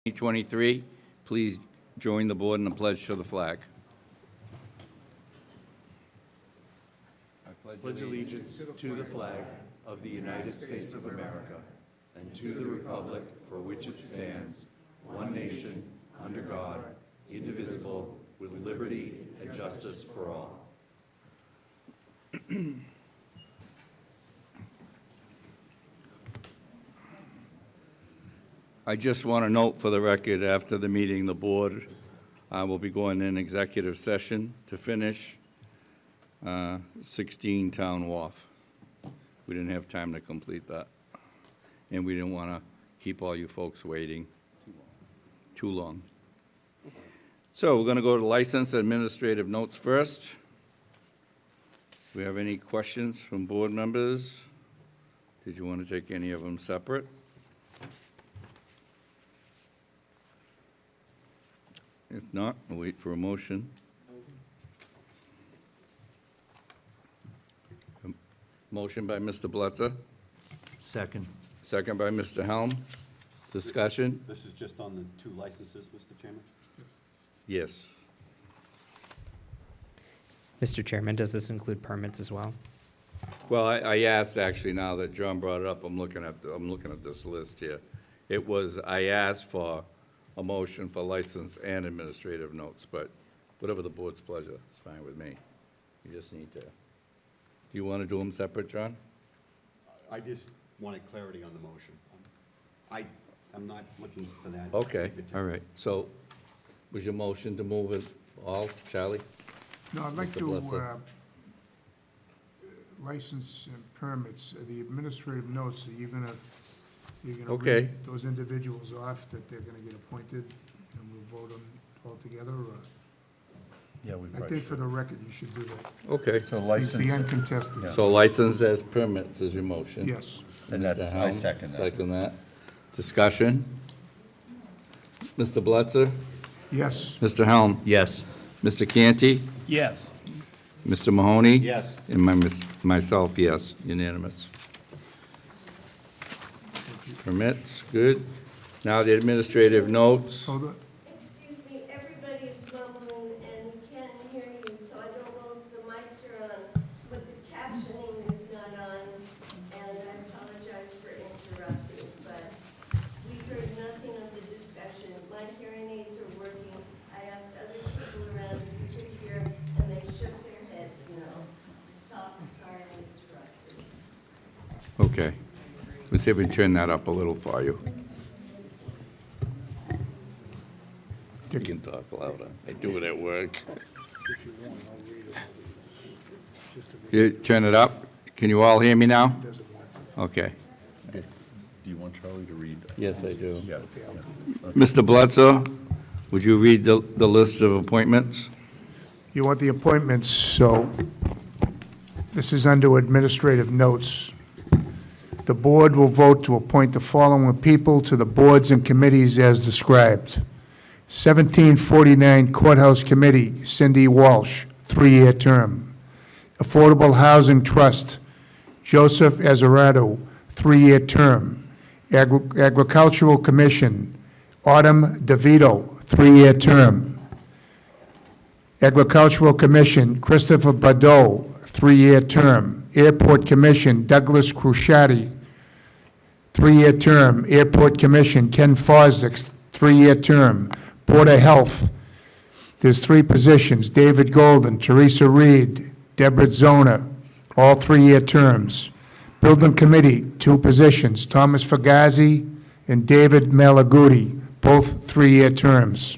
2023. Please join the board in the pledge to the flag. Pledge allegiance to the flag of the United States of America and to the republic for which it stands, one nation, under God, indivisible, with liberty and justice for all. I just want to note for the record, after the meeting, the board will be going in executive session to finish 16 Town Wharf. We didn't have time to complete that, and we didn't want to keep all you folks waiting too long. So we're going to go to license administrative notes first. Do we have any questions from board members? Did you want to take any of them separate? If not, we'll wait for a motion. Motion by Mr. Blitzer, Second. second by Mr. Helm. Discussion? This is just on the two licenses, Mr. Chairman? Yes. Mr. Chairman, does this include permits as well? Well, I asked, actually, now that John brought it up, I'm looking at this list here. I asked for a motion for license and administrative notes, but whatever the board's pleasure is fine with me. You just need to, do you want to do them separate, John? I just wanted clarity on the motion. I'm not looking for that. Okay, all right. So was your motion to move it all, Charlie? No, I'd like Mr. to, Blitzer. license and permits, the administrative notes, are you're gonna Okay. read those individuals off, that they're gonna get appointed, and we'll vote them all together, or? Yeah, we I think for the record, you should do that. Okay. So Be license, uncontested. So license as permits is your motion? Yes. and that's, Mr. I Helm, second that. Second that. Discussion? Mr. Blitzer? Yes. Mr. Helm? Yes. Mr. Canty? Yes. Mr. Mahoney? Yes. And myself, yes, unanimous. Permits, good. Now the administrative notes. Hold on. Excuse me, everybody's mumbling and we can't hear you, so I don't know if the mics are on, but the captioning is not on, and I apologize for interrupting, but we heard nothing of the discussion. My hearing aids are working. I asked other people around if you could hear, and they shook their heads no. Sorry I interrupted. Okay. Let's see if we can turn that up a little for you. You can talk louder. I do it at work. You turn it up? Can you all hear me now? Okay. Do you want Charlie to read? Yes, I do. Yeah. Mr. Bledsoe, would you read the list of appointments? You want the appointments, so this is under administrative notes. The board will vote to appoint the following people to the boards and committees as described. 1749 Courthouse Committee, Cindy Walsh, 3-year term. Affordable Housing Trust, Joseph Azarado, 3-year term. Agricultural Commission, Autumn DeVito, 3-year term. Agricultural Commission, Christopher Badeau, 3-year term. Airport Commission, Douglas Cruciati, 3-year term. Airport Commission, Ken Fosdick, 3-year term. Board of Health, there's 3 positions, David Golden, Teresa Reed, Deborah Zona, all 3-year terms. Building Committee, 2 positions, Thomas Fagazi and David Malaguti, both 3-year terms.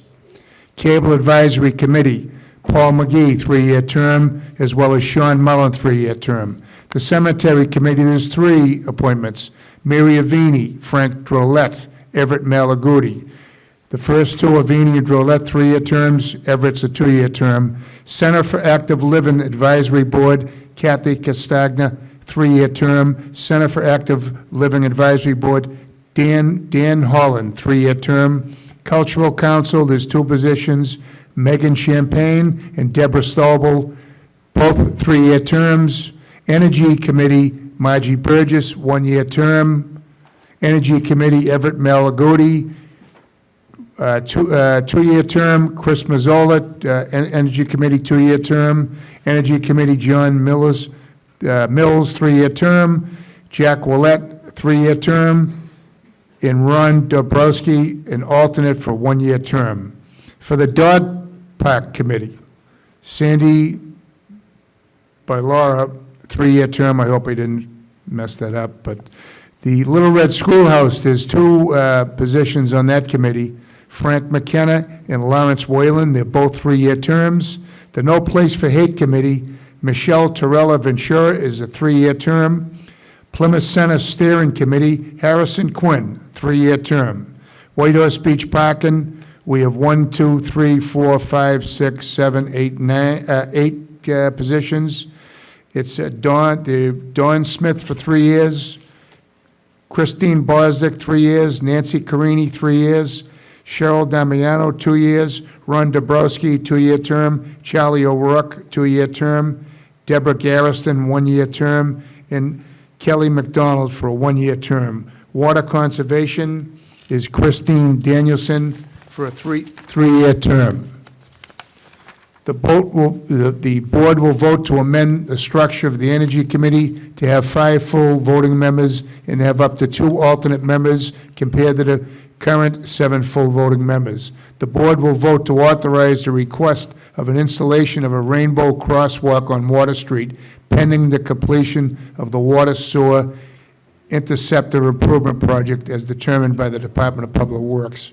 Cable Advisory Committee, Paul McGee, 3-year term, as well as Sean Mullen, 3-year term. The Cemetery Committee, there's 3 appointments, Mary Avini, Frank Drollet, Everett Malaguti. The first 2 are Avini and Drollet, 3-year terms, Everett's a 2-year term. Center for Active Living Advisory Board, Kathy Castagna, 3-year term. Center for Active Living Advisory Board, Dan Holland, 3-year term. Cultural Council, there's 2 positions, Megan Champagne and Deborah Stobel, both 3-year terms. Energy Committee, Margie Burgess, 1-year term. Energy Committee, Everett Malaguti, Two-year term, Chris Mazzola, Energy Committee, two-year term. Energy Committee, John Mills, 3-year term. Jack Willett, 3-year term. And Ron Dobrowski, an alternate for 1-year term. For the Dog Park Committee, Sandy by Laura, 3-year term. I hope I didn't mess that up. But the Little Red Schoolhouse, there's 2 positions on that committee. Frank McKenna and Lawrence Whalen, they're both 3-year terms. The No Place for Hate Committee, Michelle Torella Ventura is a 3-year term. Plymouth Center Steering Committee, Harrison Quinn, 3-year term. White Horse Beach Parking, we have 1, 2, 3, 4, 5, 6, 7, 8, 9, 8 positions. It's Dawn Smith for 3 years. Christine Bosdick, 3 years. Nancy Carini, 3 years. Cheryl Damiano, 2 years. Ron Dobrowski, 2-year term. Charlie O'Rourke, 2-year term. Deborah Garriston, 1-year term. And Kelly McDonald for a 1-year term. Water Conservation is Christine Danielson for a 3-year term. The board will vote to amend the structure of the Energy Committee to have 5 full voting members and have up to 2 alternate members compared to the current 7 full voting members. The board will vote to authorize the request of an installation of a rainbow crosswalk on Water Street pending the completion of the water sewer interceptor improvement project as determined by the Department of Public Works.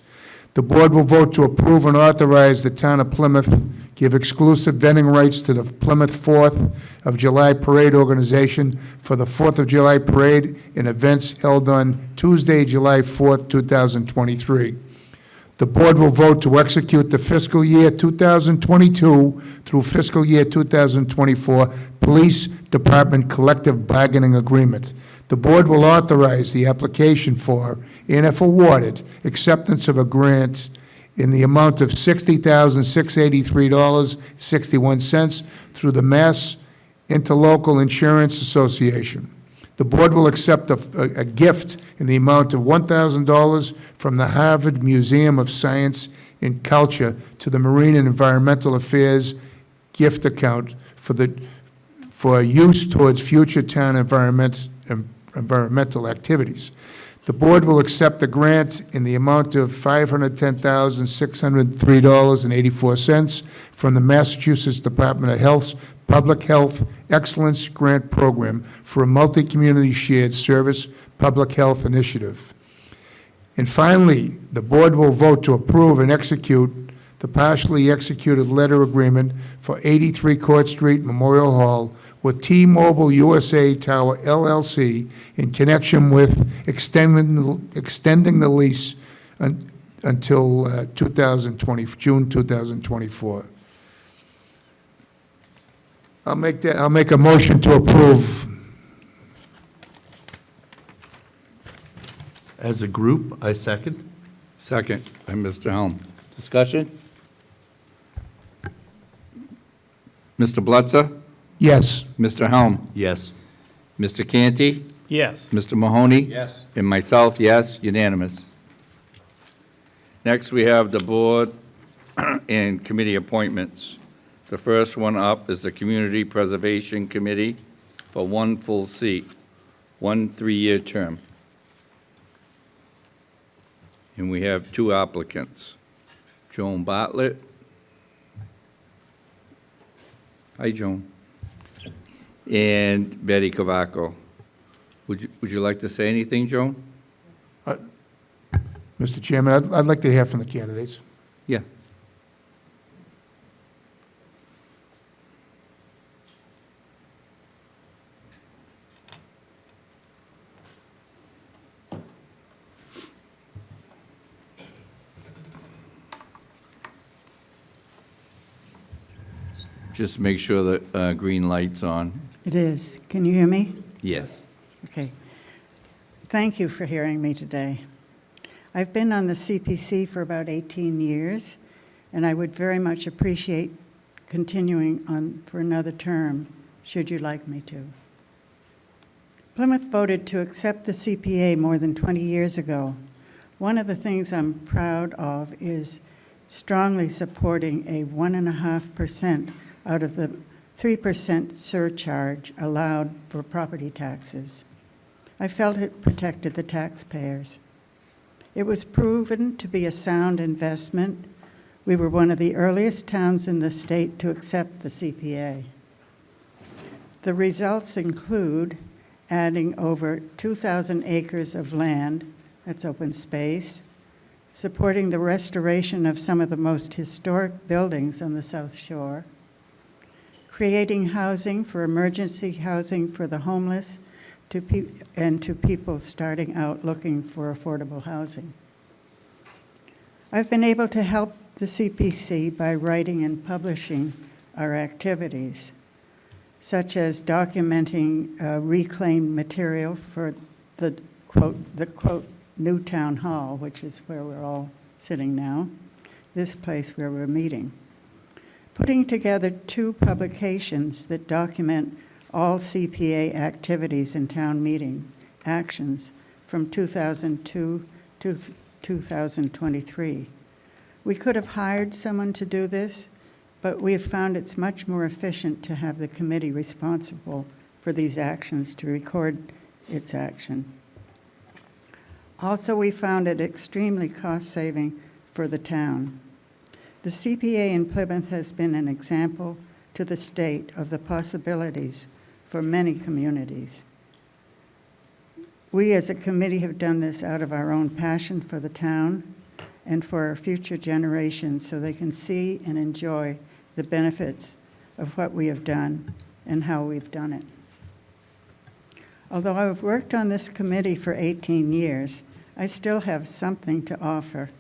The board will vote to approve and authorize the town of Plymouth give exclusive vending rights to the Plymouth 4th of July Parade Organization for the 4th of July Parade and events held on Tuesday, July 4th, 2023. The board will vote to execute the fiscal year 2022 through fiscal year 2024 Police Department Collective Bargaining Agreement. The board will authorize the application for, and if awarded, acceptance of a grant in the amount of $60,683.61 through the Mass Interlocal Insurance Association. The board will accept a gift in the amount of $1,000 from the Harvard Museum of Science and Culture to the Marine and Environmental Affairs gift account for use towards future town environmental activities. The board will accept a grant in the amount of $510,603.84 from the Massachusetts Department of Health's Public Health Excellence Grant Program for a multi-community shared service public health initiative. And finally, the board will vote to approve and execute the partially executed letter agreement for 83 Court Street Memorial Hall with T-Mobile USA Tower LLC in connection with extending the lease until June 2024. I'll make a motion to approve. As a group, I second. Second by Mr. Helm. Discussion? Mr. Blutzer? Yes. Mr. Helm? Yes. Mr. Canty? Yes. Mr. Mahoney? Yes. And myself, yes, unanimous. Next, we have the board and committee appointments. The first one up is the Community Preservation Committee for 1 full seat, 1 3-year term. And we have 2 applicants, Joan Bartlett. Hi, Joan. And Betty Cavaco. Would you like to say anything, Joan? Mr. Chairman, I'd like to hear from the candidates. Yeah. Just make sure that green light's on. It is. Can you hear me? Yes. Okay. Thank you for hearing me today. I've been on the CPC for about 18 years, and I would very much appreciate continuing on for another term, should you like me to. Plymouth voted to accept the CPA more than 20 years ago. One of the things I'm proud of is strongly supporting a 1.5% out of the 3% surcharge allowed for property taxes. I felt it protected the taxpayers. It was proven to be a sound investment. We were one of the earliest towns in the state to accept the CPA. The results include adding over 2,000 acres of land, that's open space, supporting the restoration of some of the most historic buildings on the South Shore, creating housing for emergency housing for the homeless and to people starting out looking for affordable housing. I've been able to help the CPC by writing and publishing our activities, such as documenting reclaimed material for the quote, new town hall, which is where we're all sitting now, this place where we're meeting. Putting together 2 publications that document all CPA activities and town meeting actions from 2002 to 2023. We could have hired someone to do this, but we have found it's much more efficient to have the committee responsible for these actions to record its action. Also, we found it extremely cost-saving for the town. The CPA in Plymouth has been an example to the state of the possibilities for many communities. We as a committee have done this out of our own passion for the town and for our future generations so they can see and enjoy the benefits of what we have done and how we've done it. Although I've worked on this committee for 18 years, I still have something to offer: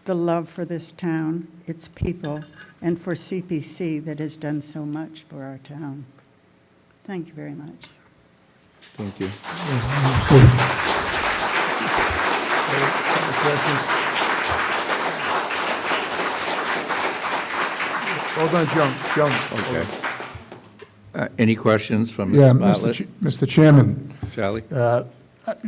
the love for this town, its people, and for CPC that has done so much for our town. Thank you very much. Thank you. Hold on, Joan. Okay. Any questions from Yeah, Mr. Bartlett? Mr. Chairman. Charlie?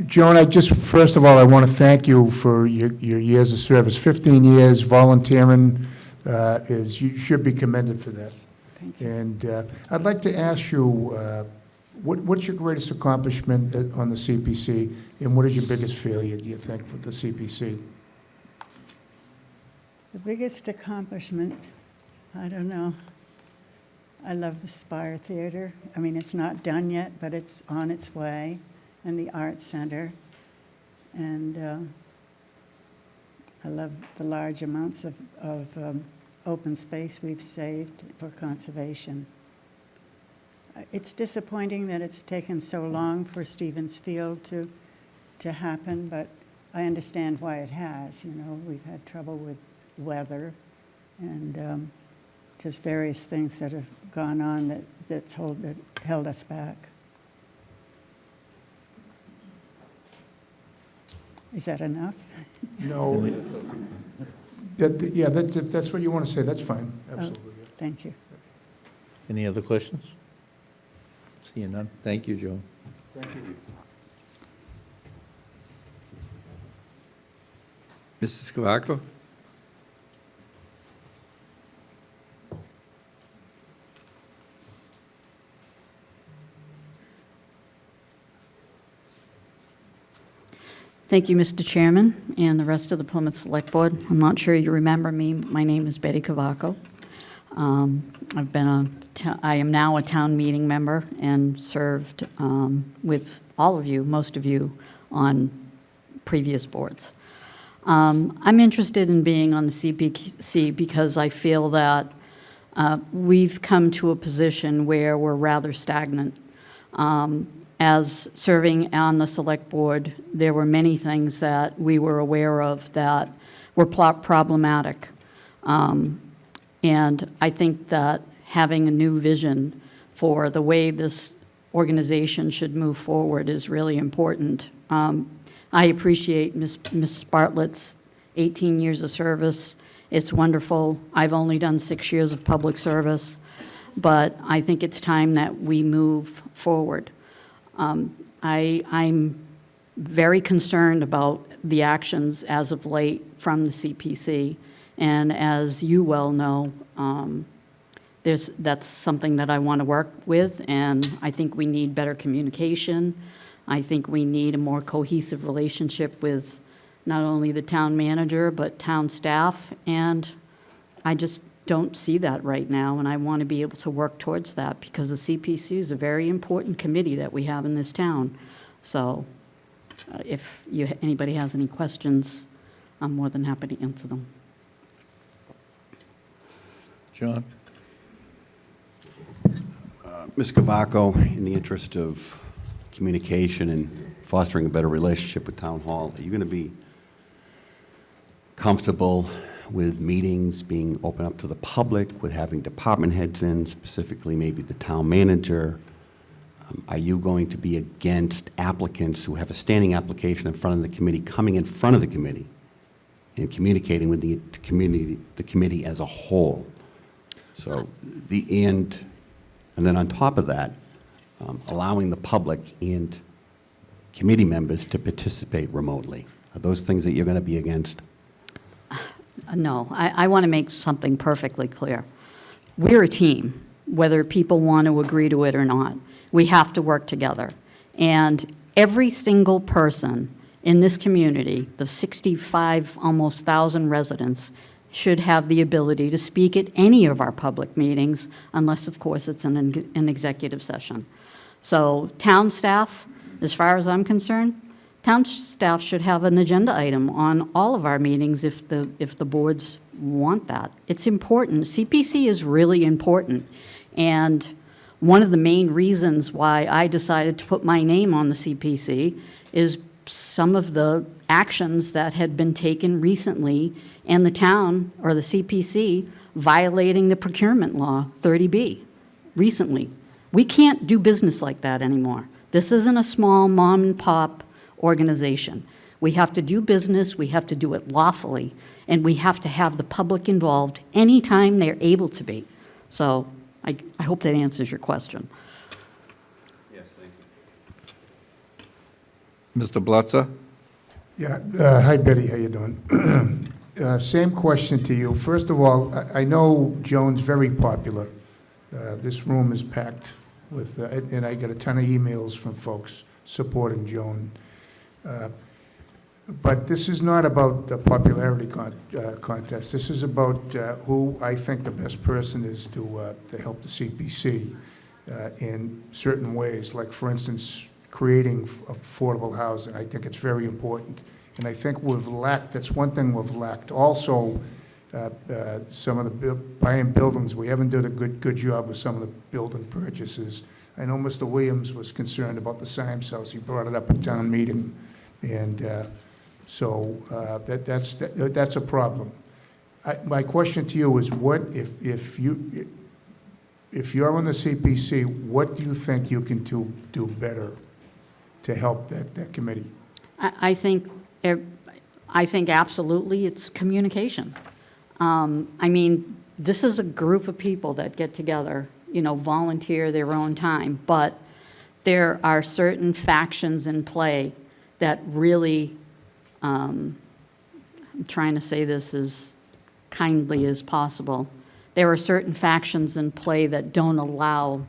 Joan, first of all, I want to thank you for your years of service. 15 years volunteering you should be commended for that. Thank you. And I'd like to ask you, what's your greatest accomplishment on the CPC, and what is your biggest failure, do you think, with the CPC? The biggest accomplishment, I don't know. I love the Spire Theater. I mean, it's not done yet, but it's on its way, and the Arts Center. And I love the large amounts of open space we've saved for conservation. It's disappointing that it's taken so long for Stevens Field to happen, but I understand why it has. You know, we've had trouble with weather and just various things that have gone on that's held us back. Is that enough? No. That's what you want to say, that's fine, absolutely. yeah. Thank you. Any other questions? Seeing none. Thank you, Joe. Thank you. Mrs. Cavaco? Thank you, Mr. Chairman, and the rest of the Plymouth Select Board. I'm not sure you remember me. My name is Betty Cavaco. I am now a town meeting member and served with all of you, most of you, on previous boards. I'm interested in being on the CPC because I feel that we've come to a position where we're rather stagnant. As serving on the select board, there were many things that we were aware of that were problematic. And I think that having a new vision for the way this organization should move forward is really important. I appreciate Ms. Bartlett's 18 years of service. It's wonderful. I've only done 6 years of public service, but I think it's time that we move forward. I'm very concerned about the actions as of late from the CPC. And as you well know, that's something that I want to work with, and I think we need better communication. I think we need a more cohesive relationship with not only the town manager, but town staff, and I just don't see that right now, and I want to be able to work towards that, because the CPC is a very important committee that we have in this town. So if anybody has any questions, I'm more than happy to answer them. John? Ms. Cavaco, in the interest of communication and fostering a better relationship with Town Hall, are you going to be comfortable with meetings being open up to the public, with having department heads in, specifically maybe the town manager? Are you going to be against applicants who have a standing application in front of the committee coming in front of the committee and communicating with the committee as a whole? So and then on top of that, allowing the public and committee members to participate remotely. Are those things that you're going to be against? No, I want to make something perfectly clear. We're a team, whether people want to agree to it or not. We have to work together. And every single person in this community, the 65 almost thousand residents, should have the ability to speak at any of our public meetings, unless, of course, it's an executive session. So town staff, as far as I'm concerned, town staff should have an agenda item on all of our meetings if the boards want that. It's important. CPC is really important. And one of the main reasons why I decided to put my name on the CPC is some of the actions that had been taken recently in the town, or the CPC, violating the procurement law 30B recently. We can't do business like that anymore. This isn't a small mom and pop organization. We have to do business, we have to do it lawfully, and we have to have the public involved anytime they're able to be. So I hope that answers your question. Yes, thank you. Mr. Blutzer? Yeah, hi Betty, how you doing? Same question to you. First of all, I know Joan's very popular. This room is packed with, and I got a ton of emails from folks supporting Joan. But this is not about the popularity contest. This is about who I think the best person is to help the CPC in certain ways. Like, for instance, creating affordable housing. I think it's very important. And I think we've lacked, that's one thing we've lacked. Also, some of the buying buildings, we haven't done a good job with some of the building purchases. I know Mr. Williams was concerned about the Symes House. He brought it up at town meeting. And so that's a problem. My question to you is, what if you're on the CPC, what do you think you can do better to help that committee? I think absolutely it's communication. I mean, this is a group of people that get together, volunteer their own time, but there are certain factions in play that really, I'm trying to say this as kindly as possible, there are certain factions in play that don't allow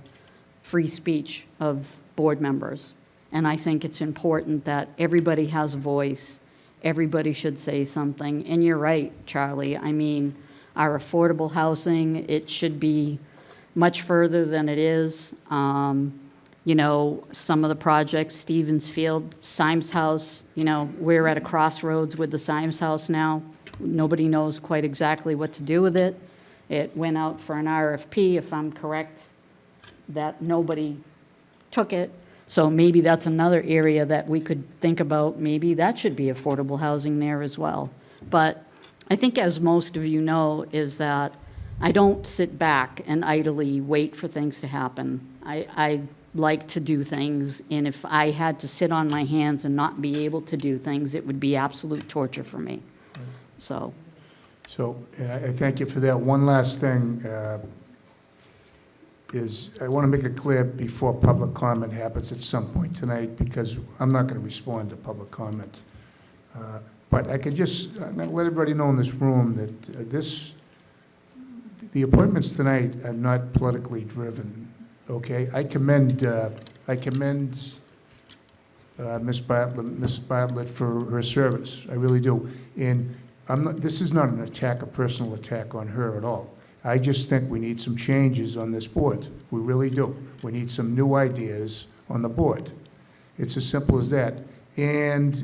free speech of board members. And I think it's important that everybody has a voice. Everybody should say something. And you're right, Charlie. I mean, our affordable housing, it should be much further than it is. Some of the projects, Stevens Field, Symes House, we're at a crossroads with the Symes House now. Nobody knows quite exactly what to do with it. It went out for an RFP, if I'm correct, that nobody took it. So maybe that's another area that we could think about. Maybe that should be affordable housing there as well. But I think, as most of you know, is that I don't sit back and idly wait for things to happen. I like to do things, and if I had to sit on my hands and not be able to do things, it would be absolute torture for me. So, and I thank you for that. One last thing. is, I want to make it clear before public comment happens at some point tonight, because I'm not going to respond to public comments. But I'm going to let everybody know in this room that the appointments tonight are not politically driven, okay? I commend Ms. Bartlett for her service, I really do. And this is not a personal attack on her at all. I just think we need some changes on this board. We really do. We need some new ideas on the board. It's as simple as that. And,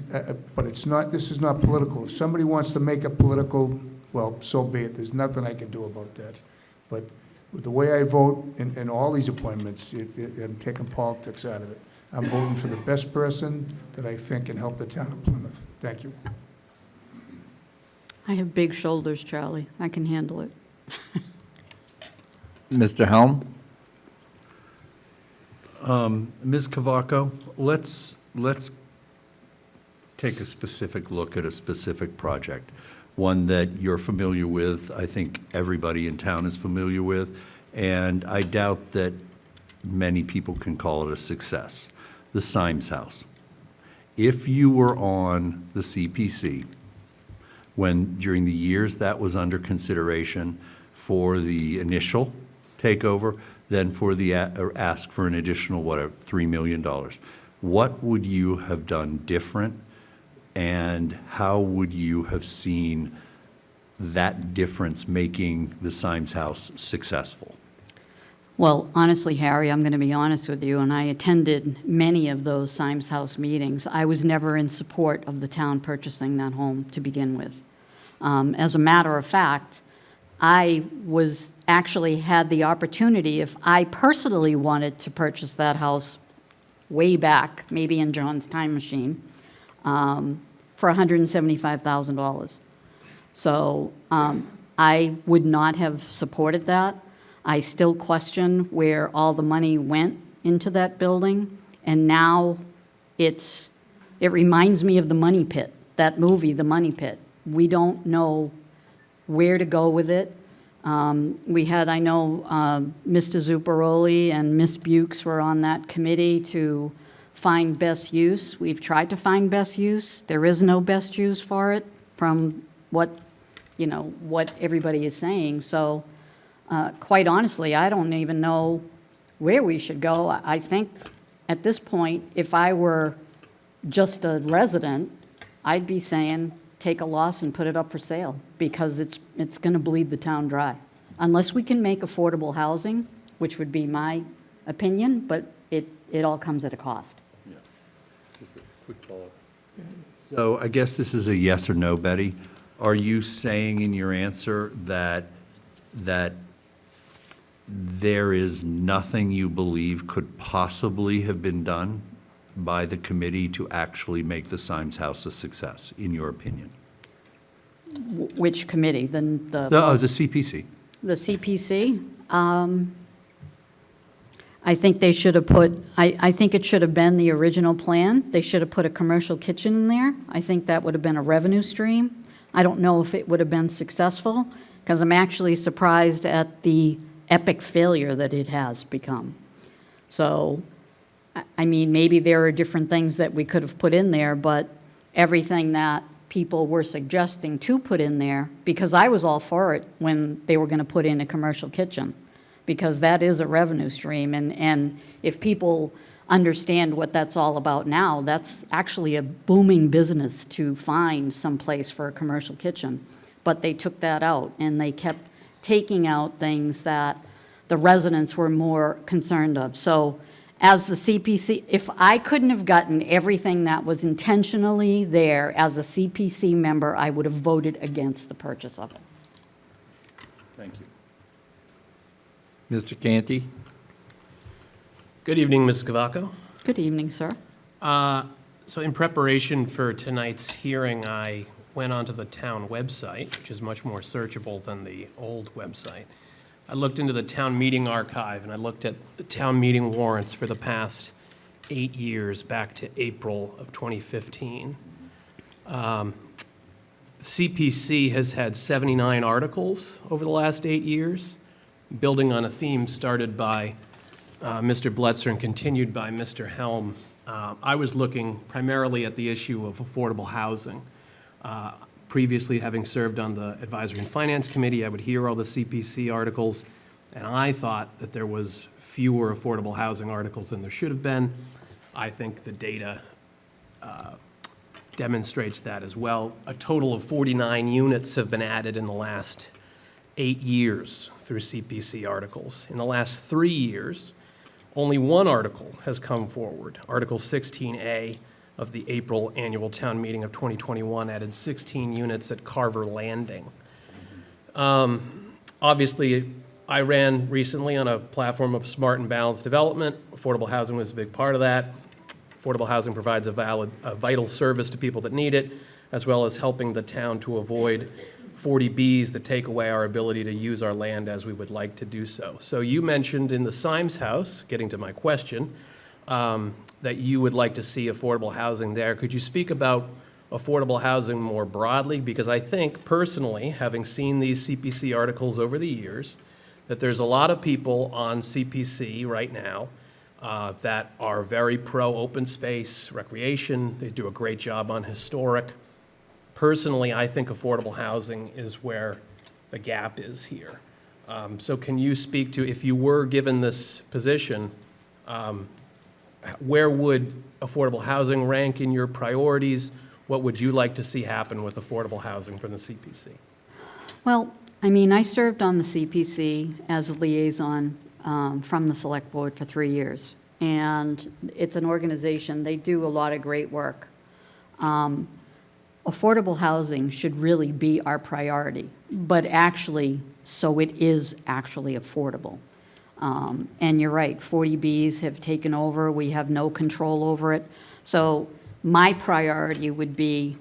but this is not political. If somebody wants to make it political, well, so be it. There's nothing I can do about that. But with the way I vote in all these appointments, I'm taking politics out of it. I'm voting for the best person that I think can help the town of Plymouth. Thank you. I have big shoulders, Charlie. I can handle it. Mr. Helm? Ms. Cavaco, let's take a specific look at a specific project, one that you're familiar with, I think everybody in town is familiar with, and I doubt that many people can call it a success, the Symes House. If you were on the CPC, during the years that was under consideration for the initial takeover, then for the ask for an additional, $3 million, what would you have done different, and how would you have seen that difference making the Symes House successful? Well, honestly, Harry, I'm going to be honest with you, and I attended many of those Symes House meetings. I was never in support of the town purchasing that home to begin with. As a matter of fact, I actually had the opportunity, if I personally wanted to purchase that house way back, maybe in John's time machine, for $175,000. So I would not have supported that. I still question where all the money went into that building, and now it reminds me of The Money Pit, that movie, The Money Pit. We don't know where to go with it. We had, I know, Mr. Zuccaroli and Ms. Bukes were on that committee to find best use. We've tried to find best use. There is no best use for it from what everybody is saying. So quite honestly, I don't even know where we should go. I think at this point, if I were just a resident, I'd be saying, take a loss and put it up for sale, because it's going to bleed the town dry. Unless we can make affordable housing, which would be my opinion, but it all comes at a cost. Yeah. Just a quick follow-up. So I guess this is a yes or no, Betty. Are you saying in your answer that there is nothing you believe could possibly have been done by the committee to actually make the Symes House a success, in your opinion? Which committee? The CPC. The CPC? I think they should have put, I think it should have been the original plan. They should have put a commercial kitchen in there. I think that would have been a revenue stream. I don't know if it would have been successful, because I'm actually surprised at the epic failure that it has become. So, I mean, maybe there are different things that we could have put in there, but everything that people were suggesting to put in there, because I was all for it when they were going to put in a commercial kitchen, because that is a revenue stream. And if people understand what that's all about now, that's actually a booming business to find some place for a commercial kitchen. But they took that out, and they kept taking out things that the residents were more concerned of. So as the CPC, if I couldn't have gotten everything that was intentionally there as a CPC member, I would have voted against the purchase of it. Thank you. Mr. Canty? Good evening, Ms. Cavaco. Good evening, sir. So in preparation for tonight's hearing, I went onto the town website, which is much more searchable than the old website. I looked into the town meeting archive, and I looked at the town meeting warrants for the past 8 years, back to April of 2015. CPC has had 79 articles over the last 8 years. building on a theme started by Mr. Bletzer and continued by Mr. Helm, I was looking primarily at the issue of affordable housing. Previously, having served on the Advisory and Finance Committee, I would hear all the CPC articles, and I thought that there was fewer affordable housing articles than there should have been. I think the data demonstrates that as well. A total of 49 units have been added in the last 8 years through CPC articles. In the last 3 years, only one article has come forward. Article 16A of the April annual town meeting of 2021 added 16 units at Carver Landing. Obviously, I ran recently on a platform of smart and balanced development. Affordable housing was a big part of that. Affordable housing provides a vital service to people that need it, as well as helping the town to avoid 40Bs that take away our ability to use our land as we would like to do so. So you mentioned in the Symes House, getting to my question, that you would like to see affordable housing there. Could you speak about affordable housing more broadly? Because I think personally, having seen these CPC articles over the years, that there's a lot of people on CPC right now that are very pro-open space, recreation. They do a great job on historic. Personally, I think affordable housing is where the gap is here. So can you speak to, if you were given this position, where would affordable housing rank in your priorities? What would you like to see happen with affordable housing from the CPC? Well, I mean, I served on the CPC as a liaison from the Select Board for 3 years. And it's an organization, they do a lot of great work. Affordable housing should really be our priority, but actually, so it is actually affordable. And you're right, 40Bs have taken over. We have no control over it. So my priority would be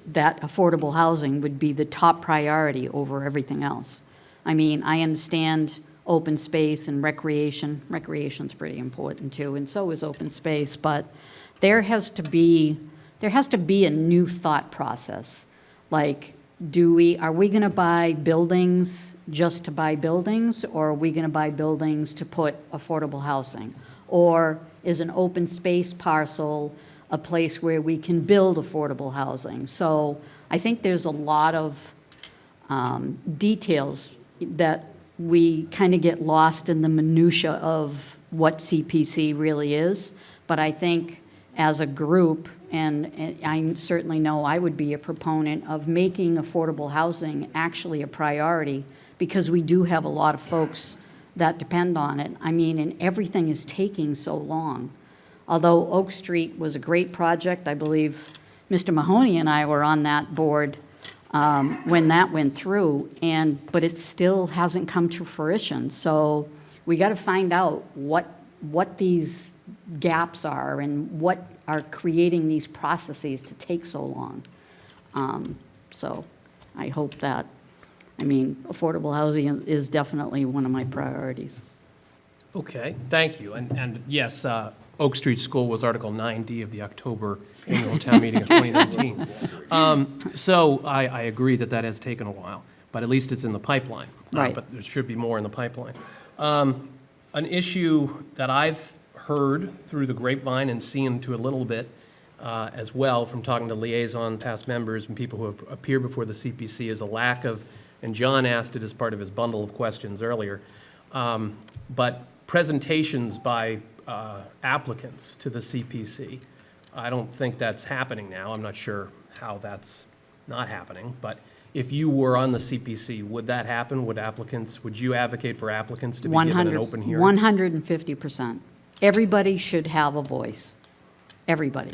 that affordable housing would be the top priority over everything else. I mean, I understand open space and recreation. Recreation's pretty important too, and so is open space. But there has to be a new thought process. Like, are we going to buy buildings just to buy buildings, or are we going to buy buildings to put affordable housing? Or is an open space parcel a place where we can build affordable housing? So I think there's a lot of details that we kind of get lost in the minutia of what CPC really is. But I think as a group, and I certainly know I would be a proponent of making affordable housing actually a priority, because we do have a lot of folks that depend on it. I mean, and everything is taking so long. Although Oak Street was a great project, I believe Mr. Mahoney and I were on that board when that went through, but it still hasn't come to fruition. So we got to find out what these gaps are and what are creating these processes to take so long. So I hope that, I mean, affordable housing is definitely one of my priorities. Okay, thank you. And yes, Oak Street School was Article 9D of the October annual town meeting of 2019. So I agree that that has taken a while, but at least it's in the pipeline. Right. But there should be more in the pipeline. An issue that I've heard through the grapevine and seen to a little bit as well from talking to liaison past members and people who have appeared before the CPC is a lack of, and John asked it as part of his bundle of questions earlier, but presentations by applicants to the CPC. I don't think that's happening now. I'm not sure how that's not happening, but if you were on the CPC, would that happen? Would you advocate for applicants to be given an open hearing? 150%. Everybody should have a voice. Everybody.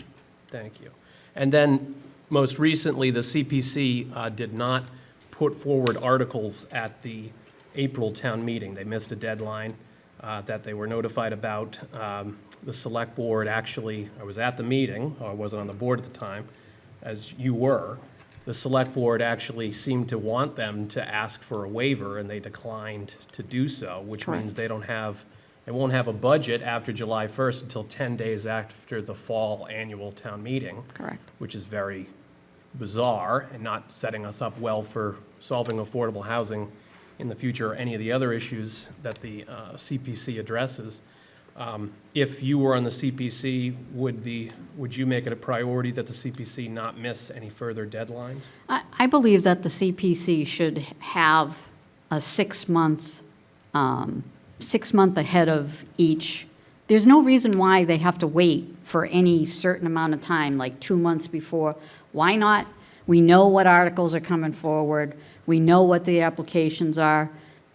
Thank you. And then, most recently, the CPC did not put forward articles at the April town meeting. They missed a deadline that they were notified about. The select board actually, I was at the meeting, I wasn't on the board at the time, as you were. The select board actually seemed to want them to ask for a waiver, and they declined to do so, which means they won't have a budget after July 1st until 10 days after the fall annual town meeting. Correct. Which is very bizarre and not setting us up well for solving affordable housing in the future, or any of the other issues that the CPC addresses. If you were on the CPC, would you make it a priority that the CPC not miss any further deadlines? I believe that the CPC should have a 6-month, 6-month ahead of each. There's no reason why they have to wait for any certain amount of time, like 2 months before. Why not? We know what articles are coming forward. We know what the applications are.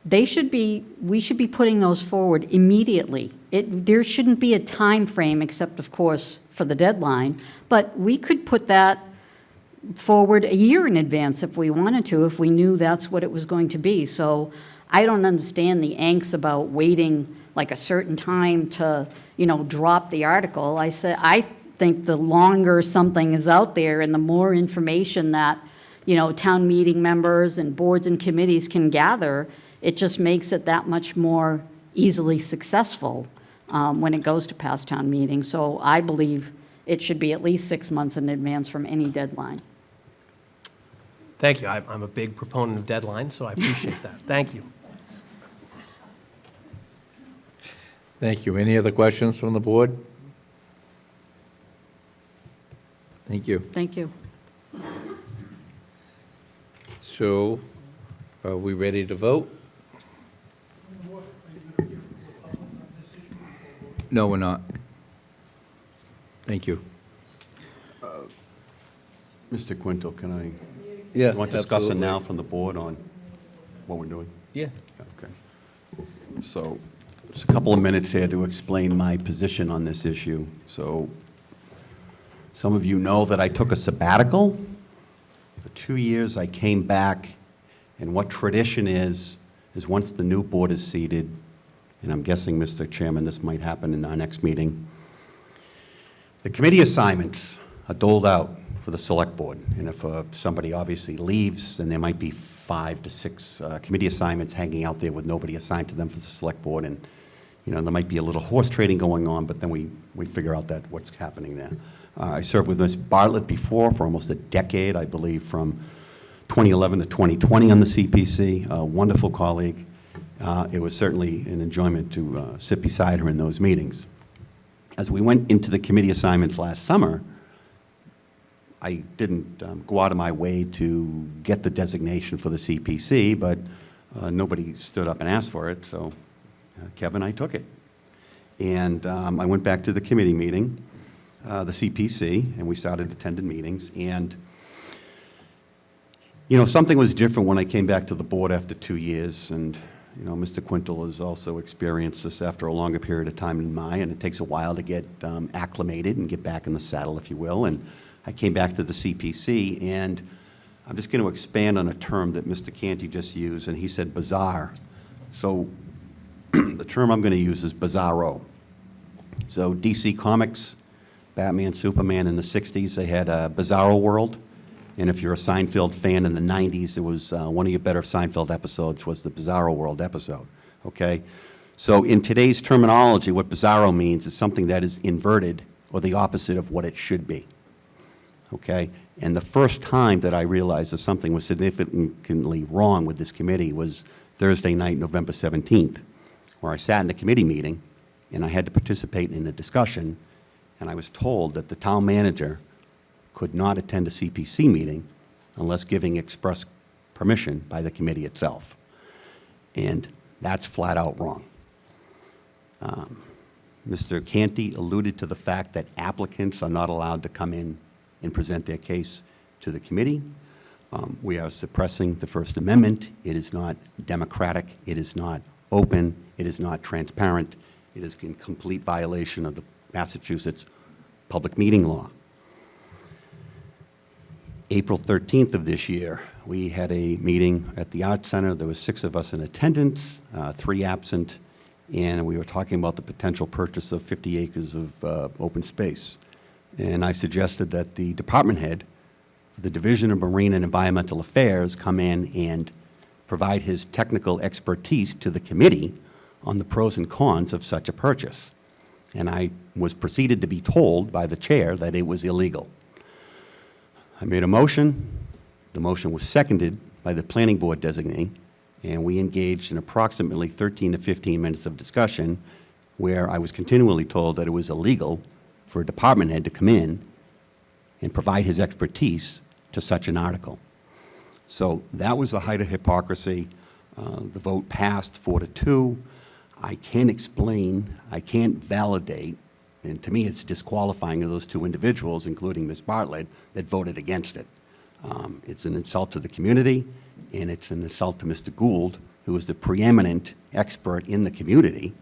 We should be putting those forward immediately. There shouldn't be a time frame, except, of course, for the deadline. But we could put that forward a year in advance if we wanted to, if we knew that's what it was going to be. So I don't understand the angst about waiting like a certain time to, drop the article. I think the longer something is out there and the more information that, town meeting members and boards and committees can gather, it just makes it that much more easily successful when it goes to past town meeting. So I believe it should be at least 6 months in advance from any deadline. Thank you. I'm a big proponent of deadlines, so I appreciate that. Thank you. Thank you. Any other questions from the board? Thank you. Thank you. So, are we ready to vote? No, we're not. Thank you. Mr. Quinto, can I, Yeah, you want to discuss it absolutely. now from the board on what we're doing? Yeah. Okay. So, just a couple of minutes here to explain my position on this issue. So, some of you know that I took a sabbatical. For 2 years, I came back, and what tradition is once the new board is seated, and I'm guessing, Mr. Chairman, this might happen in our next meeting, the committee assignments are doled out for the select board. And if somebody obviously leaves, then there might be 5 to 6 committee assignments hanging out there with nobody assigned to them for the select board. And, there might be a little horse trading going on, but then we figure out that what's happening there. I served with Ms. Bartlett before for almost a decade, I believe, from 2011 to 2020 on the CPC, a wonderful colleague. It was certainly an enjoyment to sit beside her in those meetings. As we went into the committee assignments last summer, I didn't go out of my way to get the designation for the CPC, but nobody stood up and asked for it, so Kevin, I took it. And I went back to the committee meeting, the CPC, and we started attending meetings. And, something was different when I came back to the board after 2 years. And, Mr. Quintal has also experienced this after a longer period of time than mine, and it takes a while to get acclimated and get back in the saddle, if you will. And I came back to the CPC, and I'm just going to expand on a term that Mr. Canty just used, and he said bizarre. So the term I'm going to use is bizarro. So DC Comics, Batman, Superman in the 60s, they had a Bizarro World. And if you're a Seinfeld fan in the 90s, it was one of your better Seinfeld episodes was the Bizarro World episode, okay? So in today's terminology, what bizarro means is something that is inverted or the opposite of what it should be, okay? And the first time that I realized that something was significantly wrong with this committee was Thursday night, November 17th, where I sat in the committee meeting and I had to participate in a discussion, and I was told that the town manager could not attend a CPC meeting unless giving express permission by the committee itself. And that's flat out wrong. Mr. Canty alluded to the fact that applicants are not allowed to come in and present their case to the committee. We are suppressing the First Amendment. It is not democratic. It is not open. It is not transparent. It is in complete violation of the Massachusetts public meeting law. April 13th of this year, we had a meeting at the Arts Center. There were 6 of us in attendance, 3 absent, and we were talking about the potential purchase of 50 acres of open space. And I suggested that the department head, the Division of Marine and Environmental Affairs, come in and provide his technical expertise to the committee on the pros and cons of such a purchase. And I was proceeded to be told by the chair that it was illegal. I made a motion. The motion was seconded by the planning board designee, and we engaged in approximately 13 to 15 minutes of discussion where I was continually told that it was illegal for a department head to come in and provide his expertise to such an article. So that was the height of hypocrisy. The vote passed 4-2. I can't explain, I can't validate, and to me it's disqualifying of those two individuals, including Ms. Bartlett, that voted against it. It's an insult to the community, and it's an insult to Mr. Gould, who is the preeminent expert in the community,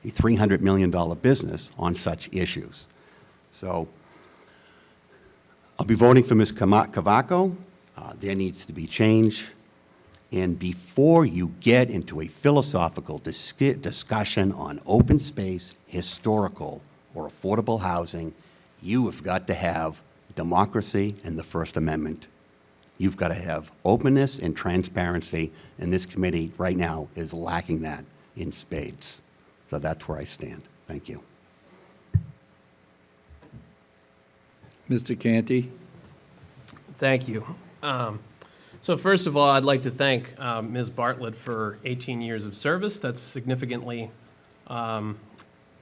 a $300 million business on such issues. So I'll be voting for Ms. Cavaco. There needs to be change. And before you get into a philosophical discussion on open space, historical, or affordable housing, you have got to have democracy and the First Amendment. You've got to have openness and transparency, and this committee right now is lacking that in spades. So that's where I stand. Thank you. Mr. Canty? Thank you. So first of all, I'd like to thank Ms. Bartlett for 18 years of service. That's significantly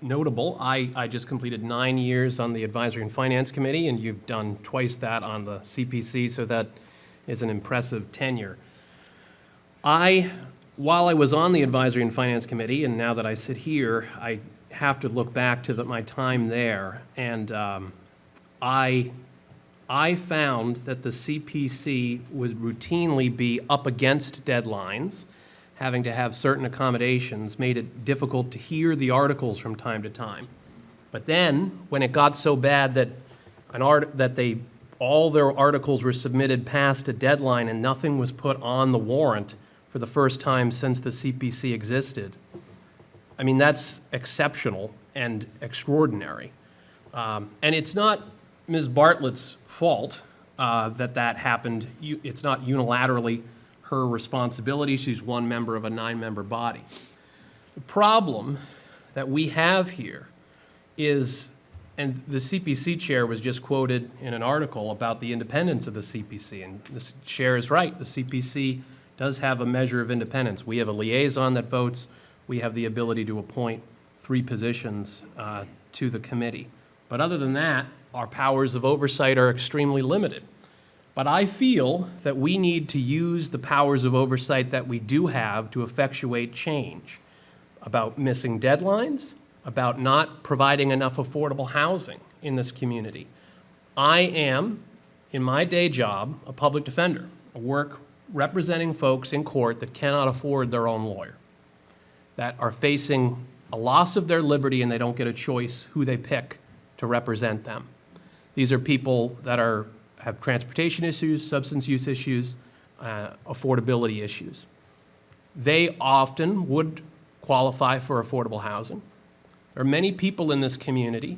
notable. I just completed 9 years on the Advisory and Finance Committee, and you've done twice that on the CPC, so that is an impressive tenure. While I was on the Advisory and Finance Committee, and now that I sit here, I have to look back to my time there, and I found that the CPC would routinely be up against deadlines, having to have certain accommodations, made it difficult to hear the articles from time to time. But then, when it got so bad that all their articles were submitted past a deadline and nothing was put on the warrant for the first time since the CPC existed, I mean, that's exceptional and extraordinary. And it's not Ms. Bartlett's fault that happened. It's not unilaterally her responsibility. She's one member of a 9-member body. The problem that we have here is, and the CPC chair was just quoted in an article about the independence of the CPC, and the chair is right. The CPC does have a measure of independence. We have a liaison that votes. We have the ability to appoint 3 positions to the committee. But other than that, our powers of oversight are extremely limited. But I feel that we need to use the powers of oversight that we do have to effectuate change about missing deadlines, about not providing enough affordable housing in this community. I am, in my day job, a public defender. I work representing folks in court that cannot afford their own lawyer, that are facing a loss of their liberty and they don't get a choice who they pick to represent them. These are people that have transportation issues, substance use issues, affordability issues. They often would qualify for affordable housing. There are many people in this community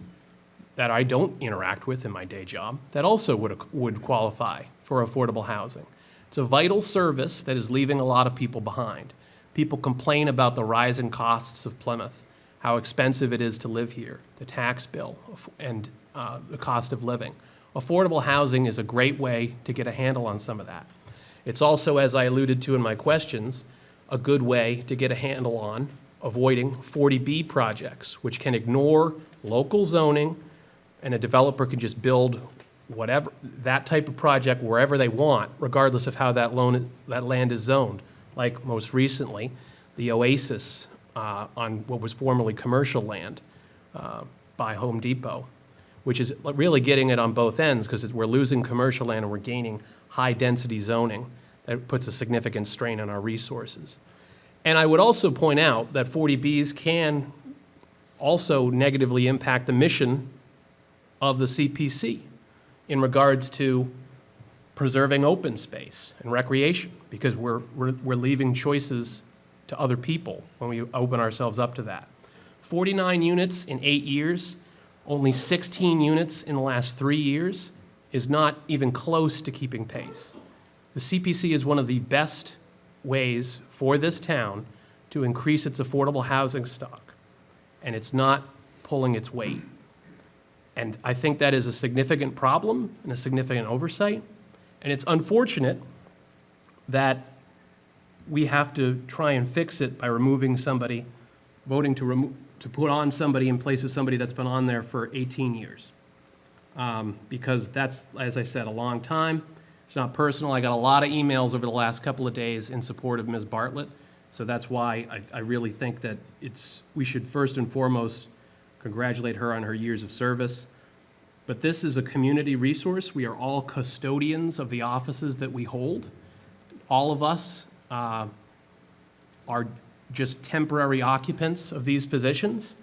that I don't interact with in my day job that also would qualify for affordable housing. It's a vital service that is leaving a lot of people behind. People complain about the rising costs of Plymouth, how expensive it is to live here, the tax bill, and the cost of living. Affordable housing is a great way to get a handle on some of that. It's also, as I alluded to in my questions, a good way to get a handle on avoiding 40B projects, which can ignore local zoning, and a developer can just build whatever, that type of project wherever they want, regardless of how that land is zoned. Like most recently, the Oasis on what was formerly commercial land by Home Depot, which is really getting it on both ends because we're losing commercial land and we're gaining high-density zoning that puts a significant strain on our resources. And I would also point out that 40Bs can also negatively impact the mission of the CPC in regards to preserving open space and recreation, because we're leaving choices to other people when we open ourselves up to that. 49 units in 8 years, only 16 units in the last 3 years is not even close to keeping pace. The CPC is one of the best ways for this town to increase its affordable housing stock, and it's not pulling its weight. And I think that is a significant problem and a significant oversight, and it's unfortunate that we have to try and fix it by removing somebody, voting to put on somebody in place of somebody that's been on there for 18 years. Because that's, as I said, a long time. It's not personal. I got a lot of emails over the last couple of days in support of Ms. Bartlett. So that's why I really think that we should first and foremost congratulate her on her years of service. But this is a community resource. We are all custodians of the offices that we hold. All of us are just temporary occupants of these positions.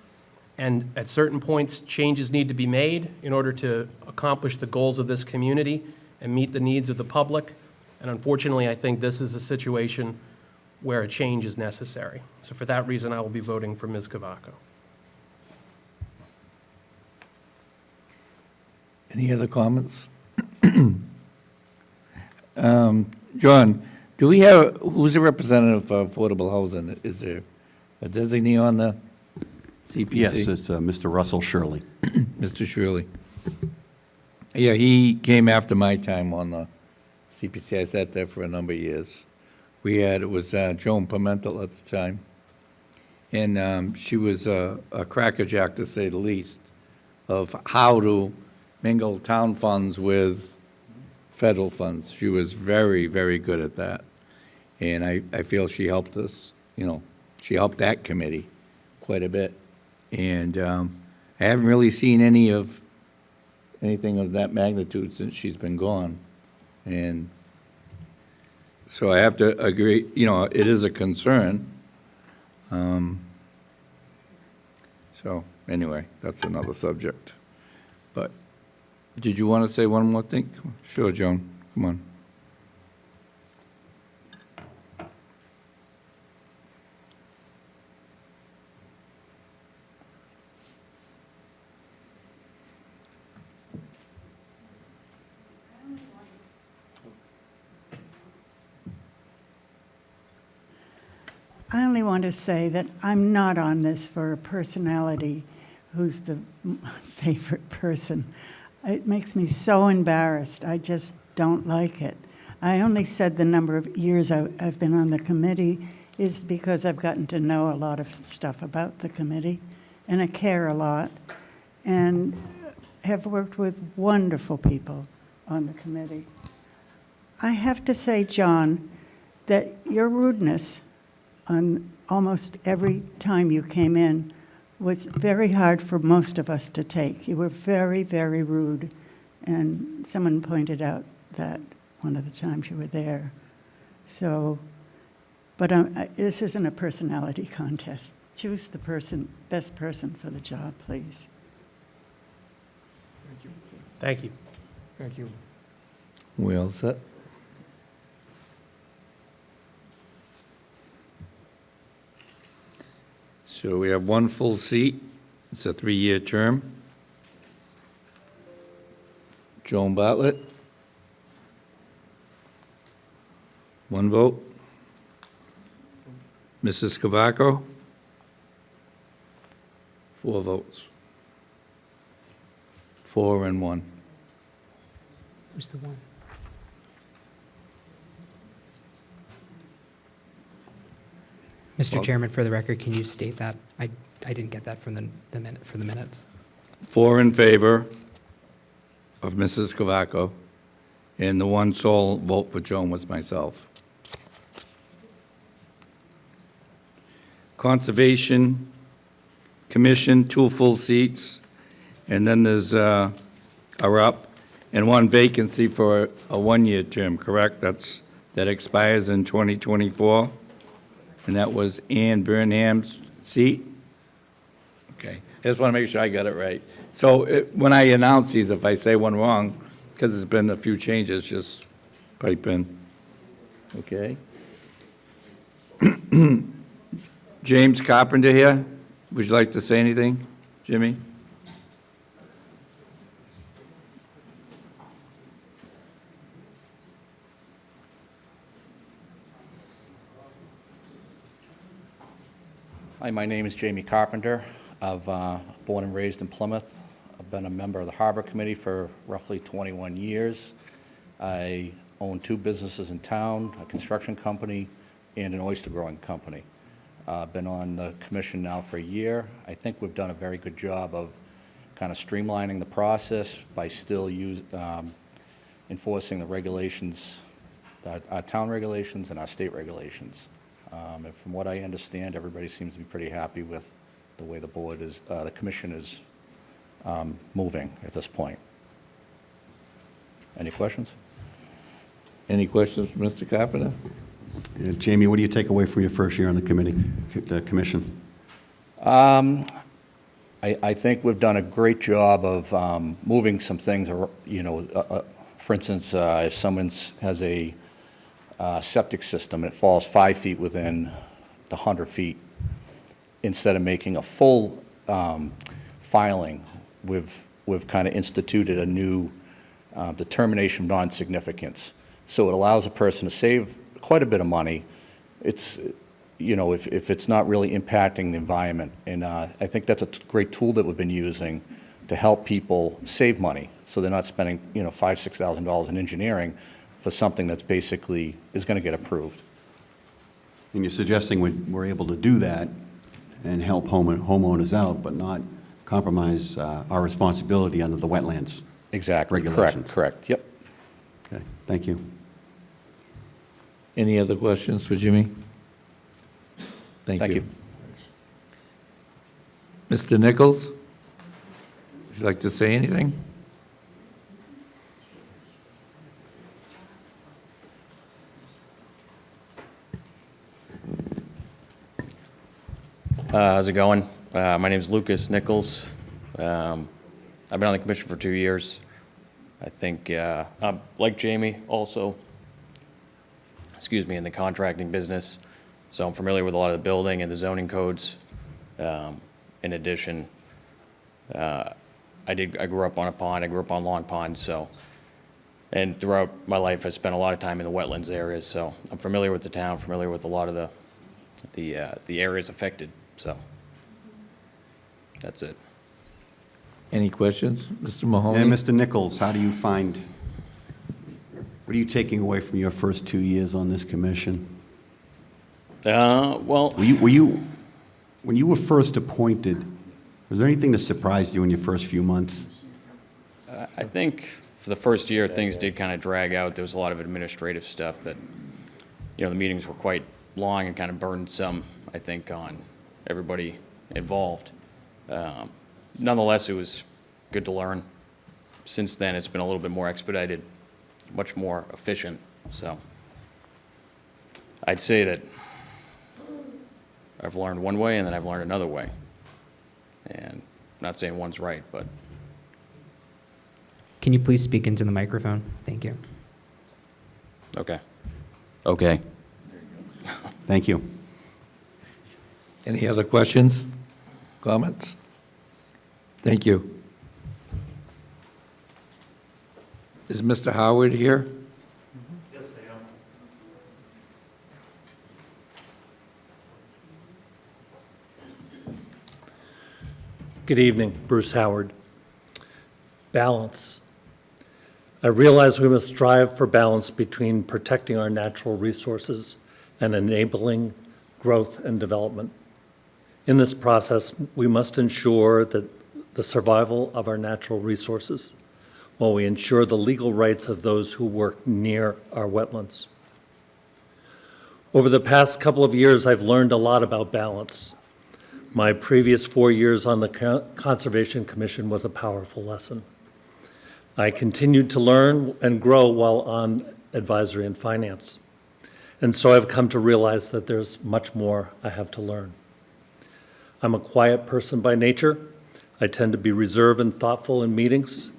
And at certain points, changes need to be made in order to accomplish the goals of this community and meet the needs of the public. And unfortunately, I think this is a situation where a change is necessary. So for that reason, I will be voting for Ms. Cavaco. Any other comments? John, do we have, who's the representative for affordable housing? Is there a designee on the CPC? Yes, it's Mr. Russell Shirley. Mr. Shirley. Yeah, he came after my time on the CPC. I sat there for a number of years. It was Joan Pimentel at the time. And she was a crackerjack, to say the least, of how to mingle town funds with federal funds. She was very, very good at that. And I feel she helped us, she helped that committee quite a bit. And I haven't really seen anything of that magnitude since she's been gone. And so I have to agree, it is a concern. So anyway, that's another subject. But did you want to say one more thing? Sure, Joan, come on. I only want to say that I'm not on this for a personality who's the favorite person. It makes me so embarrassed. I just don't like it. I only said the number of years I've been on the committee is because I've gotten to know a lot of stuff about the committee, and I care a lot, and have worked with wonderful people on the committee. I have to say, John, that your rudeness on almost every time you came in was very hard for most of us to take. You were very, very rude, and someone pointed out that one of the times you were there. So, but this isn't a personality contest. Choose the best person for the job, please. Thank you. Thank you. Thank you. We all set? So we have one full seat. It's a 3-year term. Joan Bartlett? One vote. Mrs. Cavaco? 4 votes. 4 and 1. Who's the one? Mr. Chairman, for the record, can you state that? I didn't get that from the minutes. 4 in favor of Mrs. Cavaco, and the one sole vote for Joan was myself. Conservation Commission, 2 full seats, and then there's a up, and 1 vacancy for a 1-year term, correct? That expires in 2024, and that was Ann Burnham's seat? Okay, I just want to make sure I got it right. So when I announce these, if I say one wrong, because there's been a few changes, just pipe in. Okay? James Carpenter here. Would you like to say anything, Jimmy? Hi, my name is Jamie Carpenter. I've born and raised in Plymouth. I've been a member of the Harbor Committee for roughly 21 years. I own 2 businesses in town, a construction company, and an oyster growing company. Been on the commission now for a year. I think we've done a very good job of kind of streamlining the process by still enforcing the regulations, our town regulations and our state regulations. And from what I understand, everybody seems to be pretty happy with the way the commission is moving at this point. Any questions? Any questions, for Mr. Carpenter? Jamie, what do you take away from your first year on the commission? I think we've done a great job of moving some things, for instance, if someone has a septic system and it falls 5 feet within the 100 feet, instead of making a full filing, we've kind of instituted a new determination of non-significance. So it allows a person to save quite a bit of money. It's, if it's not really impacting the environment. And I think that's a great tool that we've been using to help people save money, so they're not spending, $5,000, $6,000 in engineering for something that's basically is going to get approved. And you're suggesting we're able to do that and help homeowners out, but not compromise our responsibility under the wetlands Exactly. regulations? Correct. Yep. Okay, thank you. Any other questions for Jimmy? Thank you. Mr. Nichols, would you like to say anything? How's it going? My name is Lucas Nichols. I've been on the commission for 2 years. I think, I'm like Jamie, also, in the contracting business. So I'm familiar with a lot of the building and the zoning codes. In addition, I grew up on a pond. I grew up on Long Pond, and throughout my life, I spent a lot of time in the wetlands areas. So I'm familiar with the town, familiar with a lot of the areas affected. So that's it. Any questions, Mr. Mahoney? And Mr. Nichols, what are you taking away from your first 2 years on this commission? Well, Were you, when you were first appointed, was there anything that surprised you in your first few months? I think for the first year, things did kind of drag out. There was a lot of administrative stuff that, the meetings were quite long and kind of burdensome, I think, on everybody involved. Nonetheless, it was good to learn. Since then, it's been a little bit more expedited, much more efficient. So I'd say that I've learned one way and then I've learned another way. And I'm not saying one's right, but. Can you please speak into the microphone? Thank you. Okay. Thank you. Any other questions, comments? Thank you. Is Mr. Howard here? Yes, I am. Good evening, Bruce Howard. Balance. I realize we must strive for balance between protecting our natural resources and enabling growth and development. In this process, we must ensure that the survival of our natural resources, while we ensure the legal rights of those who work near our wetlands. Over the past couple of years, I've learned a lot about balance. My previous 4 years on the Conservation Commission was a powerful lesson. I continued to learn and grow while on advisory and finance. And so I've come to realize that there's much more I have to learn. I'm a quiet person by nature. I tend to be reserved and thoughtful in meetings.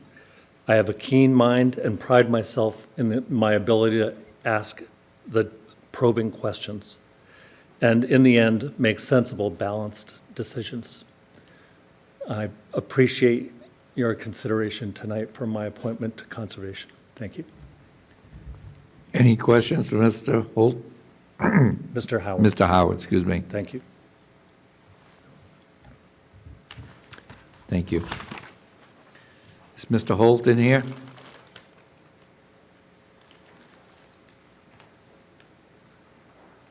I have a keen mind and pride myself in my ability to ask the probing questions, and in the end, make sensible, balanced decisions. I appreciate your consideration tonight for my appointment to Conservation. Thank you. Any questions for Mr. Holt? Mr. Howard. Mr. Howard, excuse me. Thank you. Thank you. Is Mr. Holt in here?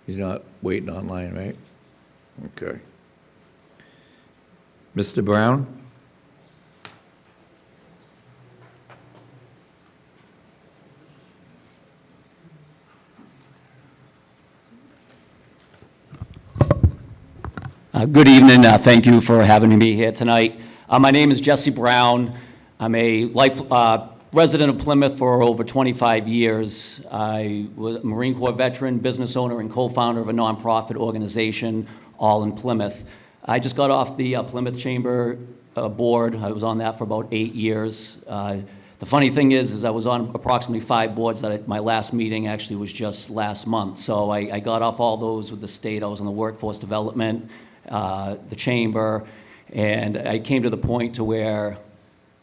He's not waiting online, right? Okay. Mr. Brown? Good evening. Thank you for having me here tonight. My name is Jesse Brown. I'm a resident of Plymouth for over 25 years. I was a Marine Corps veteran, business owner, and co-founder of a nonprofit organization, all in Plymouth. I just got off the Plymouth Chamber board. I was on that for about 8 years. The funny thing is I was on approximately 5 boards. My last meeting actually was just last month. So I got off all those with the state. I was on the workforce development, the chamber, and I came to the point to where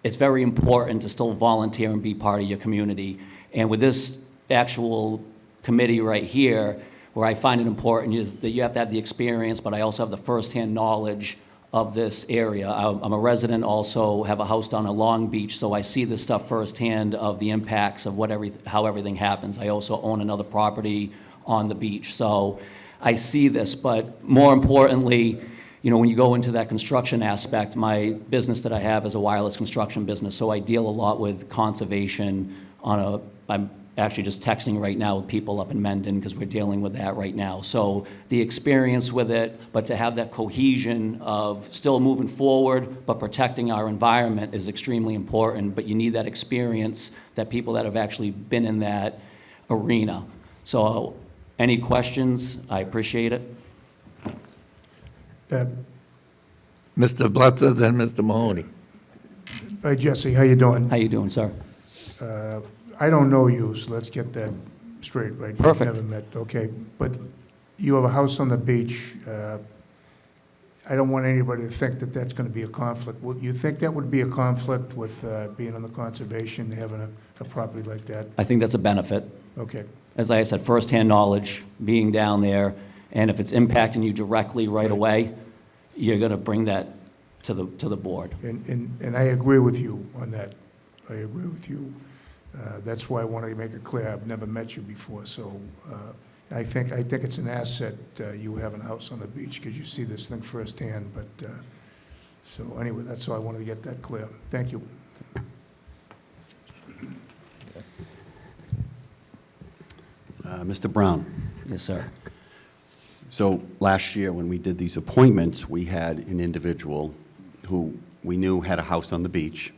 it's very important to still volunteer and be part of your community. And with this actual committee right here, where I find it important is that you have to have the experience, but I also have the firsthand knowledge of this area. I'm a resident, also have a house down at Long Beach, so I see this stuff firsthand of the impacts of how everything happens. I also own another property on the beach, so I see this. But more importantly, you know, when you go into that construction aspect, my business that I have is a wireless construction business, so I deal a lot with conservation I'm actually just texting right now with people up in Mendon because we're dealing with that right now. So the experience with it, but to have that cohesion of still moving forward, but protecting our environment is extremely important, but you need that experience, that people that have actually been in that arena. So any questions? I appreciate it. Mr. Blitzer, then Mr. Mahoney. Hi, Jesse, how you doing? How you doing, sir? I don't know you, so let's get that straight, right? We've Perfect. never met, okay. But you have a house on the beach. I don't want anybody to think that that's going to be a conflict. Would you think that would be a conflict with being on the conservation, having a property like that? I think that's a benefit. Okay, As I said, firsthand knowledge, being down there, and if it's impacting you directly right away, you're going to bring that to the board. and I agree with you on that. I agree with you. That's why I wanted to make it clear, I've never met you before, so I think it's an asset, you having a house on the beach, because you see this thing firsthand, but, so anyway, that's all I wanted to get that clear. Thank you. Mr. Brown, Yes, sir. so last year when we did these appointments, we had an individual who we knew had a house on the beach,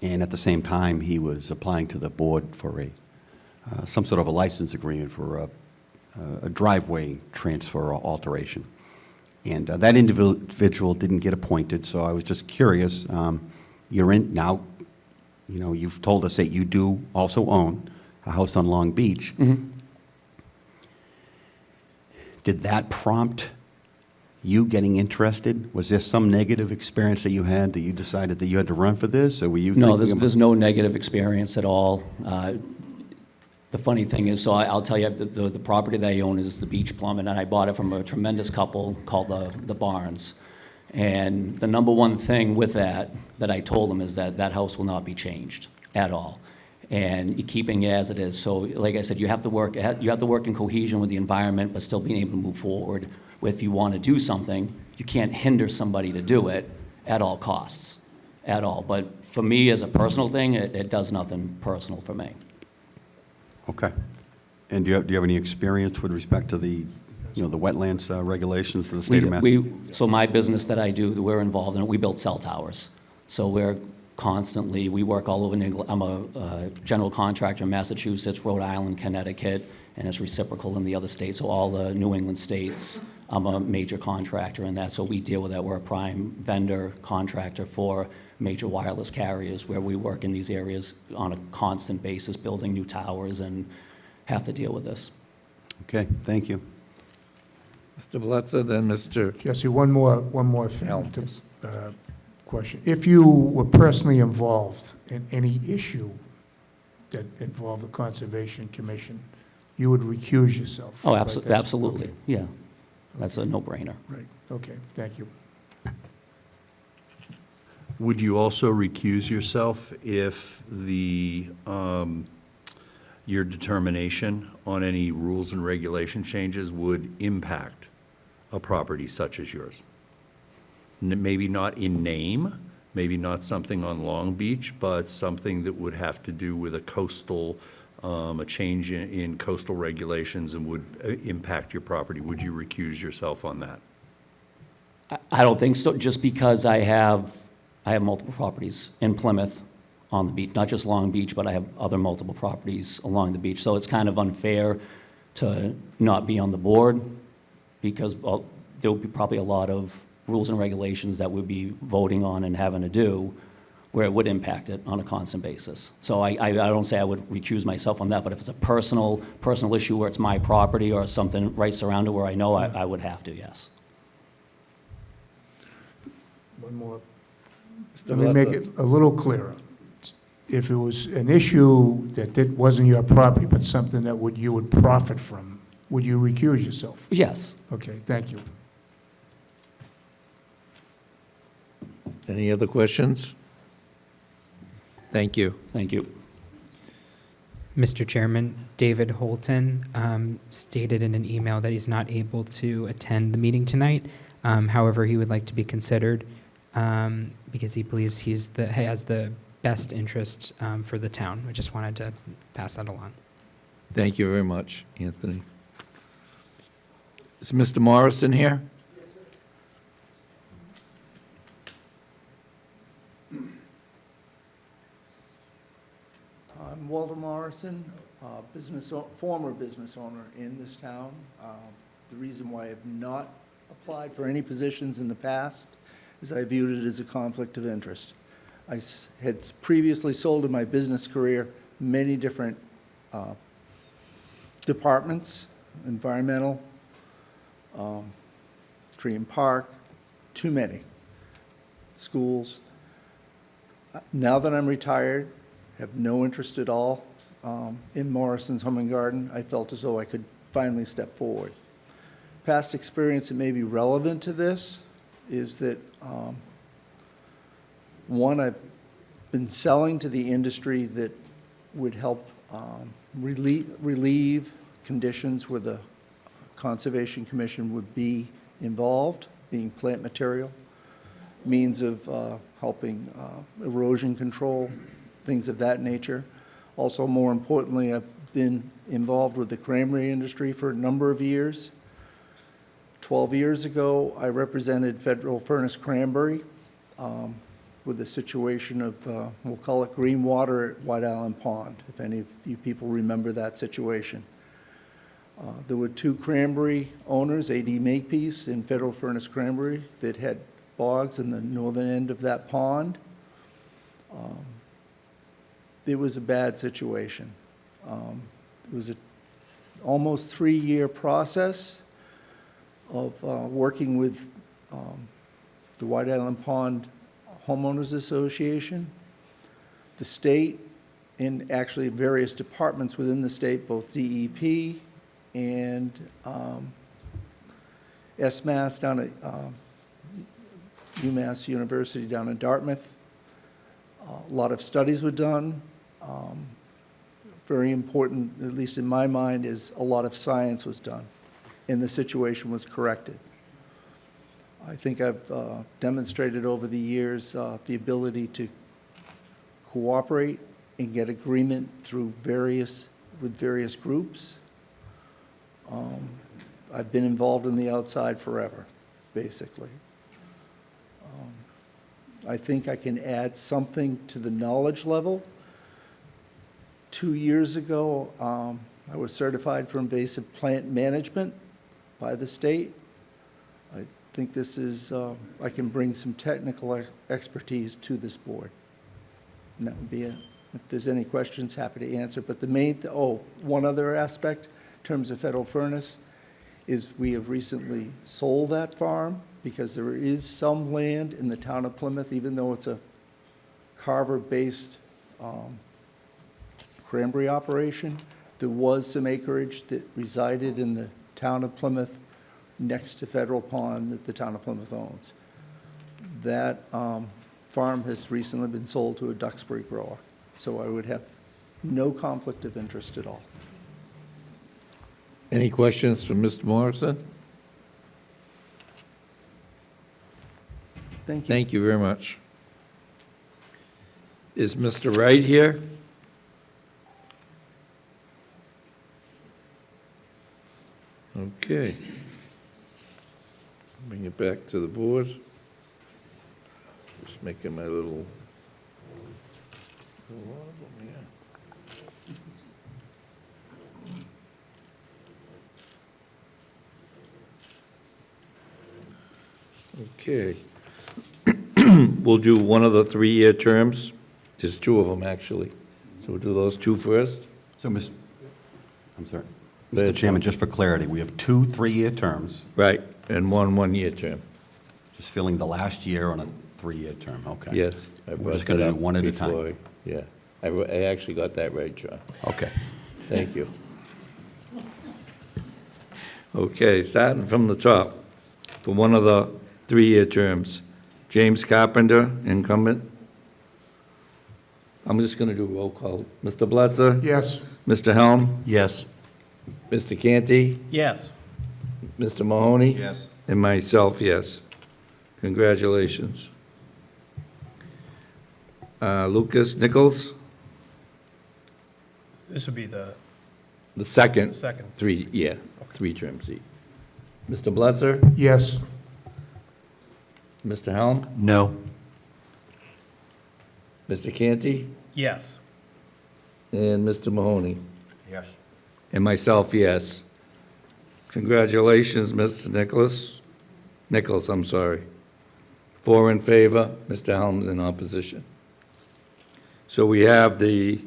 and at the same time, he was applying to the board for some sort of a license agreement for a driveway transfer or alteration. And that individual didn't get appointed, so I was just curious. You're in now, you know, you've told us that you do also own a house on Long Beach. Mm-hmm. Did that prompt you getting interested? Was there some negative experience that you had that you decided that you had to run for this, or were you No, thinking there's no negative experience at all. The funny thing is, so I'll tell you, the property that I own is the Beach Plum, and I bought it from a tremendous couple called the Barnes. And the number one thing with that I told them is that house will not be changed at all. And you're keeping it as it is. So like I said, you have to work in cohesion with the environment, but still being able to move forward. If you want to do something, you can't hinder somebody to do it at all costs, at all. But for me, as a personal thing, it does nothing personal for me. Okay. And do you have any experience with respect to the wetlands regulations of the state of Massachusetts? So my business that I do, we're involved in it, we build cell towers. So we work all over New England. I'm a general contractor in Massachusetts, Rhode Island, Connecticut, and it's reciprocal in the other states. So all the New England states, I'm a major contractor in that. So we deal with that. We're a prime vendor contractor for major wireless carriers where we work in these areas on a constant basis, building new towers, and have to deal with this. Okay, thank you. Mr. Blitzer, then Mr. Jesse, one more thing. Helm. Question. If you were personally involved in any issue that involved the Conservation Commission, you would recuse yourself? Oh, right? That's- absolutely, okay. yeah. That's a no-brainer. Right, okay, thank you. Would you also recuse yourself if your determination on any rules and regulation changes would impact a property such as yours. Maybe not in name, maybe not something on Long Beach, but something that would have to do with a coastal, a change in coastal regulations and would impact your property. Would you recuse yourself on that? I don't think so, just because I have multiple properties in Plymouth on the beach, not just Long Beach, but I have other multiple properties along the beach. So it's kind of unfair to not be on the board because there would be probably a lot of rules and regulations that we'd be voting on and having to do where it would impact it on a constant basis. So I don't say I would recuse myself on that, but if it's a personal issue where it's my property or something right surrounded where I know I would have to, yes. One more. Let me make it a little clearer. If it was an issue that wasn't your property, but something that you would profit from, would you recuse yourself? Yes. Okay, thank you. Any other questions? Thank you. Thank you. Mr. Chairman, David Holton stated in an email that he's not able to attend the meeting tonight. However, he would like to be considered because he believes he has the best interest for the town. I just wanted to pass that along. Thank you very much, Anthony. Is Mr. Morrison here? I'm Walter Morrison, former business owner in this town. The reason why I have not applied for any positions in the past is I viewed it as a conflict of interest. I had previously sold in my business career many different departments, environmental, tree and park, too many, schools. Now that I'm retired, have no interest at all in Morrison's Home and Garden, I felt as though I could finally step forward. Past experience that may be relevant to this is that, one, I've been selling to the industry that would help relieve conditions where the Conservation Commission would be involved, being plant material, means of helping erosion control, things of that nature. Also, more importantly, I've been involved with the cranberry industry for a number of years. 12 years ago, I represented Federal Furnace Cranberry with a situation of, we'll call it green water at White Island Pond, if any of you people remember that situation. There were two cranberry owners, A.D. Makepeace and Federal Furnace Cranberry, that had bogs in the northern end of that pond. It was a bad situation. It was an almost 3-year process of working with the White Island Pond Homeowners Association, the state, and actually various departments within the state, both DEP and SMAS down at UMass University down in Dartmouth. A lot of studies were done. Very important, at least in my mind, is a lot of science was done, and the situation was corrected. I think I've demonstrated over the years the ability to cooperate and get agreement through with various groups. I've been involved in the outside forever, basically. I think I can add something to the knowledge level. 2 years ago, I was certified for invasive plant management by the state. I think this is, I can bring some technical expertise to this board. And that would be it. If there's any questions, happy to answer. But the main, one other aspect in terms of Federal Furnace is we have recently sold that farm because there is some land in the town of Plymouth, even though it's a Carver-based cranberry operation. There was some acreage that resided in the town of Plymouth next to Federal Pond that the town of Plymouth owns. That farm has recently been sold to a Duxbury grower. So I would have No conflict of interest at all. Any questions for Mr. Morrison? Thank you. Thank you very much. Is Mr. Wright here? Okay. Bring it back to the board. Just making my little. Okay. We'll do one of the 3-year terms. There's 2 of them, actually. So we'll do those 2 first. So, I'm sorry. Go ahead, Mr. Chairman, just for clarity, we have 2 3-year terms, Right, and 1 1-year term. just filling the last year on a 3-year term, okay? Yes. I We're brought just gonna that do up one at a time. before. Yeah. I actually got that right, John. Okay. Thank you. Okay, starting from the top, for one of the 3-year terms, James Carpenter, incumbent. I'm just going to do roll call. Mr. Bletzer? Yes. Mr. Helm? Yes. Mr. Canty? Yes. Mr. Mahoney? Yes. And myself, yes. Congratulations. Lucas Nichols, This would be the the second. second. 3 terms each. Mr. Bletzer? Yes. Mr. Helm? No. Mr. Canty? Yes. And Mr. Mahoney? Yes. And myself, yes. Congratulations, Mr. Nichols, I'm sorry. 4 in favor, Mr. Helms in opposition. So we have the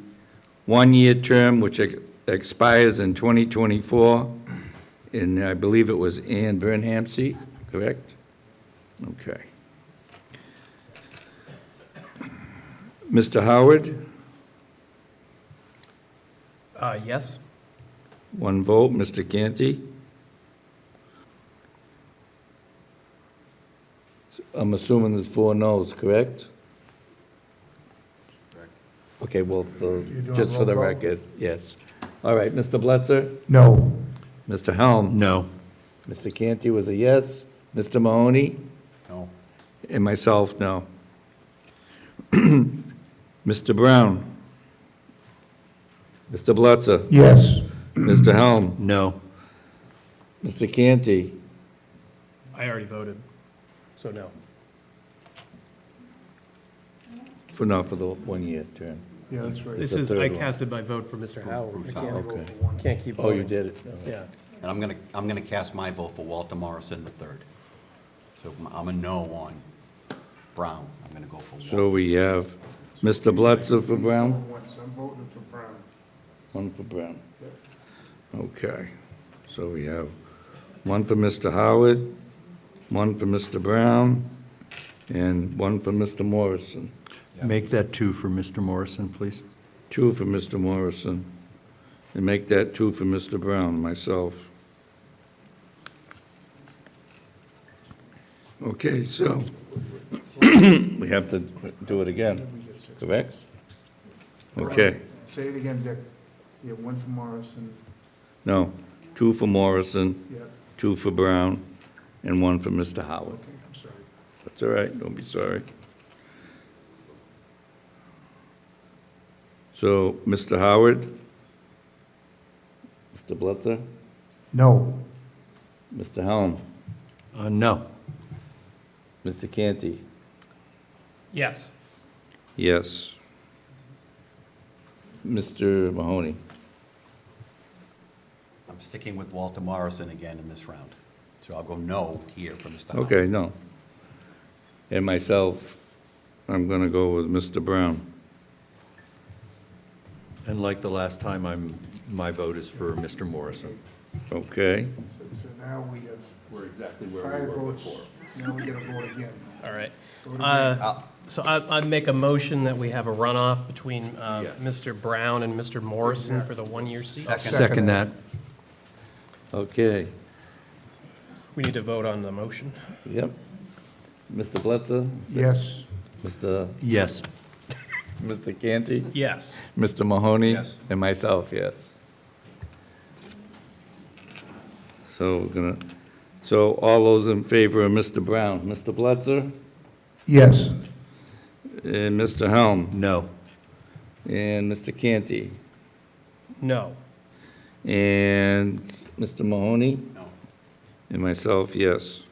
1-year term, which expires in 2024, and I believe it was Ann Burnham's seat, correct? Okay. Mr. Howard, Yes. 1 vote. Mr. Canty? I'm assuming there's 4 noes, correct? Okay, well, doing just for the roll call? record, yes. All right, Mr. Bletzer? No. Mr. Helm? No. Mr. Canty was a yes. Mr. Mahoney? No. And myself, no. Mr. Brown? Mr. Bletzer? Yes. Mr. Helm? No. Mr. Canty? I already voted, so no. For the 1-year term. Yeah, that's right. This the is, I third one. casted my vote for Mr. Howard. Bruce I can't- Howard. Okay. Can't keep Oh, voting. you did it? All right. Yeah. And I'm gonna cast my vote for Walter Morrison III. So I'm a no on Brown. I'm gonna go for Walter. So we have Mr. Bletzer for Brown? I'm voting for Brown. 1 for Brown. Okay, so we have 1 for Mr. Howard, 1 for Mr. Brown, and 1 for Mr. Morrison. Make that 2 for Mr. Morrison, please. 2 for Mr. Morrison, and make that 2 for Mr. Brown, myself. Okay, so we have to do it again, correct? Okay, Say it again, Dick. Yeah, 1 for Morrison. no, 2 for Morrison, Yeah, 2 for Brown, and 1 for Mr. Howard. okay, I'm sorry. That's all right, don't be sorry. So, Mr. Howard? Mr. Bletzer? No. Mr. Helm? No. Mr. Canty? Yes. Yes. Mr. Mahoney? I'm sticking with Walter Morrison again in this round. So I'll go no here for Mr. Howard. Okay, no. And myself, I'm going to go with Mr. Brown. And like the last time, my vote is for Mr. Morrison. Okay, So now we have We're exactly 5 votes. Now we gotta vote again. All right. Vote again. So I'd make a motion that we have a runoff between Yes. Mr. Brown and Mr. Morrison for the 1-year seat. Second that. okay, We need to vote on the motion. yep. Mr. Bletzer? Yes. Mr. Yes. Mr. Canty? Yes. Mr. Mahoney? Yes. And myself, yes. So all those in favor of Mr. Brown, Mr. Blitzer Yes. and Mr. Helm No. and Mr. Canty No. and Mr. Mahoney? No. And myself, yes.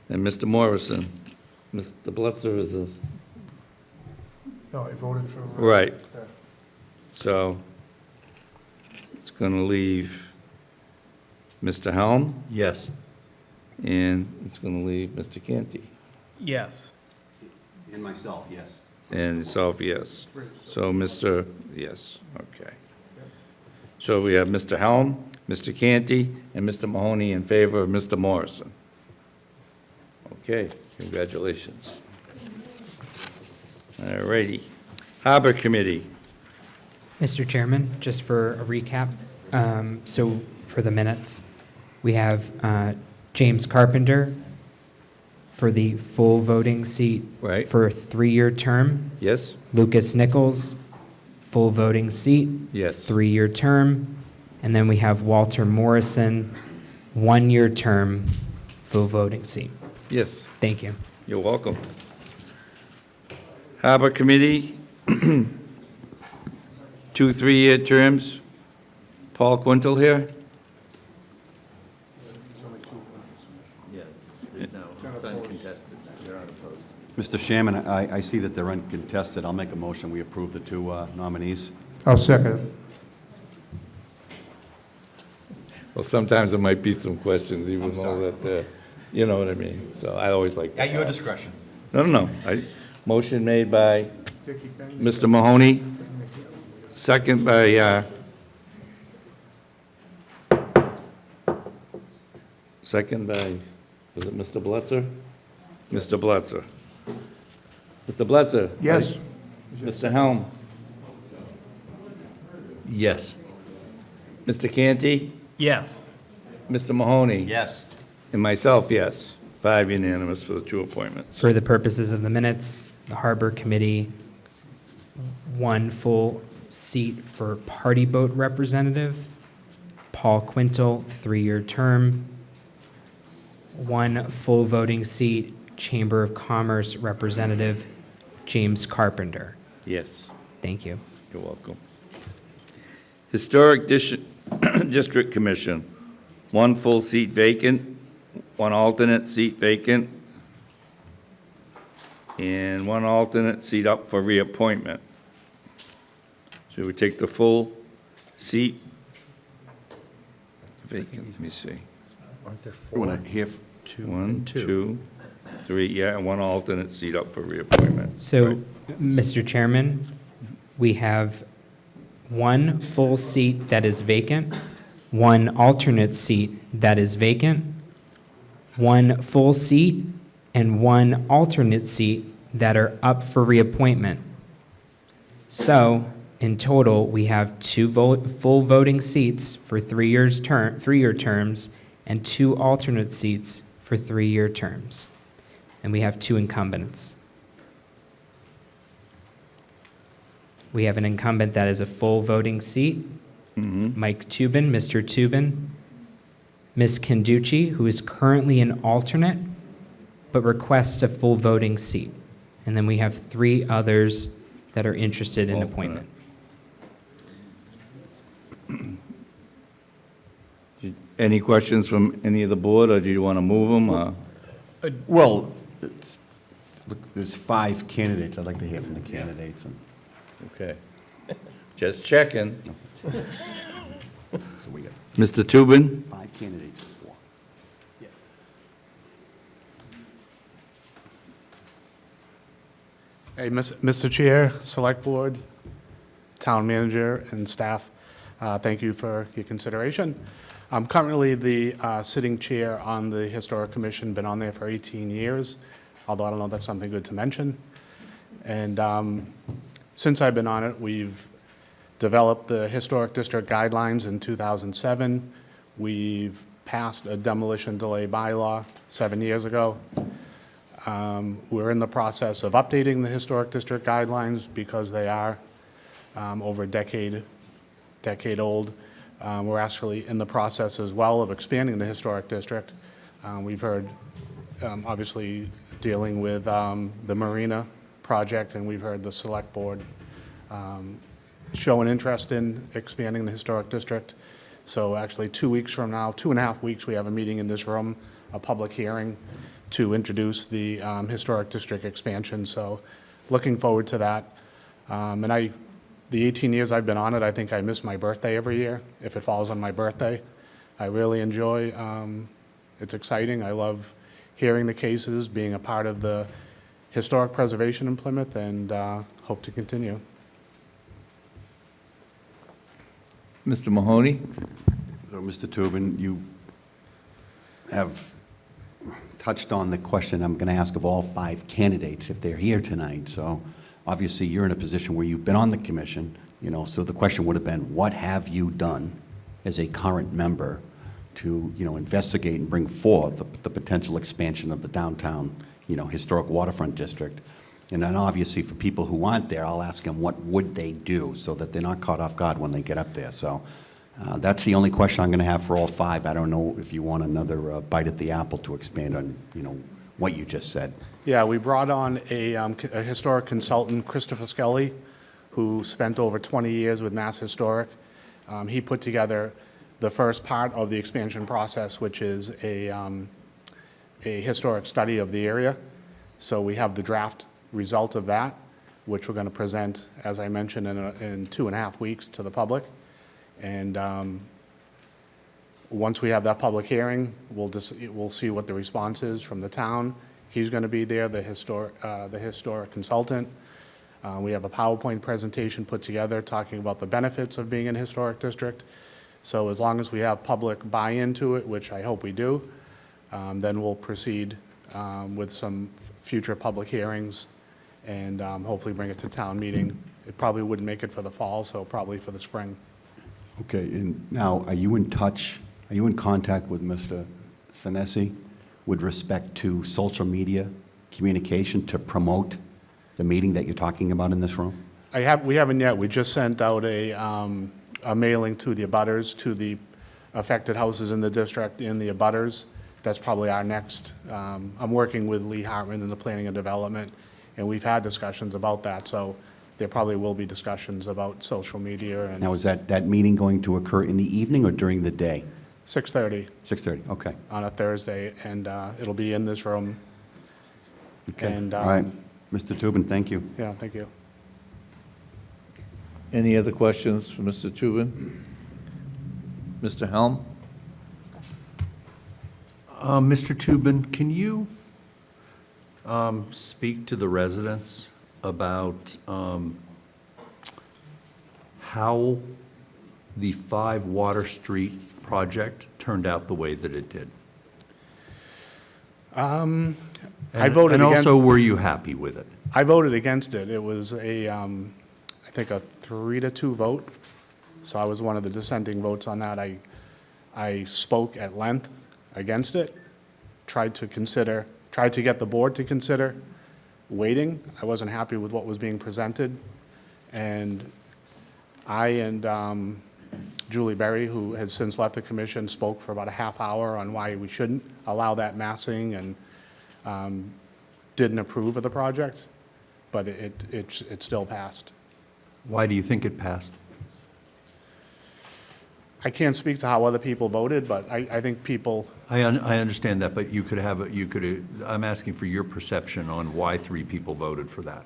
And Mr. Morrison. Mr. Blitzer is a, No, I voted for. right. So it's going to leave Mr. Helm Yes. and it's going to leave Mr. Canty. Yes. And myself, yes. And yourself, yes. So Mr., yes, okay. So we have Mr. Helm, Mr. Canty, and Mr. Mahoney in favor of Mr. Morrison. Okay, congratulations. All righty. Harbor Committee, Mr. Chairman, just for a recap, so for the minutes, we have James Carpenter for the full voting seat right? for a 3-year term. Yes? Lucas Nichols, full voting seat, Yes. 3-year term. And then we have Walter Morrison, 1-year term, full voting seat. Yes, Thank you. you're welcome. Harbor Committee, 2 3-year terms. Paul Quintal here? Yeah, there's no, it's uncontested. They're unopposed. Mr. Chairman, I see that they're uncontested. I'll make a motion, we approve the 2 nominees. I'll second it. Well, sometimes there might be some questions, even I'm though sorry. that, you know what I mean? So I always like to At your ask. discretion. No. Motion made by Mr. Mahoney, second by, second by, was it Mr. Blitzer? Mr. Blitzer. Mr. Blitzer? Yes. Mr. Helm? Yes. Mr. Canty? Yes. Mr. Mahoney? Yes. And myself, yes. 5 unanimous for the 2 appointments. For the purposes of the minutes, the Harbor Committee, 1 full seat for party boat representative, Paul Quintal, 3-year term. 1 full voting seat, Chamber of Commerce representative, James Carpenter. Yes. Thank you. You're welcome. Historic District Commission, 1 full seat vacant, 1 alternate seat vacant, and 1 alternate seat up for reappointment. Should we take the full seat? Vacant, let me see. You want to hear? 1, 2, 3, yeah, and 1 alternate seat up for reappointment. So, Mr. Chairman, we have 1 full seat that is vacant, 1 alternate seat that is vacant, 1 full seat, and 1 alternate seat that are up for reappointment. So, in total, we have 2 full voting seats for 3-year terms, and 2 alternate seats for 3-year terms. And we have 2 incumbents. We have an incumbent that is a full voting seat, Mike Tubin, Mr. Tubin, Ms. Canducci, who is currently an alternate, but requests a full voting seat. And then we have 3 others that are interested in appointment. Any questions from any of the board, or do you want to move them? Well, look, there's 5 candidates. I'd like to hear from the candidates. Okay. Just checking. So we got Mr. Tubin? 5 candidates. 4. Hey, Mr. Chair, Select Board, Town Manager, and staff, thank you for your consideration. I'm currently the sitting chair on the Historic Commission, been on there for 18 years, although I don't know if that's something good to mention. And since I've been on it, we've developed the Historic District Guidelines in 2007. We've passed a demolition delay bylaw 7 years ago. We're in the process of updating the historic district guidelines because they are over a decade old. We're actually in the process as well of expanding the historic district. We've heard, obviously, dealing with the marina project, and we've heard the select board show an interest in expanding the historic district. So actually 2 weeks from now, 2.5 weeks, we have a meeting in this room, a public hearing to introduce the historic district expansion. So looking forward to that. The 18 years I've been on it, I think I miss my birthday every year, if it falls on my birthday. I really enjoy, it's exciting. I love hearing the cases, being a part of the historic preservation in Plymouth, and hope to continue. Mr. Mahoney? So, Mr. Tobin, you have touched on the question I'm going to ask of all 5 candidates if they're here tonight. So obviously, you're in a position where you've been on the commission, so the question would have been, what have you done as a current member to, investigate and bring forth the potential expansion of the downtown, historic waterfront district? And then obviously, for people who aren't there, I'll ask them, what would they do so that they're not caught off guard when they get up there? So that's the only question I'm going to have for all 5. I don't know if you want another bite at the apple to expand on, what you just said. Yeah, we brought on a historic consultant, Christopher Skelly, who spent over 20 years with Mass Historic. He put together the first part of the expansion process, which is a historic study of the area. So we have the draft result of that, which we're going to present, as I mentioned, in 2.5 weeks to the public. And once we have that public hearing, we'll see what the response is from the town. He's going to be there, the historic consultant. We have a PowerPoint presentation put together talking about the benefits of being in a historic district. So as long as we have public buy-in to it, which I hope we do, then we'll proceed with some future public hearings and hopefully bring it to town meeting. It probably wouldn't make it for the fall, so probably for the spring. Okay, and now, are you in contact with Mr. Senesi with respect to social media communication to promote the meeting that you're talking about in this room? We haven't yet. We just sent out a mailing to the abutters, to the affected houses in the district, in the abutters. That's probably our next. I'm working with Lee Hartman in the planning and development, and we've had discussions about that. So there probably will be discussions about social media. And Now, is that meeting going to occur in the evening or during the day? 6:30 6:30, okay. on a Thursday, and it'll be in this room. Okay, And, all right. Mr. Tobin, thank you. Yeah, thank you. Any other questions for Mr. Tubin? Mr. Helm? Mr. Tubin, can you speak to the residents about how the 5 Water Street project turned out the way that it did? I voted And against. also, were you happy with it? I voted against it. It was I think a 3-2 vote. So I was one of the dissenting votes on that. I spoke at length against it, tried to get the board to consider waiting. I wasn't happy with what was being presented. And I and Julie Berry, who has since left the commission, spoke for about a half hour on why we shouldn't allow that massing, and didn't approve of the project, but it still passed. Why do you think it passed? I can't speak to how other people voted, but I think people, I understand that, but I'm asking for your perception on why 3 people voted for that.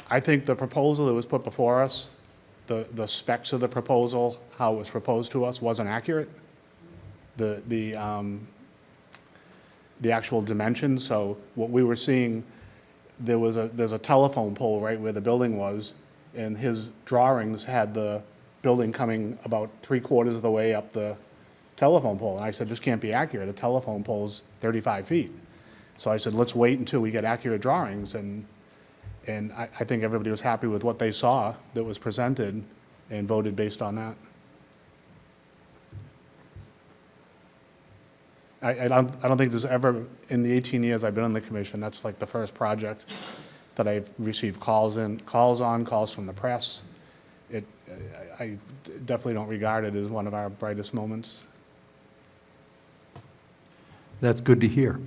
I think the proposal that was put before us, the specs of the proposal, how it was proposed to us, wasn't accurate. The actual dimensions, so what we were seeing, there's a telephone pole right where the building was, and his drawings had the building coming about 3/4 of the way up the telephone pole. And I said, this can't be accurate. A telephone pole's 35 feet. So I said, let's wait until we get accurate drawings. And I think everybody was happy with what they saw that was presented and voted based on that. I don't think there's ever, in the 18 years I've been on the commission, that's like the first project that I've received calls from the press. I definitely don't regard it as one of our brightest moments. That's good to hear,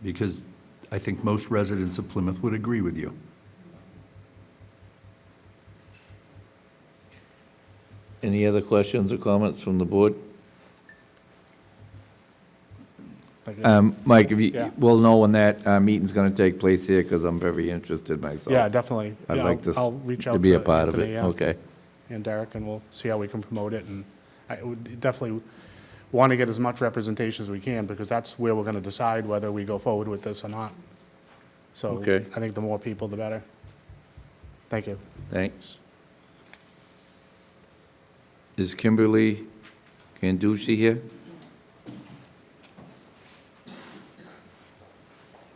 because I think most residents of Plymouth would agree with you. Any other questions or comments from the board? Mike, if Yeah. you, we'll know when that meeting's going to take place here, because I'm very interested myself. Yeah, definitely. I'd Yeah, like to I'll reach out to be a to part of Anthony, it. yeah. Okay. And Derek, and we'll see how we can promote it. And I would definitely want to get as much representation as we can, because that's where we're going to decide whether we go forward with this or not. So Okay. I think the more people, the better. Thank you. Thanks. Is Kimberly Canducci here?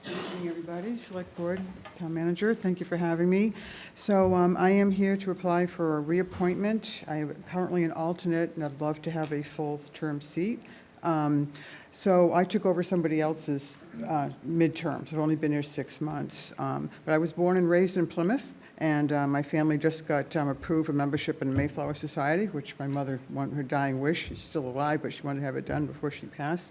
Good evening, everybody. Select Board, Town Manager, thank you for having me. So I am here to apply for a reappointment. I am currently an alternate, and I'd love to have a full-term seat. So I took over somebody else's midterm, so I've only been here 6 months. But I was born and raised in Plymouth, and my family just got approved for membership in the Mayflower Society, which my mother wanted, her dying wish. She's still alive, but she wanted to have it done before she passed.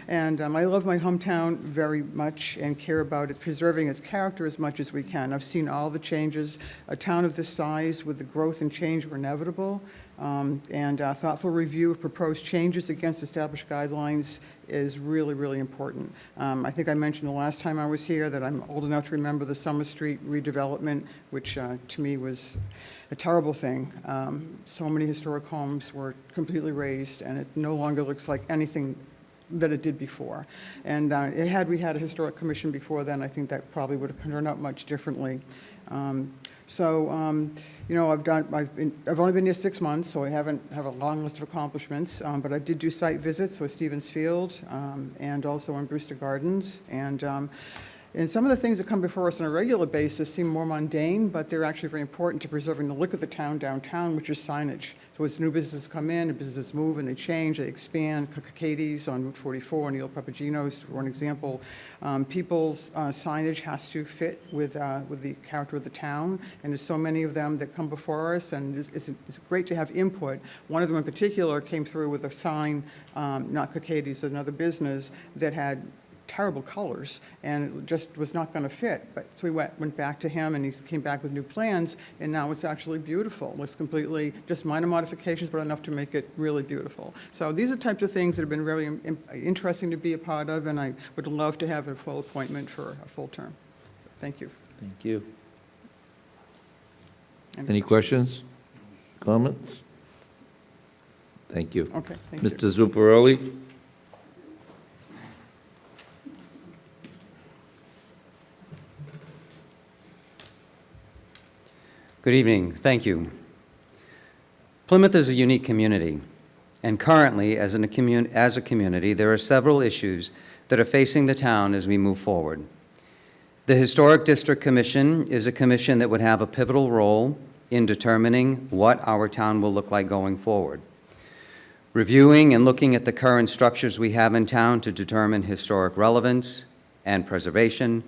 And I love my hometown very much and care about it, preserving its character as much as we can. I've seen all the changes. A town of this size with the growth and change were inevitable. And thoughtful review of proposed changes against established guidelines is really, really important. I think I mentioned the last time I was here that I'm old enough to remember the Summer Street redevelopment, which to me was a terrible thing. So many historic homes were completely razed, and it no longer looks like anything that it did before. And had we had a historic commission before then, I think that probably would have turned out much differently. You know, I've only been here 6 months, so I haven't have a long list of accomplishments, but I did do site visits with Stevens Field and also on Brewster Gardens. And some of the things that come before us on a regular basis seem more mundane, but they're actually very important to preserving the look of the town downtown, which is signage. So as new businesses come in, and businesses move and they change, they expand. Katie's on Route 44, Neil Papagino's, for an example. People's signage has to fit with the character of the town, and there's so many of them that come before us, and it's great to have input. One of them in particular came through with a sign, not Katie's, another business, that had terrible colors, and it just was not going to fit. But so we went back to him, and he came back with new plans, and now it's actually beautiful. It's completely just minor modifications, but enough to make it really beautiful. So these are types of things that have been really interesting to be a part of, and I would love to have a full appointment for a full term. Thank you. Thank you. Any questions, comments? Thank you. Okay, thank you. Mr. Zuparelli? Good evening. Thank you. Plymouth is a unique community, and currently, as a community, there are several issues that are facing the town as we move forward. The Historic District Commission is a commission that would have a pivotal role in determining what our town will look like going forward. Reviewing and looking at the current structures we have in town to determine historic relevance and preservation,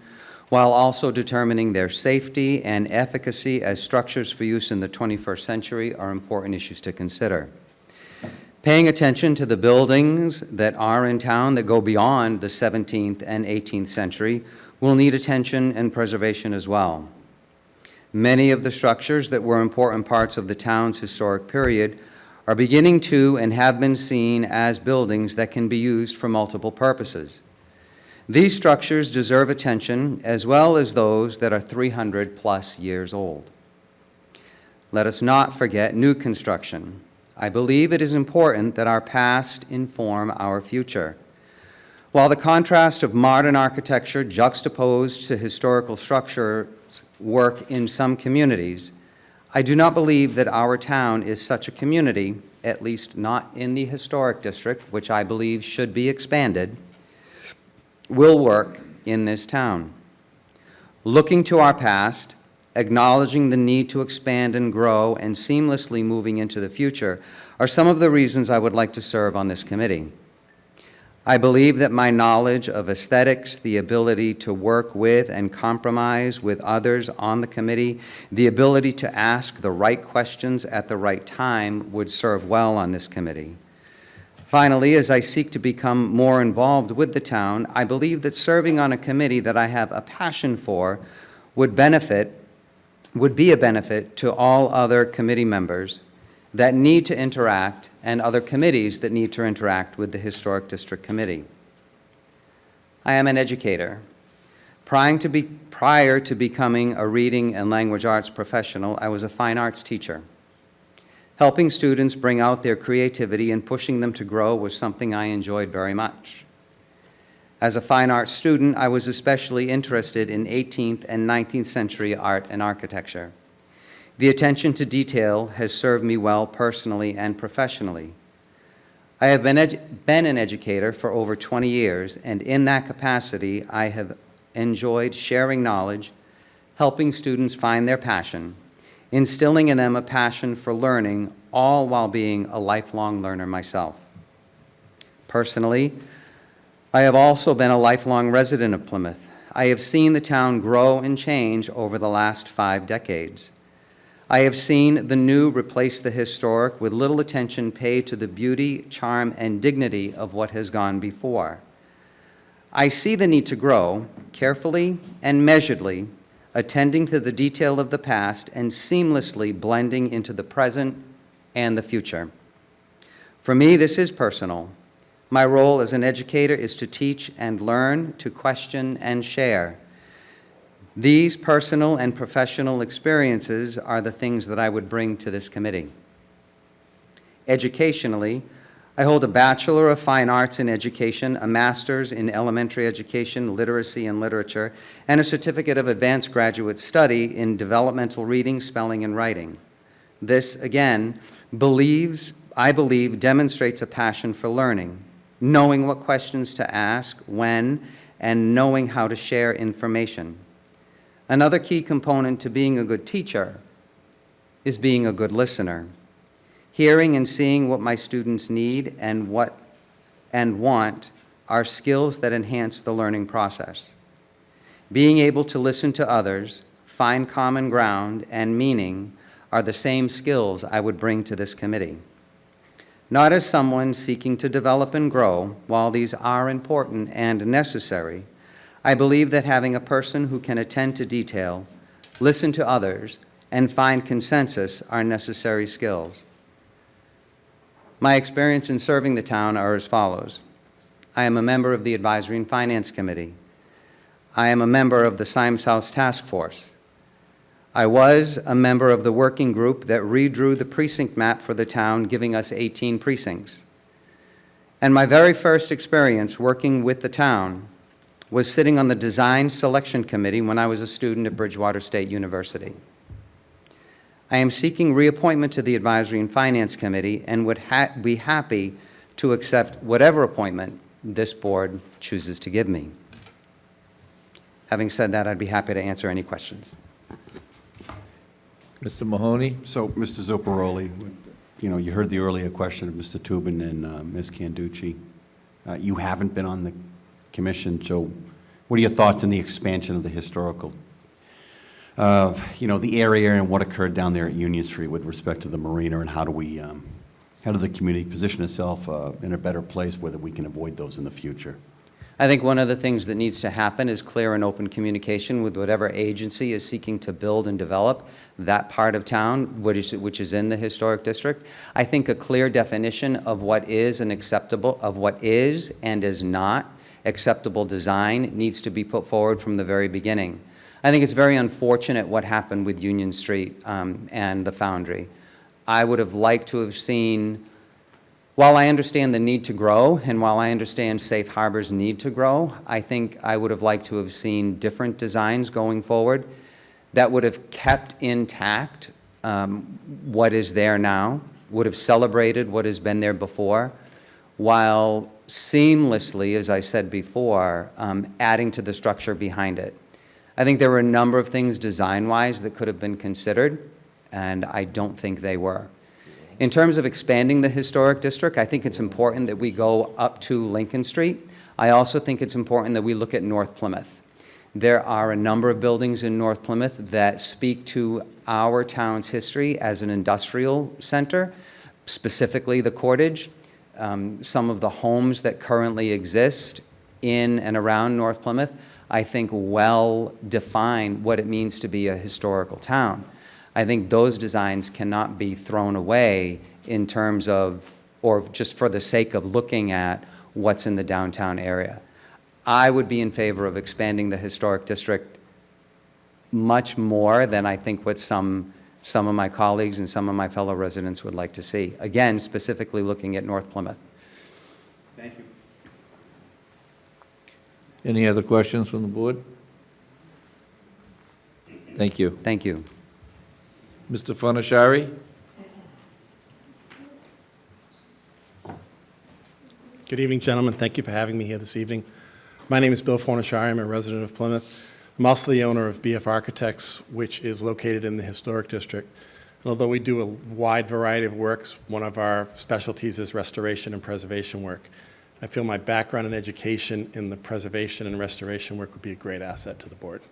while also determining their safety and efficacy as structures for use in the 21st century are important issues to consider. Paying attention to the buildings that are in town that go beyond the 17th and 18th century will need attention and preservation as well. Many of the structures that were important parts of the town's historic period are beginning to and have been seen as buildings that can be used for multiple purposes. These structures deserve attention, as well as those that are 300+ years old. Let us not forget new construction. I believe it is important that our past inform our future. While the contrast of modern architecture juxtaposed to historical structures work in some communities, I do not believe that our town is such a community, at least not in the historic district, which I believe should be expanded, will work in this town. Looking to our past, acknowledging the need to expand and grow, and seamlessly moving into the future are some of the reasons I would like to serve on this committee. I believe that my knowledge of aesthetics, the ability to work with and compromise with others on the committee, the ability to ask the right questions at the right time would serve well on this committee. Finally, as I seek to become more involved with the town, I believe that serving on a committee that I have a passion for would be a benefit to all other committee members that need to interact and other committees that need to interact with the Historic District Committee. I am an educator. Prior to becoming a reading and language arts professional, I was a fine arts teacher. Helping students bring out their creativity and pushing them to grow was something I enjoyed very much. As a fine arts student, I was especially interested in 18th and 19th century art and architecture. The attention to detail has served me well personally and professionally. I have been an educator for over 20 years, and in that capacity, I have enjoyed sharing knowledge, helping students find their passion, instilling in them a passion for learning, all while being a lifelong learner myself. Personally, I have also been a lifelong resident of Plymouth. I have seen the town grow and change over the last 5 decades. I have seen the new replace the historic with little attention paid to the beauty, charm, and dignity of what has gone before. I see the need to grow carefully and measuredly, attending to the detail of the past and seamlessly blending into the present and the future. For me, this is personal. My role as an educator is to teach and learn, to question and share. These personal and professional experiences are the things that I would bring to this committee. Educationally, I hold a Bachelor of Fine Arts in Education, a Master's in Elementary Education, Literacy and Literature, and a Certificate of Advanced Graduate Study in Developmental Reading, Spelling, and Writing. This, again, I believe, demonstrates a passion for learning, knowing what questions to ask, when, and knowing how to share information. Another key component to being a good teacher is being a good listener. Hearing and seeing what my students need and want are skills that enhance the learning process. Being able to listen to others, find common ground and meaning are the same skills I would bring to this committee. Not as someone seeking to develop and grow, while these are important and necessary, I believe that having a person who can attend to detail, listen to others, and find consensus are necessary skills. My experience in serving the town are as follows. I am a member of the Advisory and Finance Committee. I am a member of the Symes House Task Force. I was a member of the working group that redrew the precinct map for the town, giving us 18 precincts. And my very first experience working with the town was sitting on the Design Selection Committee when I was a student at Bridgewater State University. I am seeking reappointment to the Advisory and Finance Committee and would be happy to accept whatever appointment this board chooses to give me. Having said that, I'd be happy to answer any questions. Mr. Mahoney? So, Mr. Zopparoli, you heard the earlier question of Mr. Tubin and Ms. Canducci. You haven't been on the commission, so what are your thoughts on the expansion of the historical, the area and what occurred down there at Union Street with respect to the marina, and how do the community position itself in a better place where we can avoid those in the future? I think one of the things that needs to happen is clear and open communication with whatever agency is seeking to build and develop that part of town, which is in the historic district. I think a clear definition of what is and is not acceptable design needs to be put forward from the very beginning. I think it's very unfortunate what happened with Union Street and the Foundry. I would have liked to have seen, while I understand the need to grow and while I understand Safe Harbor's need to grow, I think I would have liked to have seen different designs going forward that would have kept intact what is there now, would have celebrated what has been there before, while seamlessly, as I said before, adding to the structure behind it. I think there were a number of things design-wise that could have been considered, and I don't think they were. In terms of expanding the historic district, I think it's important that we go up to Lincoln Street. I also think it's important that we look at North Plymouth. There are a number of buildings in North Plymouth that speak to our town's history as an industrial center, specifically the Cottage. Some of the homes that currently exist in and around North Plymouth, I think well define what it means to be a historical town. I think those designs cannot be thrown away in terms of, or just for the sake of looking at what's in the downtown area. I would be in favor of expanding the historic district much more than I think what some of my colleagues and some of my fellow residents would like to see. Again, specifically looking at North Plymouth. Thank you. Any other questions from the board? Thank you. Thank you. Mr. Fonashari? Good evening, gentlemen. Thank you for having me here this evening. My name is Bill Fornashari. I'm a resident of Plymouth. I'm also the owner of BF Architects, which is located in the Historic District. And although we do a wide variety of works, one of our specialties is restoration and preservation work. I feel my background and education in the preservation and restoration work would be a great asset to the board.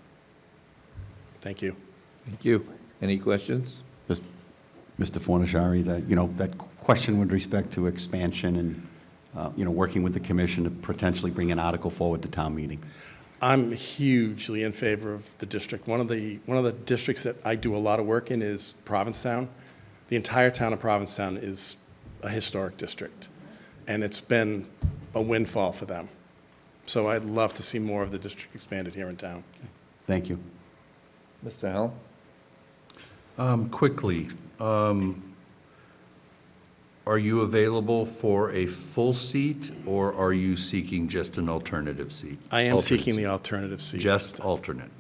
Thank you. Thank you. Any questions? Just, Mr. Fornashari, that question with respect to expansion and, working with the commission to potentially bring an article forward to town meeting. I'm hugely in favor of the district. One of the districts that I do a lot of work in is Provincetown. The entire town of Provincetown is a historic district, and it's been a windfall for them. So I'd love to see more of the district expanded here in town. Thank you. Mr. Helm? Quickly, are you available for a full seat, or are you seeking just an alternative seat? I am Alternate seeking seat. the alternative seat. Just alternate.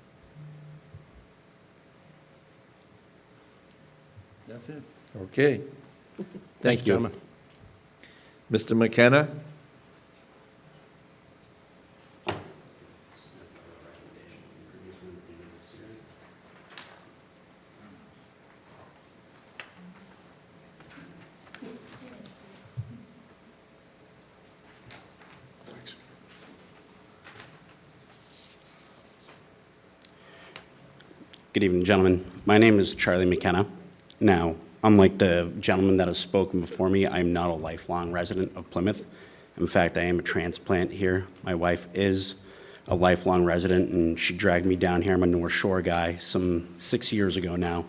That's it. Okay. Thank you. Gentlemen. Mr. McKenna? Good evening, gentlemen. My name is Charlie McKenna. Now, unlike the gentleman that has spoken before me, I'm not a lifelong resident of Plymouth. In fact, I am a transplant here. My wife is a lifelong resident, and she dragged me down here. I'm a North Shore guy some 6 years ago now.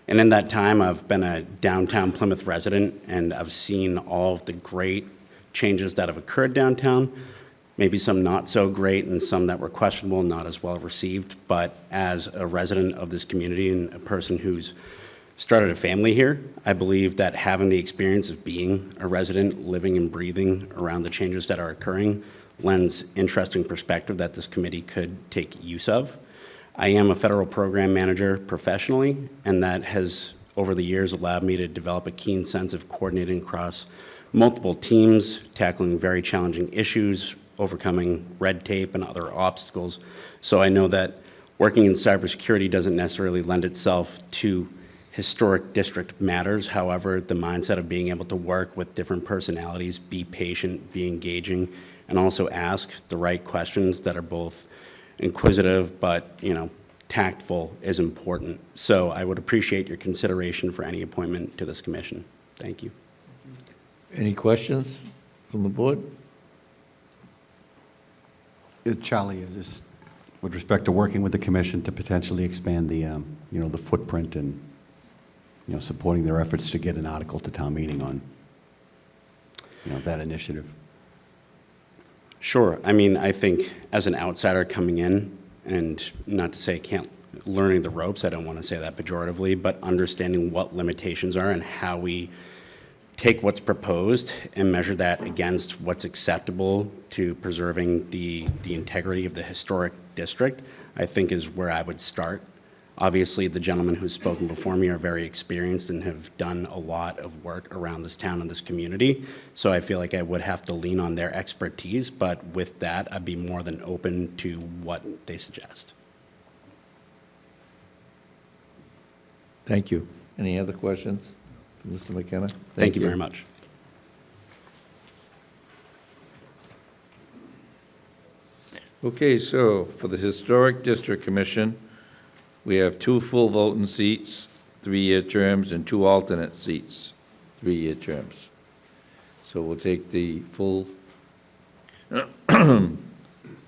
And in that time, I've been a downtown Plymouth resident, and I've seen all of the great changes that have occurred downtown. Maybe some not so great and some that were questionable, not as well received. But as a resident of this community and a person who's started a family here, I believe that having the experience of being a resident, living and breathing around the changes that are occurring, lends interesting perspective that this committee could take use of. I am a federal program manager professionally, and that has, over the years, allowed me to develop a keen sense of coordinating across multiple teams, tackling very challenging issues, overcoming red tape and other obstacles. So I know that working in cybersecurity doesn't necessarily lend itself to historic district matters. However, the mindset of being able to work with different personalities, be patient, be engaging, and also ask the right questions that are both inquisitive but, tactful is important. So I would appreciate your consideration for any appointment to this commission. Thank you. Any questions from the board? Charlie, just with respect to working with the commission to potentially expand the, the footprint and, supporting their efforts to get an article to town meeting on, that initiative. Sure. I think as an outsider coming in, and not to say I can't, learning the ropes, I don't want to say that pejoratively, but understanding what limitations are and how we take what's proposed and measure that against what's acceptable to preserving the integrity of the historic district, I think is where I would start. Obviously, the gentlemen who've spoken before me are very experienced and have done a lot of work around this town and this community, so I feel like I would have to lean on their expertise, but with that, I'd be more than open to what they suggest. Thank you. Any other questions Mr. McKenna? Thank you very much. Okay, so for the Historic District Commission, we have 2 full voting seats, 3-year terms, and 2 alternate seats, 3-year terms. So we'll take the full, the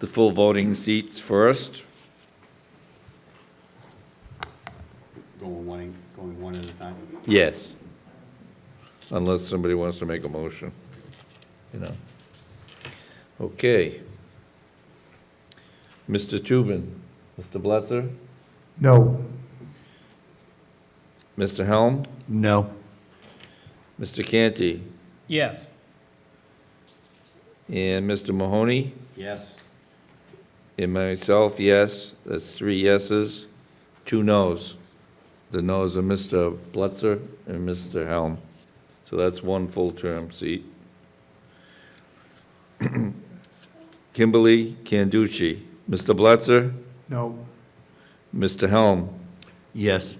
full voting seats first. Going one at a time? Yes. Unless somebody wants to make a motion, you know. Okay. Mr. Tubin, Mr. Bletzer, No. Mr. Helm, No. Mr. Canty, Yes. and Mr. Mahoney, Yes. and myself, yes. That's 3 yeses, 2 noes. The noes are Mr. Bletzer and Mr. Helm. So that's 1 full-term seat. Kimberly Canducci, Mr. Bletzer, No. Mr. Helm, Yes.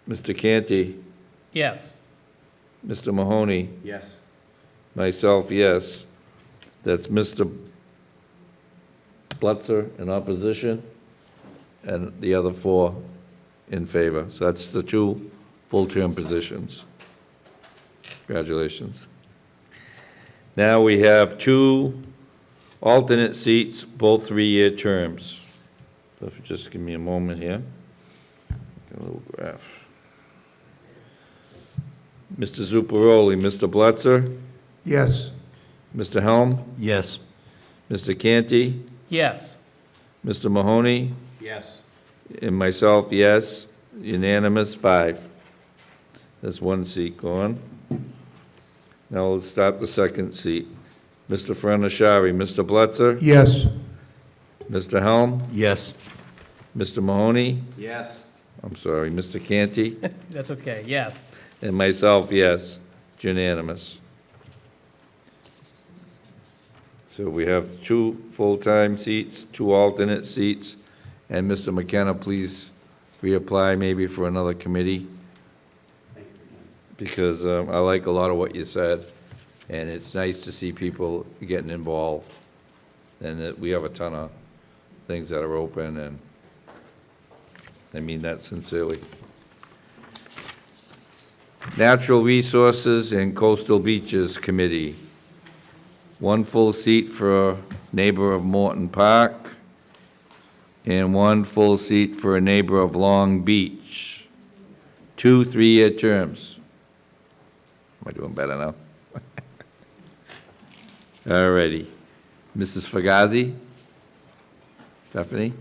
Mr. Canty, Yes. Mr. Mahoney, Yes. myself, yes. That's Mr. Bletzer in opposition, and the other 4 in favor. So that's the 2 full-term positions. Congratulations. Now we have 2 alternate seats, both 3-year terms. So if you just give me a moment here. Get a little graph. Mr. Zuparoli, Mr. Bletzer, Yes. Mr. Helm, Yes. Mr. Canty, Yes. Mr. Mahoney, Yes. and myself, yes. Unanimous, 5. That's 1 seat gone. Now let's start the second seat. Mr. Fernashari, Mr. Bletzer, Yes. Mr. Helm, Yes. Mr. Mahoney, Yes. I'm sorry, Mr. Canty, That's okay, yes. and myself, yes. It's unanimous. So we have 2 full-time seats, 2 alternate seats, and Mr. McKenna, please reapply maybe for another committee, because I like a lot of what you said, and it's nice to see people getting involved, and that we have a ton of things that are open, and I mean that sincerely. Natural Resources and Coastal Beaches Committee. 1 full seat for a neighbor of Morton Park, and 1 full seat for a neighbor of Long Beach. 2 3-year terms. Am I doing better now? All righty. Mrs. Fagazi? Stephanie?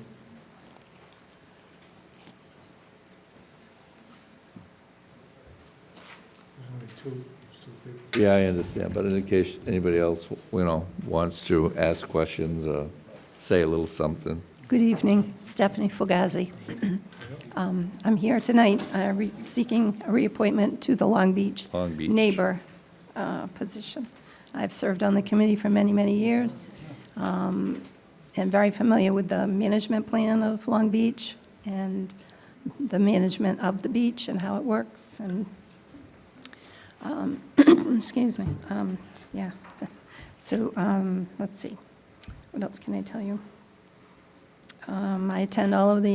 Yeah, I understand, but in case anybody else, wants to ask questions or say a little something. Good evening, Stephanie Fugazi. I'm here tonight seeking a reappointment to the Long Beach neighbor position. I've served on the committee for many, many years, and very familiar with the management plan of Long Beach and the management of the beach and how it works. And excuse me, yeah. So let's see, what else can I tell you? I attend all of the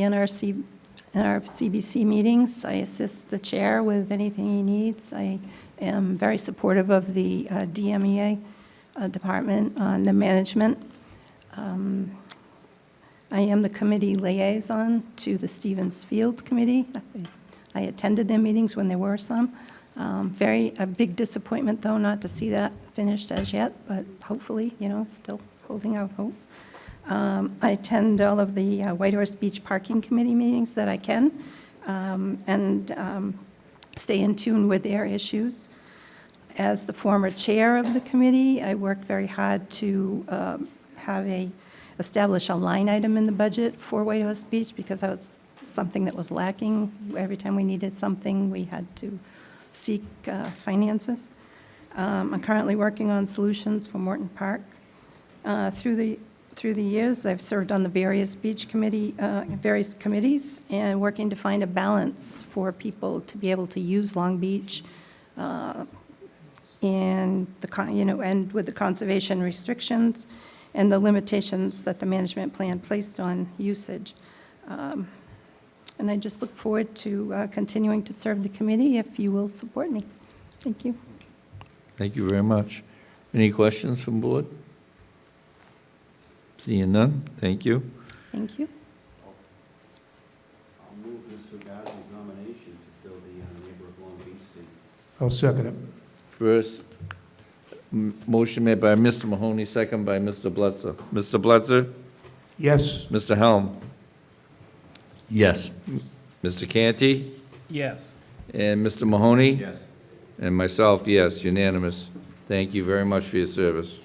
NRCBC meetings. I assist the chair with anything he needs. I am very supportive of the DMEA department on the management. I am the committee liaison to the Stevens Field Committee. I attended their meetings when there were some. A big disappointment, though, not to see that finished as yet, but hopefully, still holding out hope. I attend all of the Whitehorse Beach Parking Committee meetings that I can, and stay in tune with their issues. As the former chair of the committee, I worked very hard to establish a line item in the budget for Whitehorse Beach, because that was something that was lacking. Every time we needed something, we had to seek finances. I'm currently working on solutions for Morton Park. Through the through the years, I've served on the various various committees, and working to find a balance for people to be able to use Long Beach, and and with the conservation restrictions and the limitations that the management plan placed on usage. And I just look forward to continuing to serve the committee if you will support me. Thank you. Thank you very much. Any questions from board? Seeing none, thank you. Thank you. I'll move Ms. Fugazi's nomination to fill the neighbor of Long Beach seat. I'll second it. First, motion made by Mr. Mahoney, second by Mr. Blitzer. Mr. Blitzer? Yes. Mr. Helm? Yes. Mr. Canty? Yes. And Mr. Mahoney? Yes. And myself, yes, unanimous. Thank you very much for your service.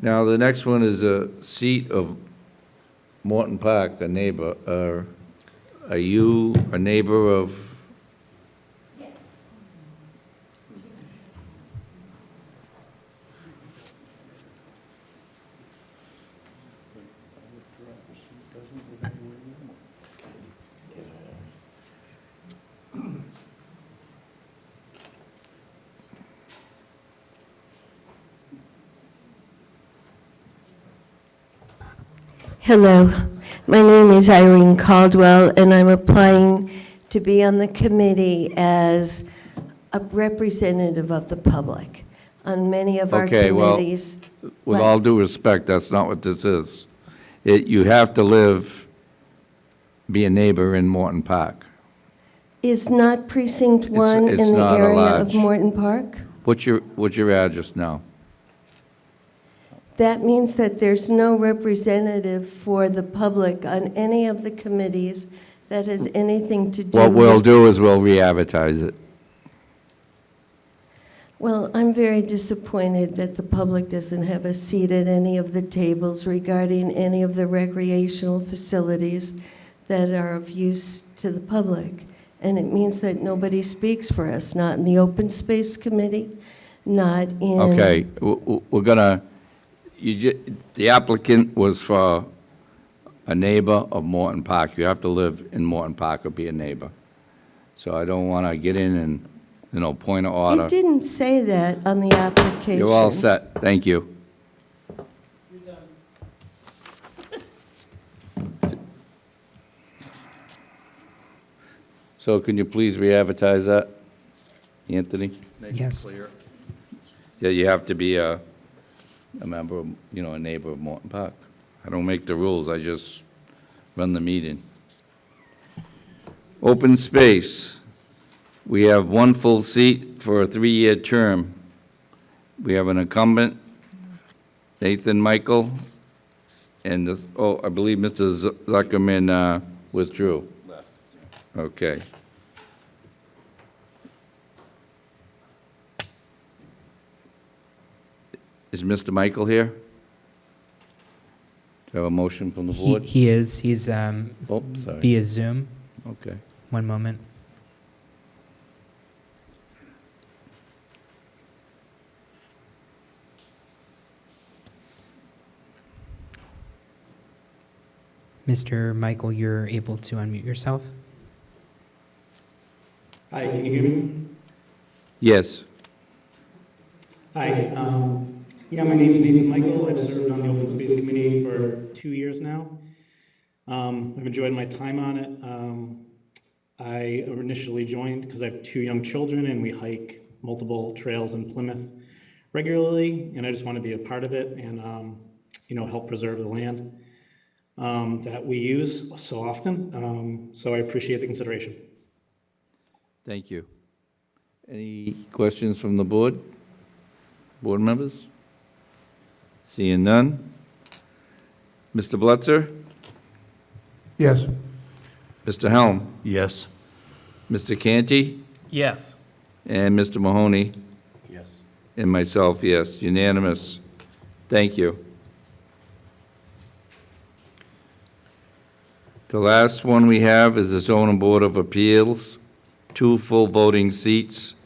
Now, the next one is a seat of Morton Park, a neighbor. Are you a neighbor of? Hello, my name is Irene Caldwell, and I'm applying to be on the committee as a representative of the public on many of our Okay, well, committees. with What? all due respect, that's not what this is. You have to be a neighbor in Morton Park. Is not Precinct 1 it's in the not a area of large- Morton Park? What's your address now? That means that there's no representative for the public on any of the committees that has anything to do What we'll with- do is we'll re-advertise it. Well, I'm very disappointed that the public doesn't have a seat at any of the tables regarding any of the recreational facilities that are of use to the public. And it means that nobody speaks for us, not in the Open Space Committee, not in... Okay, we're gonna, the applicant was for a neighbor of Morton Park. You have to live in Morton Park or be a neighbor. So I don't want to get in and, point of order. It didn't say that on the application. You're all set, thank you. So can you please re-advertise that, Anthony? Yes. Yeah, you have to be a member of, a neighbor of Morton Park. I don't make the rules, I just run the meeting. Open space. We have one full seat for a 3-year term. We have an incumbent, Nathan Michael, and I believe Mr. Zuckerman withdrew. Left. Okay. Is Mr. Michael here? Do you have a motion from the board? He is. He's Oh, sorry. via Zoom. Okay. One moment. Mr. Michael, you're able to unmute yourself. Hi, can you hear me? Yes. Hi, yeah, my name is Nathan Michael. I've served on the Open Space Committee for 2 years now. I've enjoyed my time on it. I initially joined because I have 2 young children and we hike multiple trails in Plymouth regularly, and I just want to be a part of it and, help preserve the land that we use so often. So I appreciate the consideration. Thank you. Any questions from the board? Board members? Seeing none? Mr. Blitzer? Yes. Mr. Helm? Yes. Mr. Canty? Yes. And Mr. Mahoney? Yes. And myself, yes, unanimous. Thank you. The last one we have is the Zoning Board of Appeals, 2 full voting seats,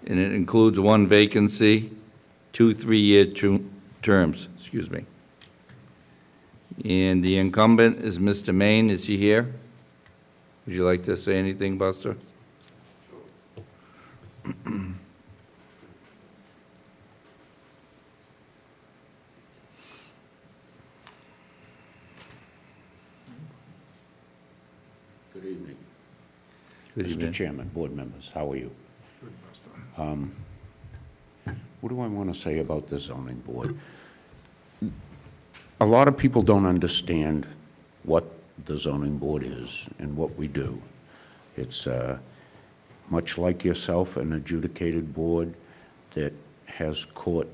and it includes 1 vacancy, 2 3-year terms, excuse me. And the incumbent is Mr. Maine. Is he here? Would you like to say anything, Buster? Good evening. Good evening. Mr. Chairman, board members, how are you? What do I want to say about the zoning board? A lot of people don't understand what the zoning board is and what we do. It's much like yourself, an adjudicated board that has court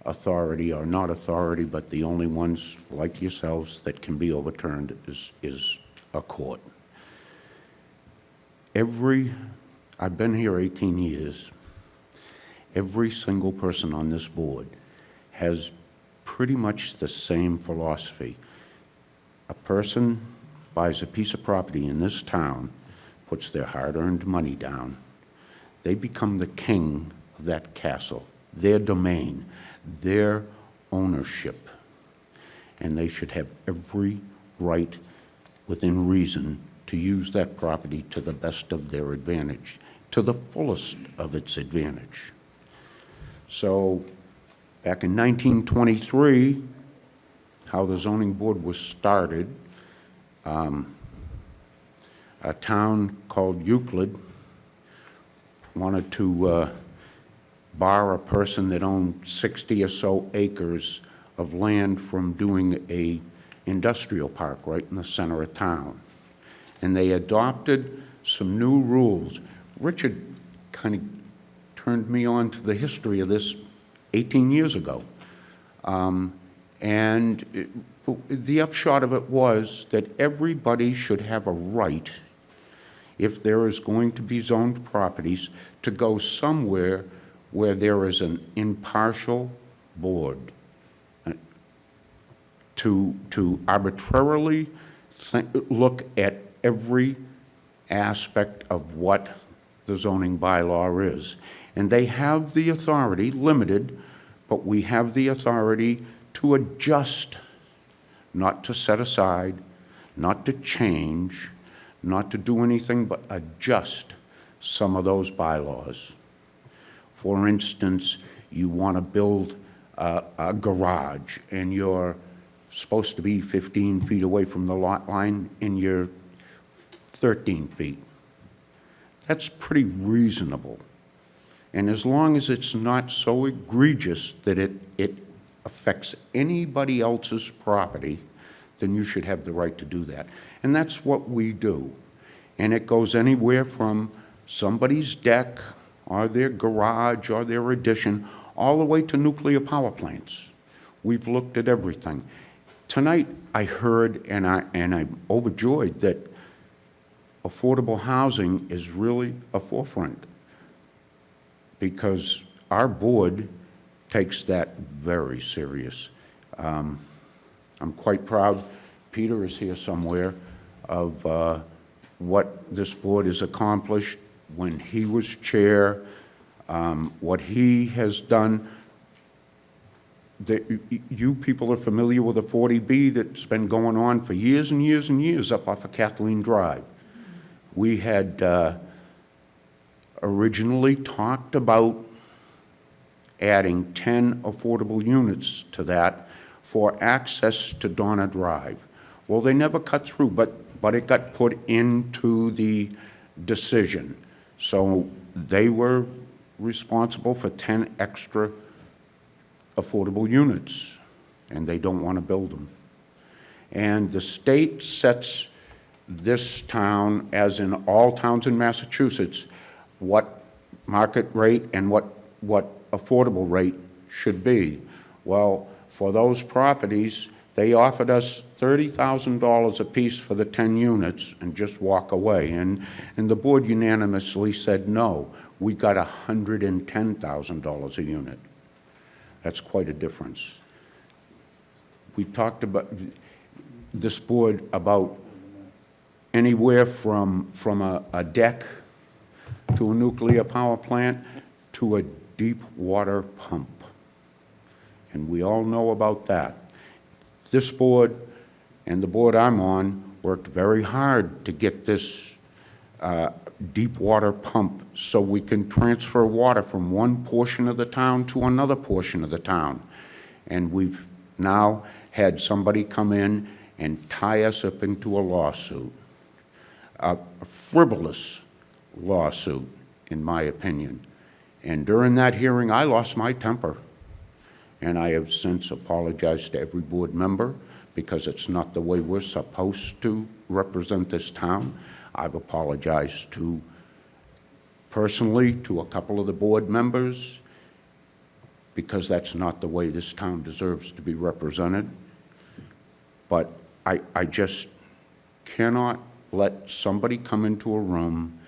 authority, or not authority, but the only ones like yourselves that can be overturned is a court. I've been here 18 years. Every single person on this board has pretty much the same philosophy. A person buys a piece of property in this town, puts their hard-earned money down, they become the king of that castle, their domain, their ownership, and they should have every right within reason to use that property to the best of their advantage, to the fullest of its advantage. So, back in 1923, how the zoning board was started, a town called Euclid wanted to bar a person that owned 60 or so acres of land from doing a industrial park right in the center of town. And they adopted some new rules. Richard kind of turned me on to the history of this 18 years ago. The upshot of it was that everybody should have a right, if there is going to be zoned properties, to go somewhere where there is an impartial board to arbitrarily look at every aspect of what the zoning bylaw is. And they have the authority, limited, but we have the authority to adjust, not to set aside, not to change, not to do anything but adjust some of those bylaws. For instance, you want to build a garage and you're supposed to be 15 feet away from the lot line and you're 13 feet. That's pretty reasonable. And as long as it's not so egregious that it affects anybody else's property, then you should have the right to do that. And that's what we do. And it goes anywhere from somebody's deck or their garage or their addition all the way to nuclear power plants. We've looked at everything. Tonight I heard, and I'm overjoyed, that affordable housing is really a forefront, because our board takes that very serious. I'm quite proud, Peter is here somewhere, of what this board has accomplished when he was chair, what he has done. You people are familiar with the 40B that's been going on for years and years and years up off of Kathleen Drive. We had originally talked about adding 10 affordable units to that for access to Donna Drive. Well, they never cut through, but it got put into the decision. So they were responsible for 10 extra affordable units, and they don't want to build them. And the state sets this town, as in all towns in Massachusetts, what market rate and what affordable rate should be. Well, for those properties, they offered us $30,000 apiece for the 10 units and just walk away. And the board unanimously said no. We got $110,000 a unit. That's quite a difference. We talked about this board about anywhere from a deck to a nuclear power plant to a deep water pump. and we all know about that. This board and the board I'm on worked very hard to get this deep water pump so we can transfer water from one portion of the town to another portion of the town. And we've now had somebody come in and tie us up into a lawsuit, a frivolous lawsuit, in my opinion. And during that hearing, I lost my temper. And I have since apologized to every board member because it's not the way we're supposed to represent this town. I've apologized personally to a couple of the board members because that's not the way this town deserves to be represented. But I just cannot let somebody come into a room,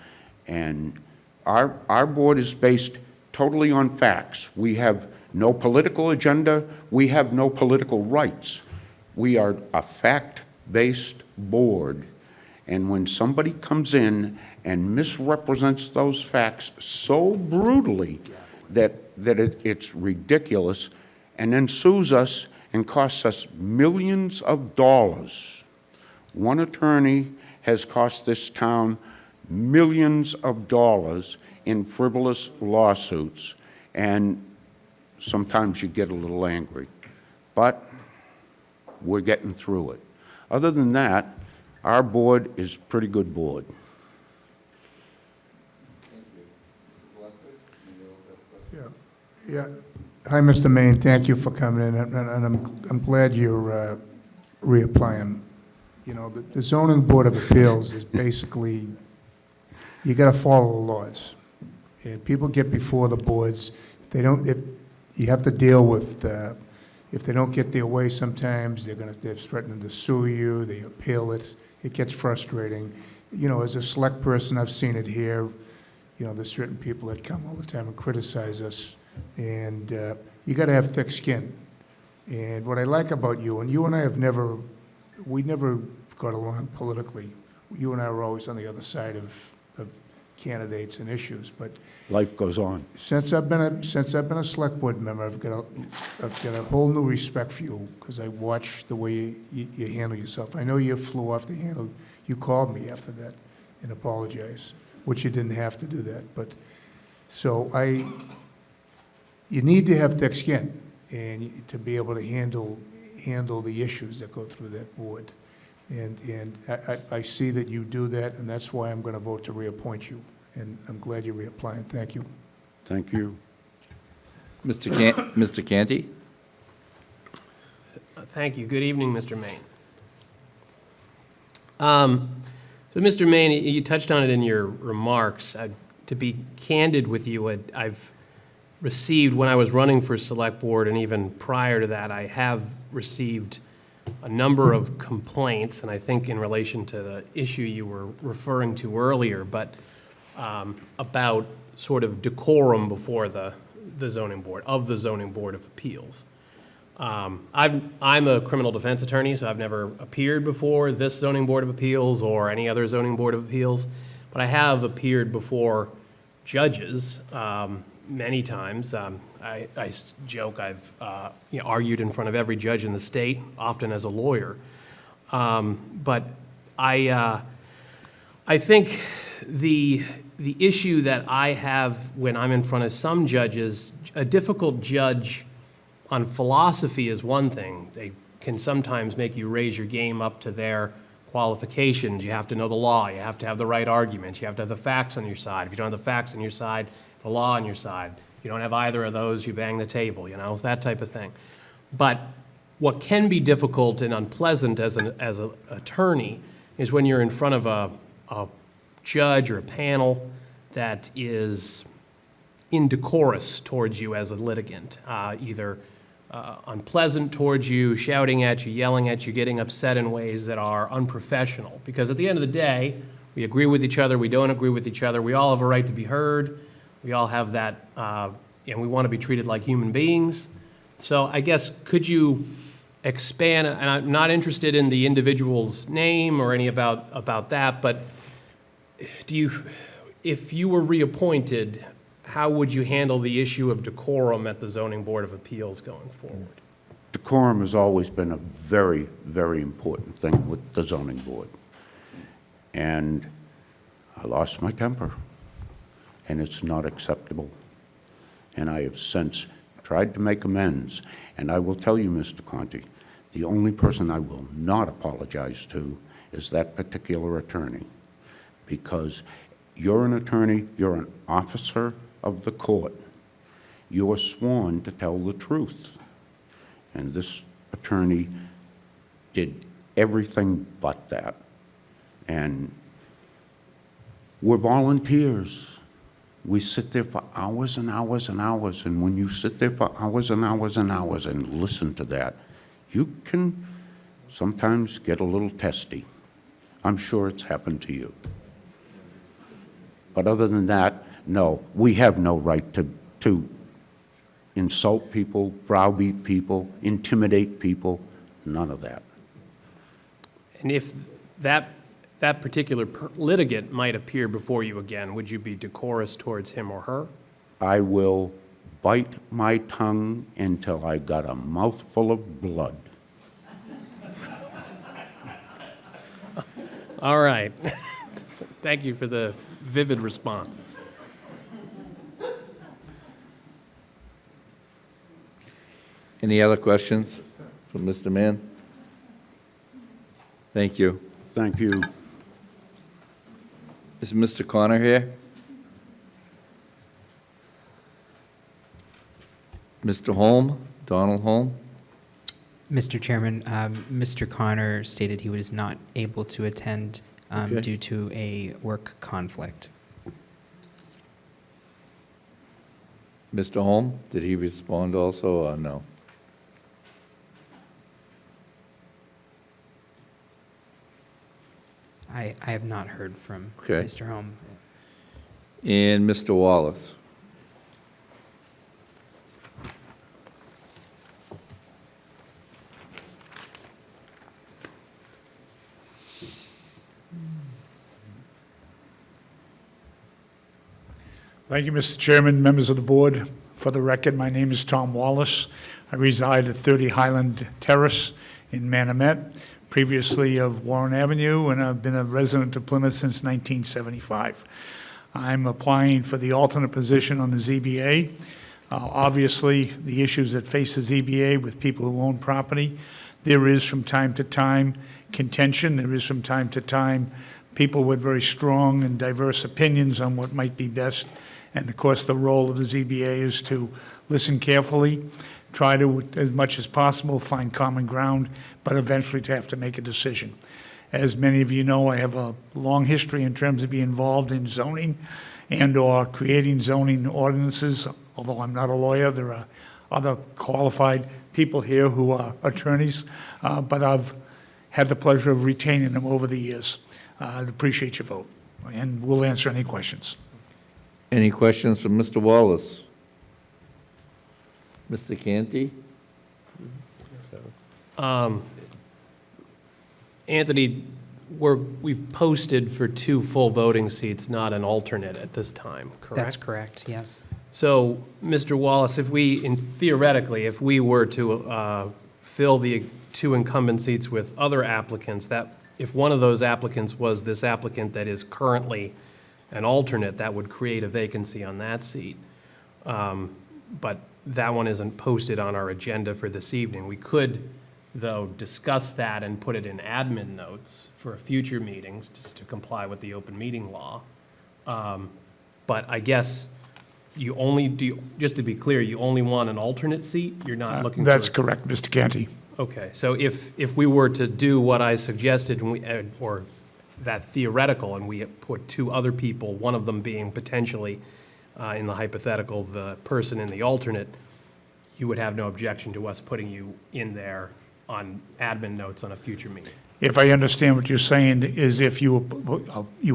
and our board is based totally on facts. We have no political agenda. We have no political rights. We are a fact-based board. And when somebody comes in and misrepresents those facts so brutally that it's ridiculous, and then sues us and costs us millions of dollars. One attorney has cost this town millions of dollars in frivolous lawsuits, and sometimes you get a little angry. But we're getting through it. Other than that, our board is a pretty good board. Yeah. Hi, Mr. Maine. Thank you for coming in, and I'm glad you're reapplying. You know, the zoning board of appeals is basically, you got to follow the laws. And people get before the boards. If you have to deal with, if they don't get their way sometimes, they're threatening to sue you, they appeal it. It gets frustrating. You know, as a select person, I've seen it here. You know, there's certain people that come all the time and criticize us. And you got to have thick skin. And what I like about you, and you and I have never got along politically. You and I were always on the other side of candidates and issues. But life goes on. Since I've been a select board member, I've got a whole new respect for you because I watch the way you handle yourself. I know you flew off the handle. You called me after that and apologized, which you didn't have to do that. But so you need to have thick skin and to be able to handle the issues that go through that board. And I see that you do that, and that's why I'm going to vote to reappoint you. And I'm glad you're reapplying. Thank you. Thank you. Mr. Canty? Thank you. Good evening, Mr. Maine. So, Mr. Maine, you touched on it in your remarks. To be candid with you, I've received, when I was running for select board, and even prior to that, I have received a number of complaints, and I think in relation to the issue you were referring to earlier, but about sort of decorum before the zoning board, of the zoning board of appeals. I'm a criminal defense attorney, so I've never appeared before this zoning board of appeals or any other zoning board of appeals, but I have appeared before judges many times. I joke I've argued in front of every judge in the state, often as a lawyer. But I think the issue that I have when I'm in front of some judges, a difficult judge on philosophy is one thing. They can sometimes make you raise your game up to their qualifications. You have to know the law. You have to have the right arguments. You have to have the facts on your side. If you don't have the facts on your side, the law on your side. If you don't have either of those, you bang the table, that type of thing. But what can be difficult and unpleasant as an attorney is when you're in front of a judge or a panel that is indecorous towards you as a litigant, either unpleasant towards you, shouting at you, yelling at you, getting upset in ways that are unprofessional. Because at the end of the day, we agree with each other, we don't agree with each other, we all have a right to be heard, we all have that, and we want to be treated like human beings. So I guess, could you expand, and I'm not interested in the individual's name or any about that, but if you were reappointed, how would you handle the issue of decorum at the Zoning Board of Appeals going forward? Decorum has always been a very, very important thing with the zoning board. And I lost my temper, and it's not acceptable. And I have since tried to make amends. And I will tell you, Mr. Conti, the only person I will not apologize to is that particular attorney. Because you're an attorney, you're an officer of the court. You are sworn to tell the truth. And this attorney did everything but that. And we're volunteers. We sit there for hours and hours and hours, and when you sit there for hours and hours and hours and listen to that, you can sometimes get a little testy. I'm sure it's happened to you. But other than that, no, we have no right to insult people, browbeat people, intimidate people, none of that. And if that particular litigant might appear before you again, would you be decorous towards him or her? I will bite my tongue until I got a mouthful of blood. All right. Thank you for the vivid response. Any other questions from Mr. Mann? Thank you. Thank you. Is Mr. Connor here? Mr. Holm, Donald Holm? Mr. Chairman, Mr. Connor stated he was not able to attend Okay. due to a work conflict. Mr. Holm, did he respond also or no? I have not heard from Okay. Mr. Holm. And Mr. Wallace? Thank you, Mr. Chairman, members of the board. For the record, my name is Tom Wallace. I reside at 30 Highland Terrace in Manamet, previously of Warren Avenue, and I've been a resident of Plymouth since 1975. I'm applying for the alternate position on the ZBA. Obviously, the issues that face the ZBA with people who own property, there is from time to time contention. There is from time to time people with very strong and diverse opinions on what might be best. And of course, the role of the ZBA is to listen carefully, try to, as much as possible, find common ground, but eventually to have to make a decision. As many of you know, I have a long history in terms of being involved in zoning and/or creating zoning ordinances. Although I'm not a lawyer, there are other qualified people here who are attorneys, but I've had the pleasure of retaining them over the years. I'd appreciate your vote, and we'll answer any questions. Any questions from Mr. Wallace? Mr. Canty? Anthony, we've posted for 2 full voting seats, not an alternate at this time, correct? That's correct, yes. So, Mr. Wallace, theoretically, if we were to fill the 2 incumbent seats with other applicants, that if one of those applicants was this applicant that is currently an alternate, that would create a vacancy on that seat. But that one isn't posted on our agenda for this evening. We could, though, discuss that and put it in admin notes for a future meeting, just to comply with the open meeting law. But I guess just to be clear, you only want an alternate seat? You're not looking for... That's correct, Mr. Canty. Okay, so if we were to do what I suggested, or that theoretical, and we put 2 other people, one of them being potentially, in the hypothetical, the person in the alternate, you would have no objection to us putting you in there on admin notes on a future meeting? If I understand what you're saying, is if you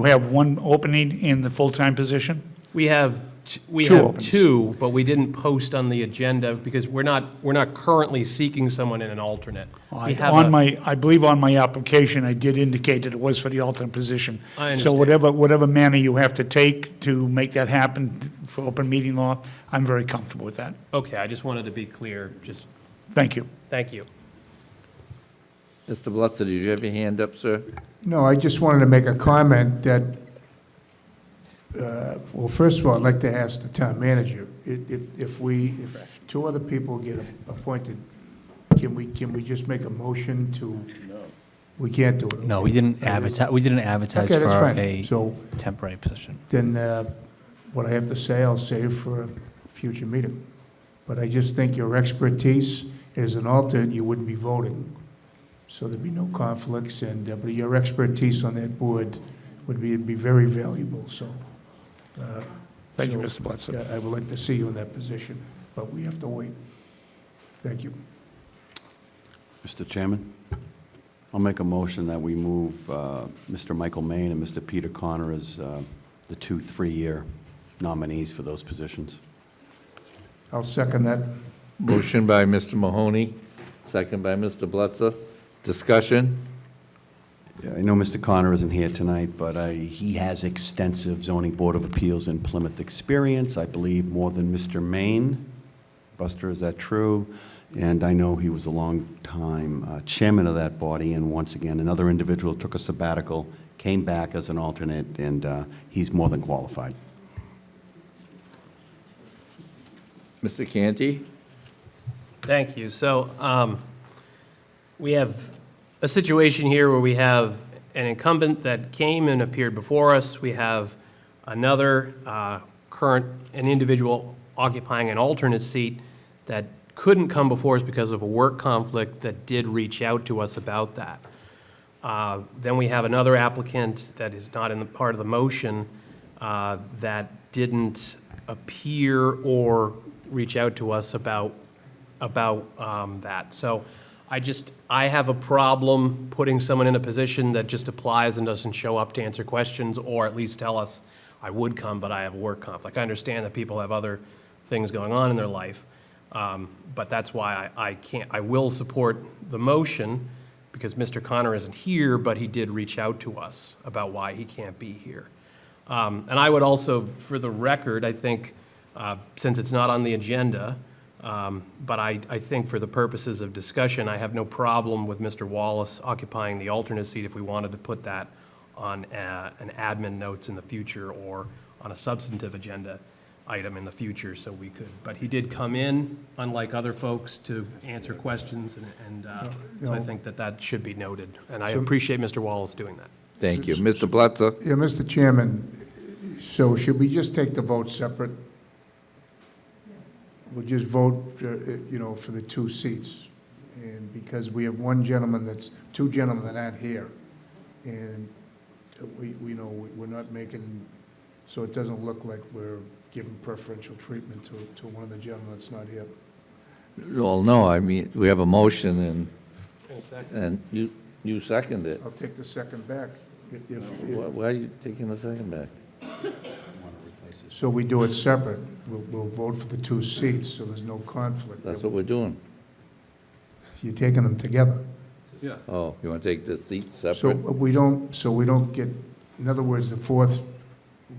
have one opening in the full-time position? We have We Two have openings. two, but we didn't post on the agenda because we're not currently seeking someone in an alternate. We have On a- my, I believe on my application, I did indicate that it was for the alternate position. I So understand. whatever manner you have to take to make that happen for open meeting law, I'm very comfortable with that. Okay, I just wanted to be clear, just, Thank you. thank you. Mr. Blutzer, did you have your hand up, sir? No, I just wanted to make a comment that, well, first of all, I'd like to ask the town manager, if two other people get appointed, can we just make a motion to? We can't do it. No, we didn't advertise, Okay, that's for fine. a So temporary position. then what I have to say, I'll save for a future meeting. But I just think your expertise, as an alternate, you wouldn't be voting. So there'd be no conflicts, and, but your expertise on that board would be very valuable, so. Thank you, Mr. Blutzer. Yeah, I would like to see you in that position, but we have to wait. Thank you. Mr. Chairman, I'll make a motion that we move Mr. Michael Maine and Mr. Peter Connor as the 2 3-year nominees for those positions. I'll second that. Motion by Mr. Mahoney, second by Mr. Blutzer. Discussion? Yeah, I know Mr. Connor isn't here tonight, but he has extensive zoning board of appeals in Plymouth experience, I believe more than Mr. Maine. Buster, is that true? And I know he was a long-time chairman of that body, and once again, another individual took a sabbatical, came back as an alternate, and he's more than qualified. Mr. Canty? Thank you. So we have a situation here where we have an incumbent that came and appeared before us. We have another an individual occupying an alternate seat that couldn't come before us because of a work conflict that did reach out to us about that. Then we have another applicant that is not in the part of the motion that didn't appear or reach out to us about that. So I have a problem putting someone in a position that just applies and doesn't show up to answer questions, or at least tell us, I would come, but I have a work conflict. I understand that people have other things going on in their life, but that's why I will support the motion, because Mr. Connor isn't here, but he did reach out to us about why he can't be here. And I would also, for the record, I think, since it's not on the agenda, but I think for the purposes of discussion, I have no problem with Mr. Wallace occupying the alternate seat if we wanted to put that on an admin notes in the future or on a substantive agenda item in the future, so we could. But he did come in, unlike other folks, to answer questions, and so I think that should be noted. And I appreciate Mr. Wallace doing that. Thank you. Mr. Blutzer? Yeah, Mr. Chairman, so should we just take the vote separate? We'll just vote, for the 2 seats. And because we have two gentlemen that aren't here. And we're not making, so it doesn't look like we're giving preferential treatment to one of the gentlemen that's not here. Well, no, I mean, we have a motion, and you second it. I'll take the second back. Why are you taking the second back? So we do it separate. We'll vote for the 2 seats, so there's no conflict. That's what we're doing. You're taking them together. Yeah. Oh, you want to take the seat So separate? we don't get, in other words, the fourth,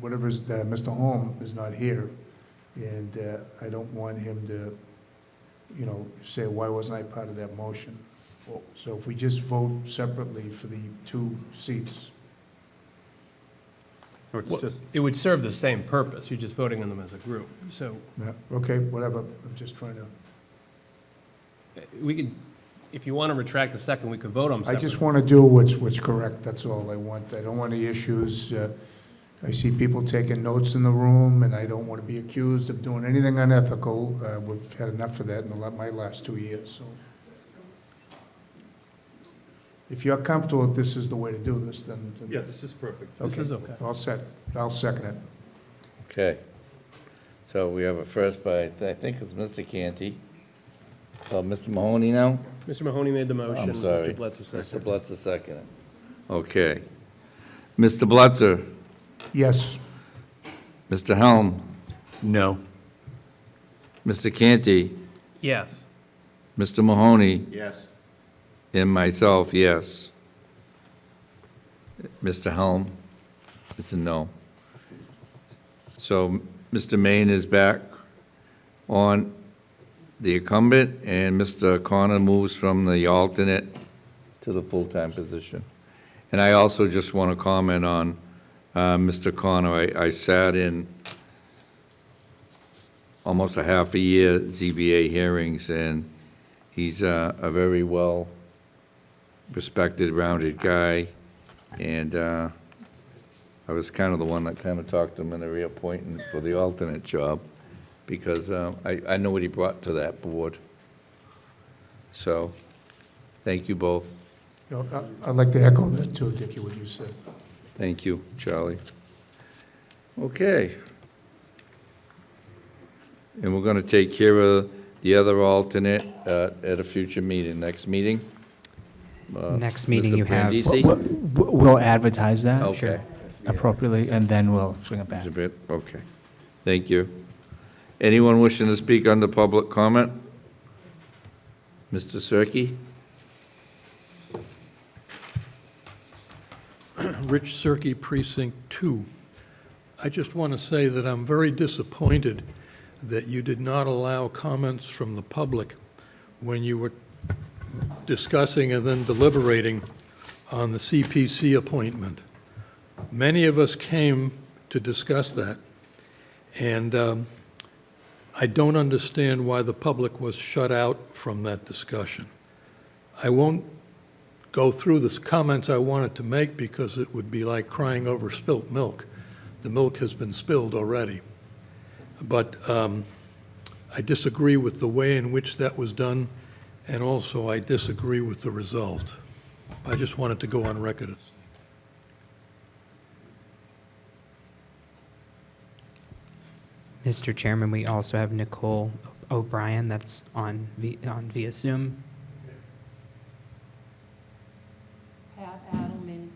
whatever's, Mr. Holm is not here, and I don't want him to, say, why wasn't I part of that motion? So if we just vote separately for the 2 seats. Well, it would serve the same purpose. You're just voting on them as a group. So Yeah, okay, whatever, I'm just trying to, we could, if you want to retract the second, we could vote on them I separately. just want to do what's correct, that's all I want. I don't want any issues. I see people taking notes in the room, and I don't want to be accused of doing anything unethical. We've had enough of that in my last 2 years, so. If you're comfortable that this is the way to do this, then. Yeah, this is perfect. This is okay. All set. I'll second it. Okay. So we have a first by, I think it's Mr. Canty. Mr. Mahoney now? Mr. Mahoney made the motion. I'm sorry. Mr. Blutzer seconded. Mr. Blutzer seconded. Okay. Mr. Blutzer? Yes. Mr. Helm? No. Mr. Canty, Yes. Mr. Mahoney, Yes. and myself, yes. Mr. Helm is a no. So Mr. Maine is back on the incumbent, and Mr. Connor moves from the alternate to the full-time position. And I also just want to comment on Mr. Connor. I sat in almost a half a year ZBA hearings, and he's a very well-respected, rounded guy. And I was kind of the one that kind of talked him into reappointing for the alternate job, because I know what he brought to that board. So, thank you both. You know, I'd like to echo that too, Dickie, what you said. Thank you, Charlie. Okay. And we're going to take care of the other alternate at a future meeting, next meeting. Next meeting Mr. you have- Brandisi? We'll advertise that Okay. appropriately, and then we'll bring it back. Okay. Thank you. Anyone wishing to speak under public comment? Mr. Cirque? Rich Cirque, Precinct 2. I just want to say that I'm very disappointed that you did not allow comments from the public when you were discussing and then deliberating on the CPC appointment. Many of us came to discuss that, and I don't understand why the public was shut out from that discussion. I won't go through the comments I wanted to make because it would be like crying over spilt milk. The milk has been spilled already. But I disagree with the way in which that was done, and also I disagree with the result. I just wanted to go on record. Mr. Chairman, we also have Nicole O'Brien that's on via Zoom. Pat Adelman,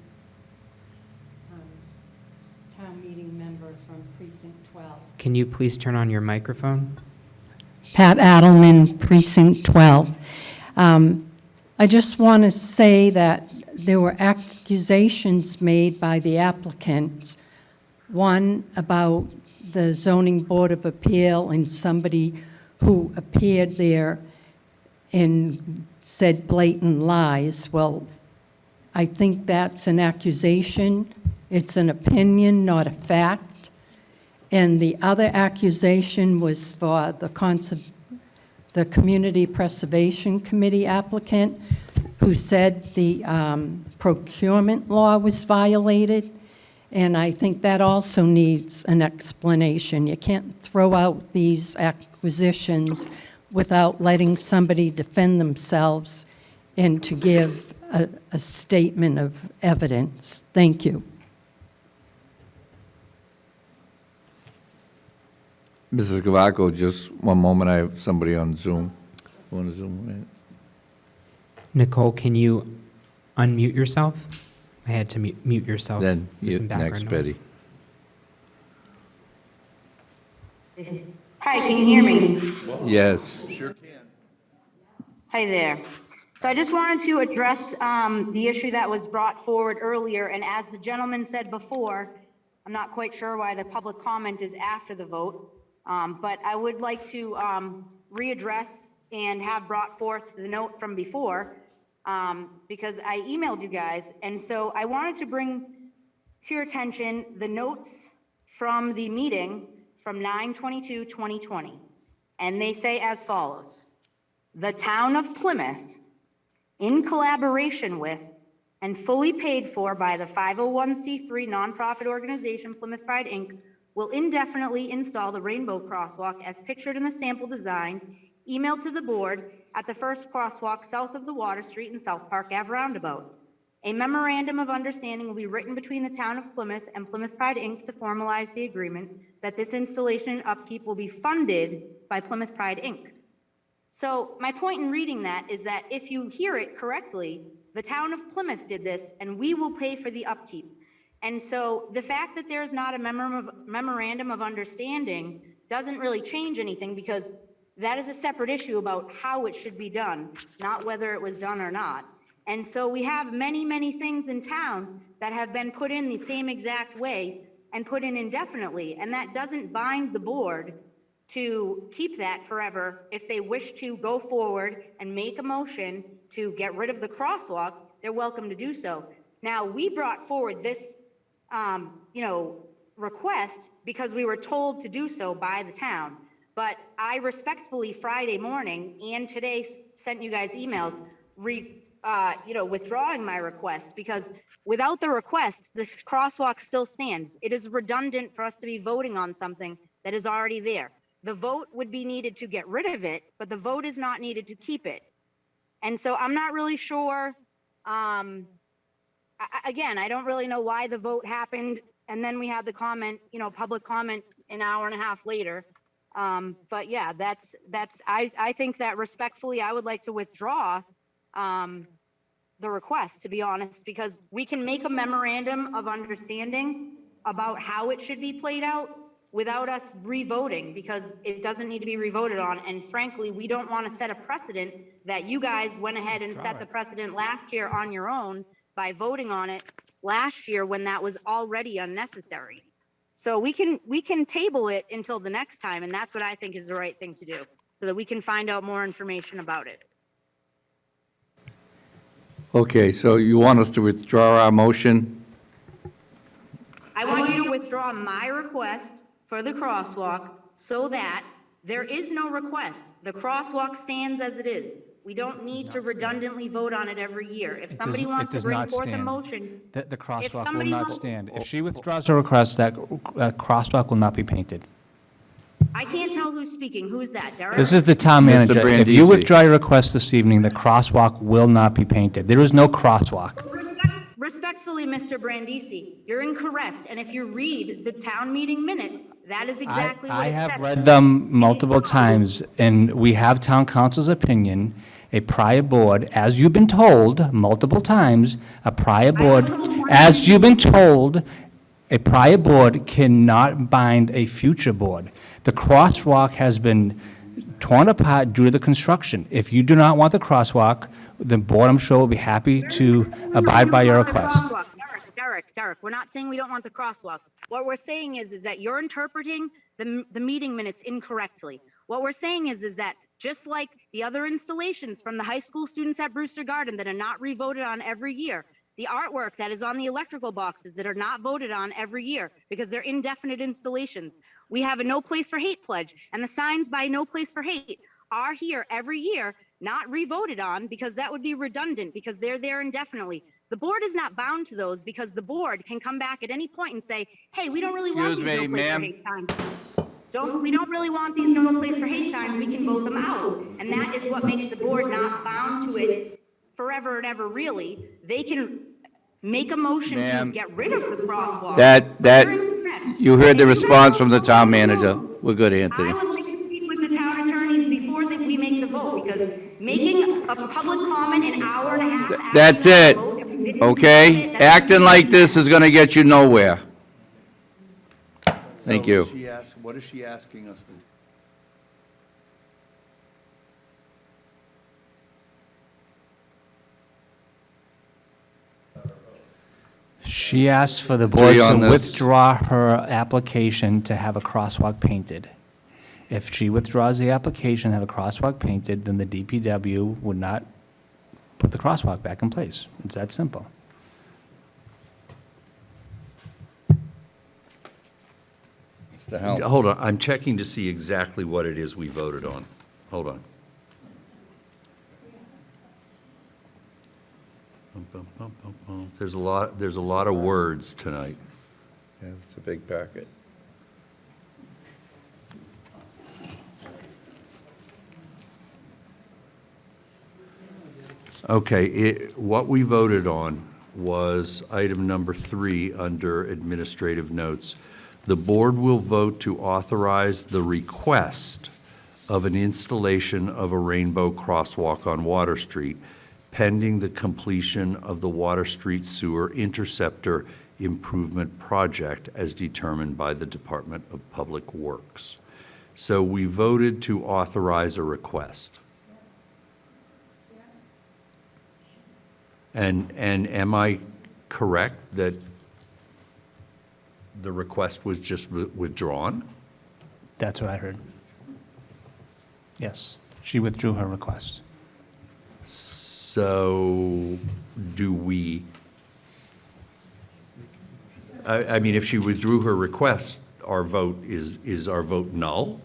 town meeting member from Precinct 12. Can you please turn on your microphone? Pat Adelman, Precinct 12. I just want to say that there were accusations made by the applicants, one about the Zoning Board of Appeal and somebody who appeared there and said blatant lies. Well, I think that's an accusation. It's an opinion, not a fact. And the other accusation was for the Community Preservation Committee applicant who said the procurement law was violated. And I think that also needs an explanation. You can't throw out these acquisitions without letting somebody defend themselves and to give a statement of evidence. Thank you. Mrs. Gavaco, just one moment, I have somebody on Zoom. You want to Zoom in? Nicole, can you unmute yourself? I had to mute yourself. Then, There's some background next, noise. Betty. Hi, can you hear me? Yes. Sure can. Hi there. So I just wanted to address the issue that was brought forward earlier, and as the gentleman said before, I'm not quite sure why the public comment is after the vote, but I would like to readdress and have brought forth the note from before, because I emailed you guys, and so I wanted to bring to your attention the notes from the meeting from 9/22/2020, and they say as follows: the town of Plymouth, in collaboration with and fully paid for by the 501c3 nonprofit organization Plymouth Pride, Inc., will indefinitely install the rainbow crosswalk as pictured in the sample design emailed to the board at the first crosswalk south of the Water Street and South Park Ave roundabout. A memorandum of understanding will be written between the town of Plymouth and Plymouth Pride, Inc. to formalize the agreement that this installation and upkeep will be funded by Plymouth Pride, Inc. So my point in reading that is that if you hear it correctly, the town of Plymouth did this and we will pay for the upkeep. And so the fact that there's not a memorandum of understanding doesn't really change anything because that is a separate issue about how it should be done, not whether it was done or not. And so we have many, many things in town that have been put in the same exact way and put in indefinitely, and that doesn't bind the board to keep that forever. If they wish to go forward and make a motion to get rid of the crosswalk, they're welcome to do so. Now, we brought forward this, request because we were told to do so by the town. But I respectfully Friday morning and today sent you guys emails withdrawing my request, because without the request, this crosswalk still stands. It is redundant for us to be voting on something that is already there. The vote would be needed to get rid of it, but the vote is not needed to keep it. And so I'm not really sure. Again, I don't really know why the vote happened. And then we had the comment, public comment an hour and a half later. But yeah, I think that respectfully, I would like to withdraw the request, to be honest, because we can make a memorandum of understanding about how it should be played out without us re-voting, because it doesn't need to be re-voted on. And frankly, we don't want to set a precedent that you guys went ahead and set the precedent last year on your own by voting on it last year when that was already unnecessary. So we can table it until the next time, and that's what I think is the right thing to do, so that we can find out more information about it. Okay, so you want us to withdraw our motion? I want you to withdraw my request for the crosswalk so that there is no request. The crosswalk stands as it is. We don't need to redundantly vote on it every year. If somebody wants to bring forth a motion. The crosswalk will somebody not wants- stand. If she withdraws her request, that crosswalk will not be painted. I can't tell who's speaking. Who's that, Derek? This is the town Mr. manager. If you Brandisi. withdraw your request this evening, the crosswalk will not be painted. There is no crosswalk. Respectfully, Mr. Brandisi, you're incorrect. And if you read the town meeting minutes, that is exactly what I it says. have read them multiple times, and we have town council's opinion. A prior board, as you've been told multiple times, a prior board, as you've been told, a prior board cannot bind a future board. The crosswalk has been torn apart due to the construction. If you do not want the crosswalk, the board, I'm sure, will be happy to abide by your request. Derek, we're not saying we don't want the crosswalk. What we're saying is that you're interpreting the meeting minutes incorrectly. What we're saying is that just like the other installations from the high school students at Brewster Garden that are not re-voted on every year, the artwork that is on the electrical boxes that are not voted on every year because they're indefinite installations. We have a No Place for Hate pledge, and the signs by No Place for Hate are here every year, not re-voted on because that would be redundant because they're there indefinitely. The board is not bound to those because the board can come back at any point and say, hey, we don't really want these No Place for Hate signs. We don't really want these No Place for Hate signs, we can vote them out. And that is what makes the board not bound to it forever and ever, really. They can make a motion to Ma'am. get rid of the crosswalk. You heard the response from the town manager. We're good, Anthony. I would like to speak with the town attorneys before that we make the vote, because making a public comment an hour and a half after That's the it, vote, if we didn't okay? vote it, that's- Acting like this is gonna get you nowhere. Thank you. What is she asking us to? She asked for the board you to on this. withdraw her application to have a crosswalk painted. If she withdraws the application, have a crosswalk painted, then the DPW would not put the crosswalk back in place. It's that simple. Mr. Helm. Hold on, I'm checking to see exactly what it is we voted on. Hold on. There's a lot of words tonight. Yeah, it's a big packet. Okay, what we voted on was item number 3 under administrative notes. The board will vote to authorize the request of an installation of a rainbow crosswalk on Water Street pending the completion of the Water Street Sewer Interceptor Improvement Project as determined by the Department of Public Works. So we voted to authorize a request. And am I correct that the request was just withdrawn? That's what I heard. Yes, she withdrew her request. So do we, I mean, if she withdrew her request, our vote, is our vote null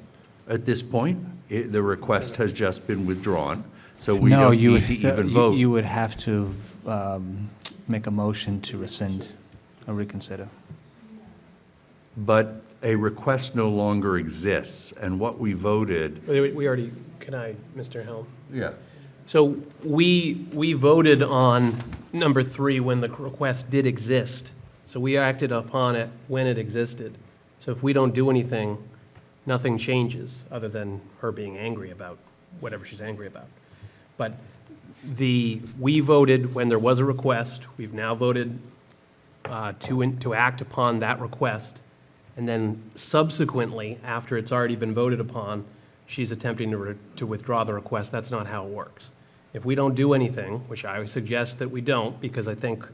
at this point? The request has just been withdrawn, so we No, don't you need to even vote. You would have to make a motion to rescind or reconsider. But a request no longer exists, and what we voted. We already, can I, Mr. Helm? Yeah. So we voted on number 3 when the request did exist. So we acted upon it when it existed. So if we don't do anything, nothing changes, other than her being angry about whatever she's angry about. But we voted when there was a request. We've now voted to act upon that request. And then subsequently, after it's already been voted upon, she's attempting to withdraw the request. That's not how it works. If we don't do anything, which I would suggest that we don't, because I think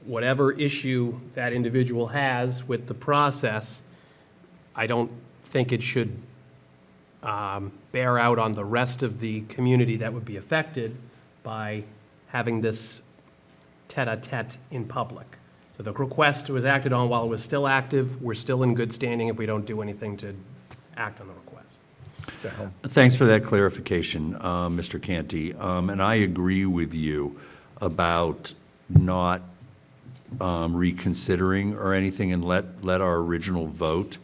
whatever issue that individual has with the process, I don't think it should bear out on the rest of the community that would be affected by having this tete-a-tete in public. So the request was acted on while it was still active. We're still in good standing if we don't do anything to act on the request. Thanks for that clarification, Mr. Canty. And I agree with you about not reconsidering or anything, and let our original vote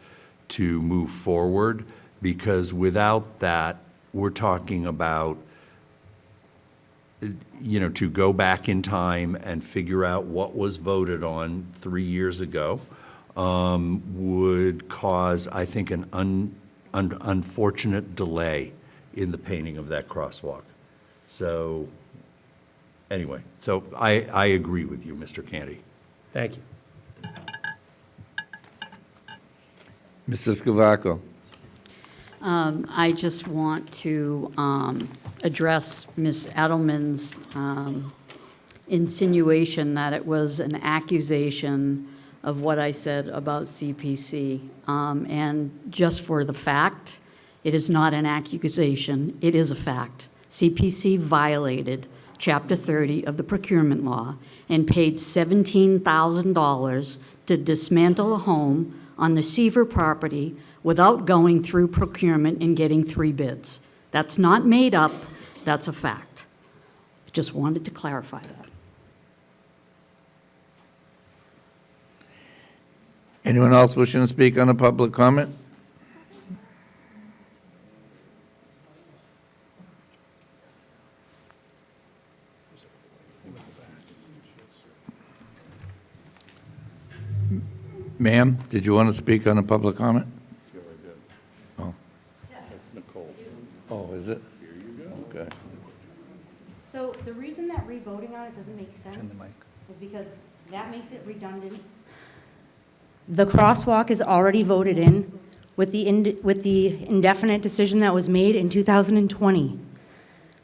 to move forward, because without that, we're talking about, you know, to go back in time and figure out what was voted on 3 years ago would cause, I think, an unfortunate delay in the painting of that crosswalk. So, anyway, so I agree with you, Mr. Canty. Thank you. Mrs. Scavaco. I just want to address Ms. Edelman's insinuation that it was an accusation of what I said about CPC. And just for the fact, it is not an accusation, it is a fact. CPC violated Chapter 30 of the procurement law and paid $17,000 to dismantle a home on the Seaver property without going through procurement and getting 3 bids. That's not made up, that's a fact. Just wanted to clarify that. Anyone else wishing to speak on a public comment? Ma'am, did you want to speak on a public comment? Sure, I did. Oh. That's Nicole. Oh, is it? Here you go. Okay. So the reason that revoting on it doesn't make sense is because that makes it redundant. The crosswalk is already voted in with the indefinite decision that was made in 2020.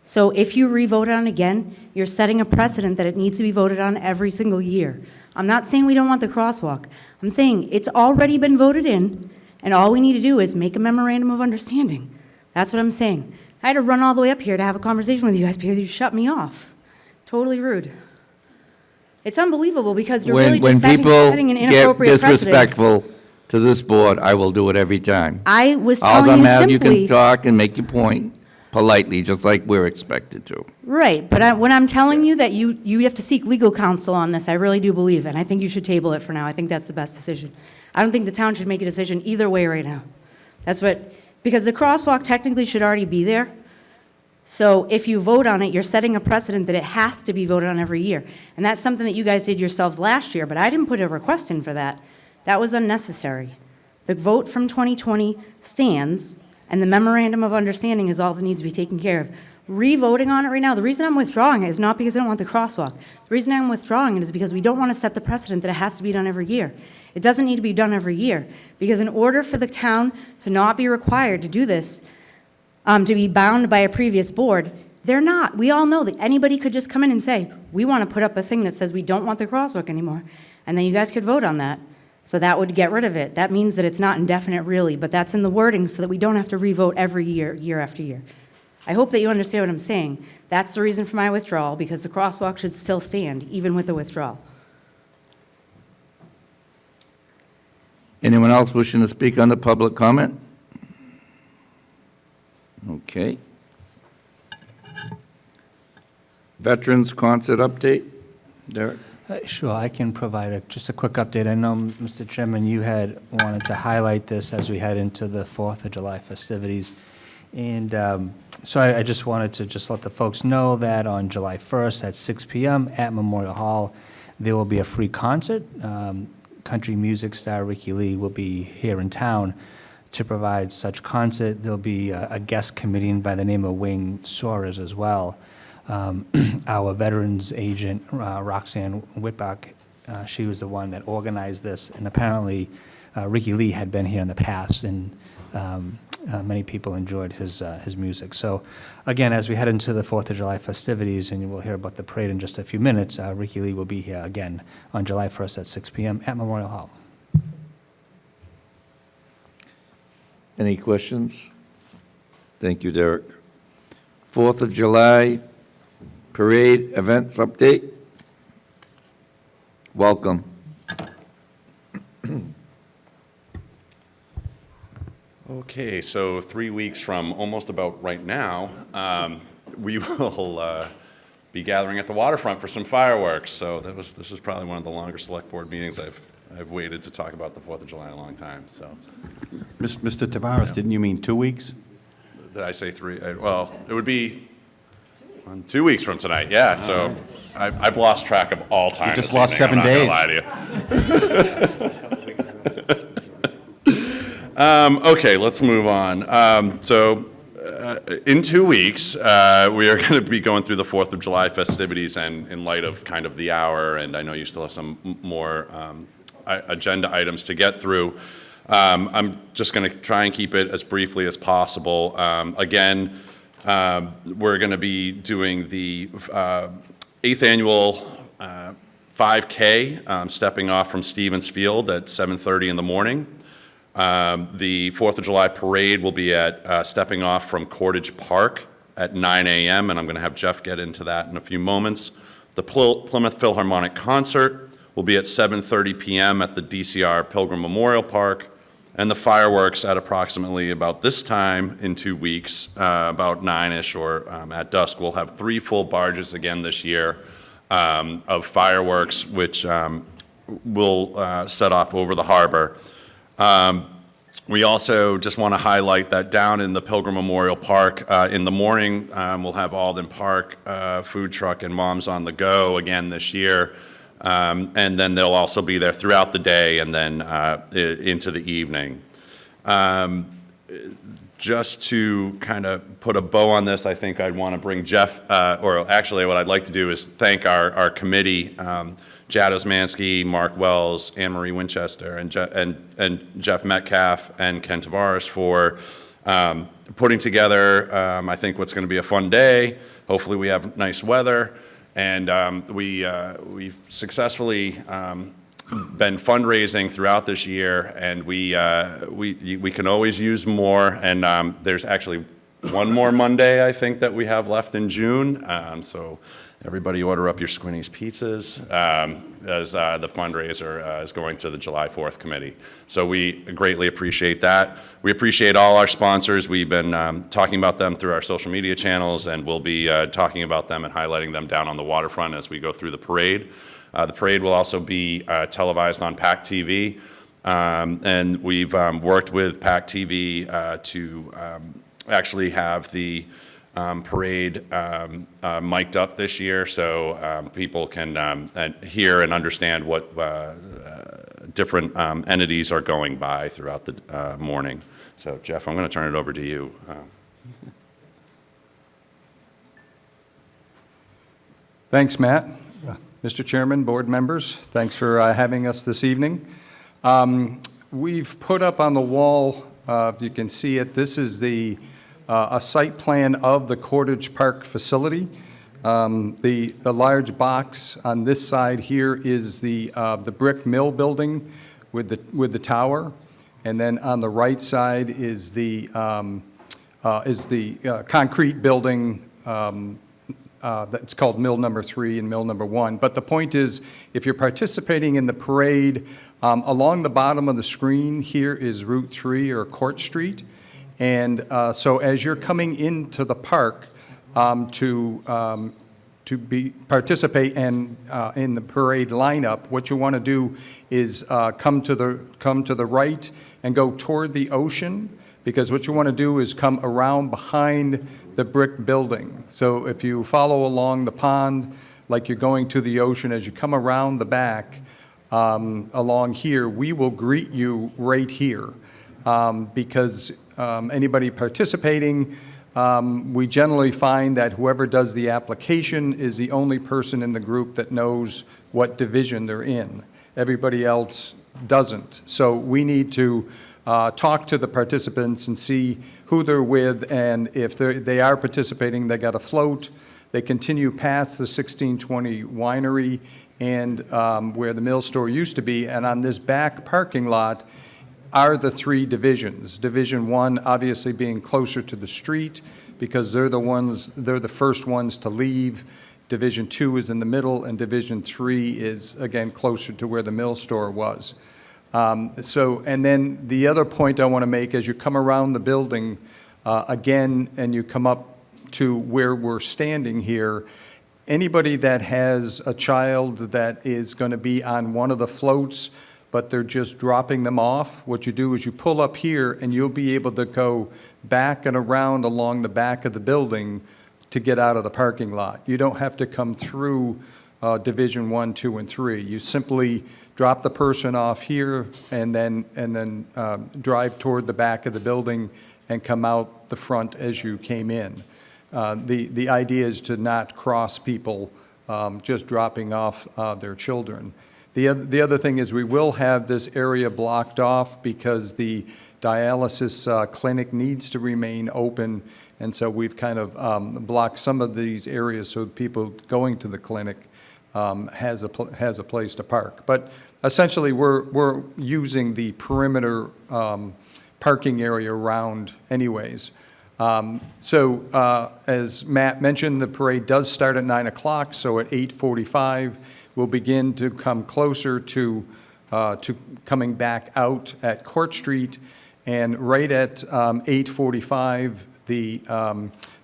So if you re-vote on it again, you're setting a precedent that it needs to be voted on every single year. I'm not saying we don't want the crosswalk. I'm saying it's already been voted in, and all we need to do is make a memorandum of understanding. That's what I'm saying. I had to run all the way up here to have a conversation with you guys because you shut me off. Totally rude. It's unbelievable because you're really just setting an inappropriate When people get precedent. disrespectful to this board, I will do it every time. I was All telling I'm you asking, you simply. can talk and make your point politely, just like we're expected to. Right, but when I'm telling you that you have to seek legal counsel on this, I really do believe it, and I think you should table it for now. I think that's the best decision. I don't think the town should make a decision either way right now. That's what, because the crosswalk technically should already be there. So if you vote on it, you're setting a precedent that it has to be voted on every year. And that's something that you guys did yourselves last year, but I didn't put a request in for that. That was unnecessary. The vote from 2020 stands, and the memorandum of understanding is all that needs to be taken care of. Re-voting on it right now, the reason I'm withdrawing it is not because I don't want the crosswalk. The reason I'm withdrawing it is because we don't want to set the precedent that it has to be done every year. It doesn't need to be done every year, because in order for the town to not be required to do this, to be bound by a previous board, they're not. We all know that anybody could just come in and say, we want to put up a thing that says we don't want the crosswalk anymore, and then you guys could vote on that. So that would get rid of it. That means that it's not indefinite really, but that's in the wording so that we don't have to re-vote every year, year after year. I hope that you understand what I'm saying. That's the reason for my withdrawal, because the crosswalk should still stand, even with the withdrawal. Anyone else wishing to speak on the public comment? Okay. Veterans Concert update, Derek? Sure, I can provide just a quick update. I know, Mr. Chairman, you had wanted to highlight this as we head into the 4th of July festivities. And so I just wanted to just let the folks know that on July 1st at 6 p.m. at Memorial Hall, there will be a free concert. Country music star Ricky Lee will be here in town to provide such concert. There'll be a guest comedian by the name of Wayne Soares as well. Our veterans agent, Roxanne Whitbach, she was the one that organized this, and apparently Ricky Lee had been here in the past, and many people enjoyed his music. So again, as we head into the 4th of July festivities, and we'll hear about the parade in just a few minutes, Ricky Lee will be here again on July 1st at 6 p.m. at Memorial Hall. Any questions? Thank you, Derek. 4th of July parade events update. Welcome. Okay, so 3 weeks from almost about right now, we will be gathering at the waterfront for some fireworks. So this is probably one of the longer select board meetings I've waited to talk about the 4th of July in a long time. So, Mr. Tavares, didn't you mean 2 weeks? did I say 3? Well, it would be 2 weeks from tonight. Yeah. So I've lost track of all time. You just this lost evening, 7 I'm days. not gonna lie to you. Okay, let's move on. So in 2 weeks, we are going to be going through the 4th of July festivities, and in light of kind of the hour, and I know you still have some more agenda items to get through, I'm just going to try and keep it as briefly as possible. Again, we're going to be doing the 8th annual 5K, stepping off from Stevens Field at 7:30 in the morning. The 4th of July parade will be at stepping off from Cordage Park at 9 a.m., and I'm going to have Jeff get into that in a few moments. The Plymouth Philharmonic concert will be at 7:30 p.m. at the DCR Pilgrim Memorial Park, and the fireworks at approximately about this time in 2 weeks, about 9-ish or at dusk. We'll have 3 full barges again this year of fireworks, which will set off over the harbor. We also just want to highlight that down in the Pilgrim Memorial Park in the morning, we'll have Alden Park food truck and Moms on the Go again this year. And then they'll also be there throughout the day and then into the evening. Just to kind of put a bow on this, I think I'd want to bring Jeff, or actually what I'd like to do is thank our committee, Jad Osmansky, Mark Wells, Anne Marie Winchester, and Jeff Metcalf and Ken Tavares for putting together, I think, what's going to be a fun day. Hopefully we have nice weather. And we've successfully been fundraising throughout this year, and we can always use more. And there's actually one more Monday, I think, that we have left in June. So everybody order up your Squinny's pizzas as the fundraiser is going to the July 4th committee. So we greatly appreciate that. We appreciate all our sponsors. We've been talking about them through our social media channels, and we'll be talking about them and highlighting them down on the waterfront as we go through the parade. The parade will also be televised on PAC TV, and we've worked with PAC TV to actually have the parade mic'd up this year, so people can hear and understand what different entities are going by throughout the morning. So Jeff, I'm going to turn it over to you. Thanks, Matt. Mr. Chairman, board members, thanks for having us this evening. We've put up on the wall, if you can see it, this is a site plan of the Cottage Park facility. The large box on this side here is the brick mill building with the tower, and then on the right side is the concrete building that's called Mill Number 3 and Mill Number 1. But the point is, if you're participating in the parade, along the bottom of the screen here is Route 3 or Court Street. And so as you're coming into the park to participate in the parade lineup, what you want to do is come to the right and go toward the ocean, because what you want to do is come around behind the brick building. So if you follow along the pond like you're going to the ocean, as you come around the back along here, we will greet you right here, because anybody participating, we generally find that whoever does the application is the only person in the group that knows what division they're in. Everybody else doesn't. So we need to talk to the participants and see who they're with, and if they are participating, they got a float. They continue past the 1620 winery and where the mill store used to be, and on this back parking lot are the three divisions. Division 1 obviously being closer to the street because they're the first ones to leave. Division 2 is in the middle, and Division 3 is, again, closer to where the mill store was. And then the other point I want to make, as you come around the building again and you come up to where we're standing here, anybody that has a child that is going to be on one of the floats, but they're just dropping them off, what you do is you pull up here and you'll be able to go back and around along the back of the building to get out of the parking lot. You don't have to come through Division 1, 2, and 3. You simply drop the person off here and then drive toward the back of the building and come out the front as you came in. The idea is to not cross people just dropping off their children. The other thing is we will have this area blocked off because the dialysis clinic needs to remain open, and so we've kind of blocked some of these areas so people going to the clinic has a place to park. But essentially, we're using the perimeter parking area around anyways. As Matt mentioned, the parade does start at 9 o'clock, so at 8:45, we'll begin to come closer to coming back out at Court Street, and right at 8:45, the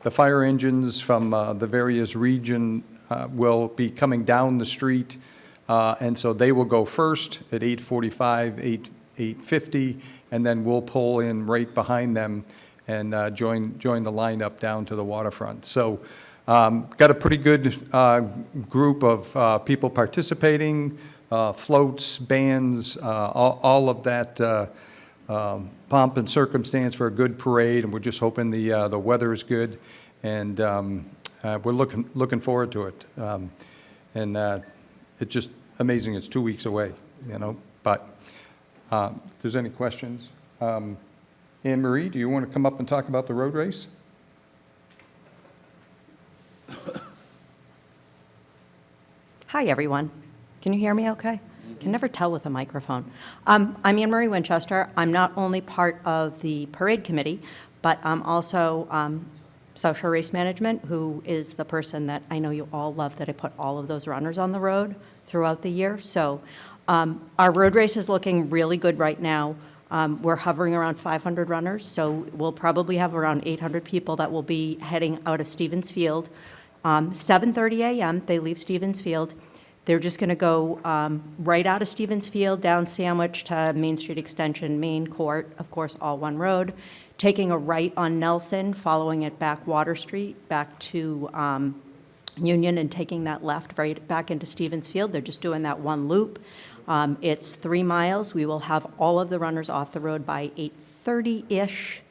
fire engines from the various region will be coming down the street, and so they will go first at 8:45, 8:50, and then we'll pull in right behind them and join the lineup down to the waterfront. So got a pretty good group of people participating, floats, bands, all of that pomp and circumstance for a good parade, and we're just hoping the weather is good, and we're looking forward to it. It's just amazing. It's 2 weeks away, but if there's any questions. Anne Marie, do you want to come up and talk about the road race? Hi, everyone. Can you hear me okay? Can never tell with a microphone. I'm Anne Marie Winchester. I'm not only part of the parade committee, but I'm also South Shore Race Management, who is the person that I know you all love, that I put all of those runners on the road throughout the year. So our road race is looking really good right now. We're hovering around 500 runners, so we'll probably have around 800 people that will be heading out of Stevens Field. 7:30 a.m., they leave Stevens Field. They're just going to go right out of Stevens Field, down Sandwich to Main Street Extension, Main Court, of course, all one road, taking a right on Nelson, following it back Water Street, back to Union, and taking that left right back into Stevens Field. They're just doing that one loop. It's 3 miles. We will have all of the runners off the road by 8:30-ish.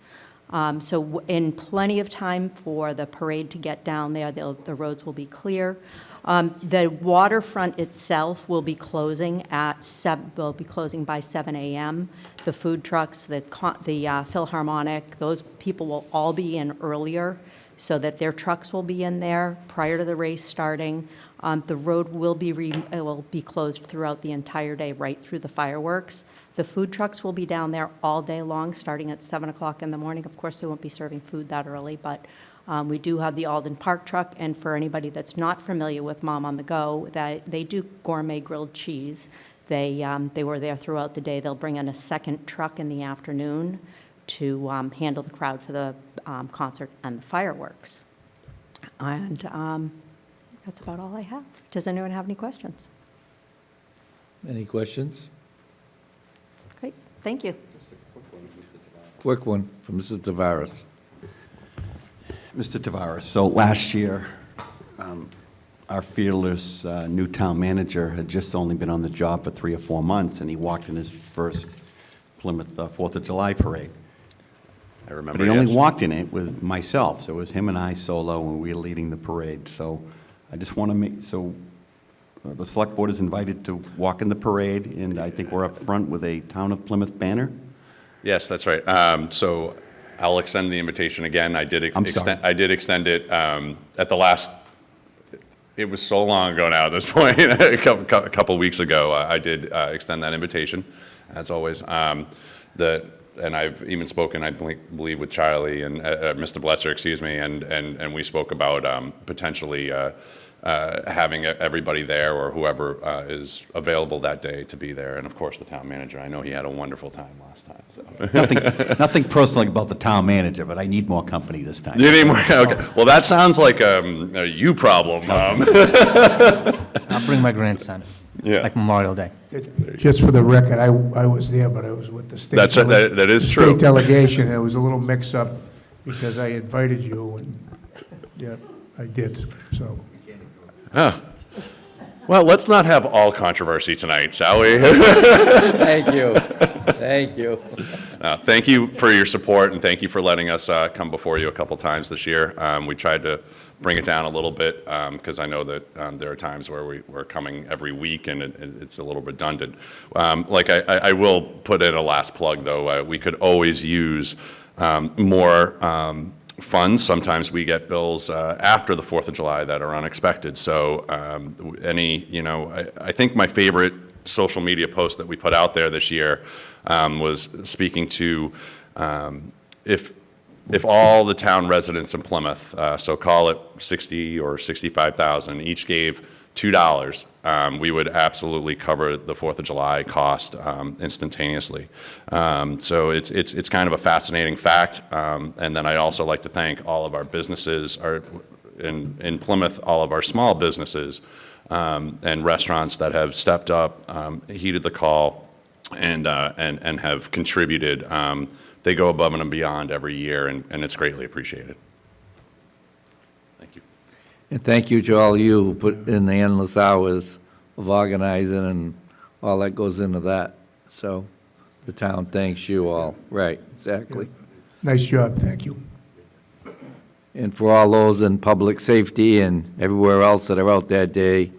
So in plenty of time for the parade to get down there, the roads will be clear. The waterfront itself will be closing by 7 a.m. The food trucks, the Philharmonic, those people will all be in earlier so that their trucks will be in there prior to the race starting. The road will be closed throughout the entire day, right through the fireworks. The food trucks will be down there all day long, starting at 7 o'clock in the morning. Of course, they won't be serving food that early, but we do have the Alden Park truck, and for anybody that's not familiar with Mom on the Go, they do gourmet grilled cheese. They were there throughout the day. They'll bring in a second truck in the afternoon to handle the crowd for the concert and the fireworks. And that's about all I have. Does anyone have any questions? Any questions? Great, thank you. Quick one from Mrs. Tavares. Mr. Tavares, so last year, our fearless new town manager had just only been on the job for 3 or 4 months, and he walked in his first Plymouth 4th of July parade. I remember, But he only yes. walked in it with myself, so it was him and I solo, and we were leading the parade. So I just want to the select board is invited to walk in the parade, and I think we're up front with a Town of Plymouth banner. Yes, that's right. So I'll extend the invitation again. I did I'm sorry. extend it at the last. It was so long ago now at this point. a couple weeks ago, I did extend that invitation, as always. And I've even spoken, I believe, with Charlie and Mr. Bletzer, excuse me, and we spoke about potentially having everybody there or whoever is available that day to be there, and of course the town manager. I know he had a wonderful time last time. So. Nothing personal about the town manager, but I need more company this time. You need more? Okay. Well, that sounds like a you problem. I'll bring my grandson, like Memorial Day. Just for the record, I was there, but I was with the state. That is true. State delegation. There was a little mix-up because I invited you, and yeah, I did, so. Well, let's not have all controversy tonight, shall we? Thank you. Thank you. Thank you for your support, and thank you for letting us come before you a couple times this year. We tried to bring it down a little bit because I know that there are times where we're coming every week, and it's a little redundant. I will put in a last plug, though. We could always use more funds. Sometimes we get bills after the 4th of July that are unexpected. So I think my favorite social media post that we put out there this year was speaking to if all the town residents in Plymouth, so call it 60 or 65,000, each gave $2, we would absolutely cover the 4th of July cost instantaneously. So it's kind of a fascinating fact. And then I also like to thank all of our businesses in Plymouth, all of our small businesses and restaurants that have stepped up, heeded the call, and have contributed. They go above and beyond every year, and it's greatly appreciated. Thank you. And thank you to all you who put in the endless hours of organizing and all that goes into that. So the town thanks you all. Right, exactly. Nice job, thank you. And for all those in public safety and everywhere else that are out that day,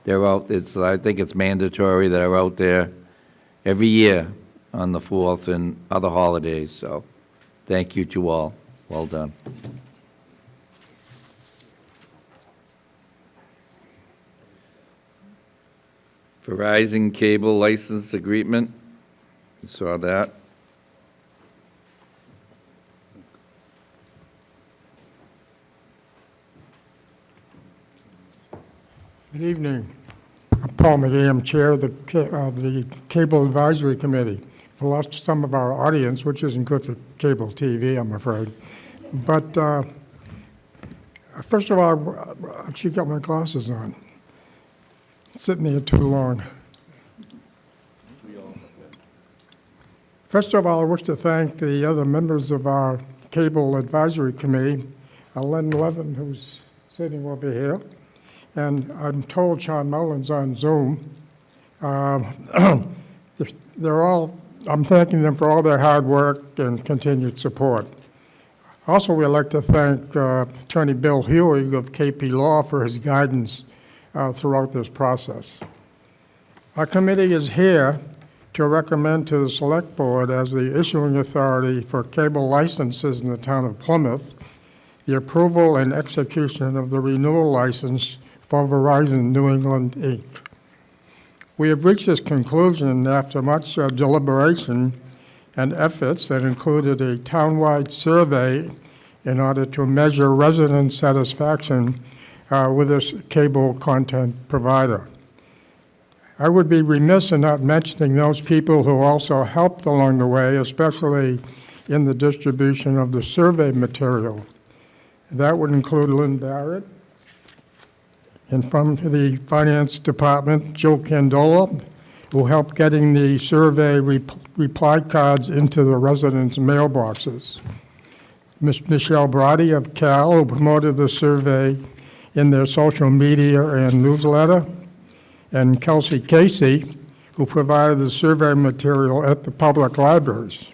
they're out, I think it's mandatory that are out there every year on the 4th and other holidays. So thank you to all. Well done. Verizon cable license agreement, you saw that. Good evening. I'm Paul McGee. I'm chair of the Cable Advisory Committee. I've lost some of our audience, which isn't good for cable TV, I'm afraid. But first of all, I actually got my glasses on. Sitting there too long. First of all, I wish to thank the other members of our Cable Advisory Committee, Len Levin, who's sitting over here, and I'm told Sean Mullins on Zoom. They're all, I'm thanking them for all their hard work and continued support. Also, we'd like to thank Attorney Bill Huey of KP Law for his guidance throughout this process. Our committee is here to recommend to the Select Board, as the issuing authority for cable licenses in the town of Plymouth, the approval and execution of the renewal license for Verizon New England, Inc. We have reached this conclusion after much deliberation and efforts that included a townwide survey in order to measure resident satisfaction with this cable content provider. I would be remiss in not mentioning those people who also helped along the way, especially in the distribution of the survey material. That would include Lynn Barrett, and from the Finance Department, Joe Candola, who helped getting the survey reply cards into the residents' mailboxes. Ms. Michelle Brody of Cal, who promoted the survey in their social media and newsletter, and Kelsey Casey, who provided the survey material at the public libraries.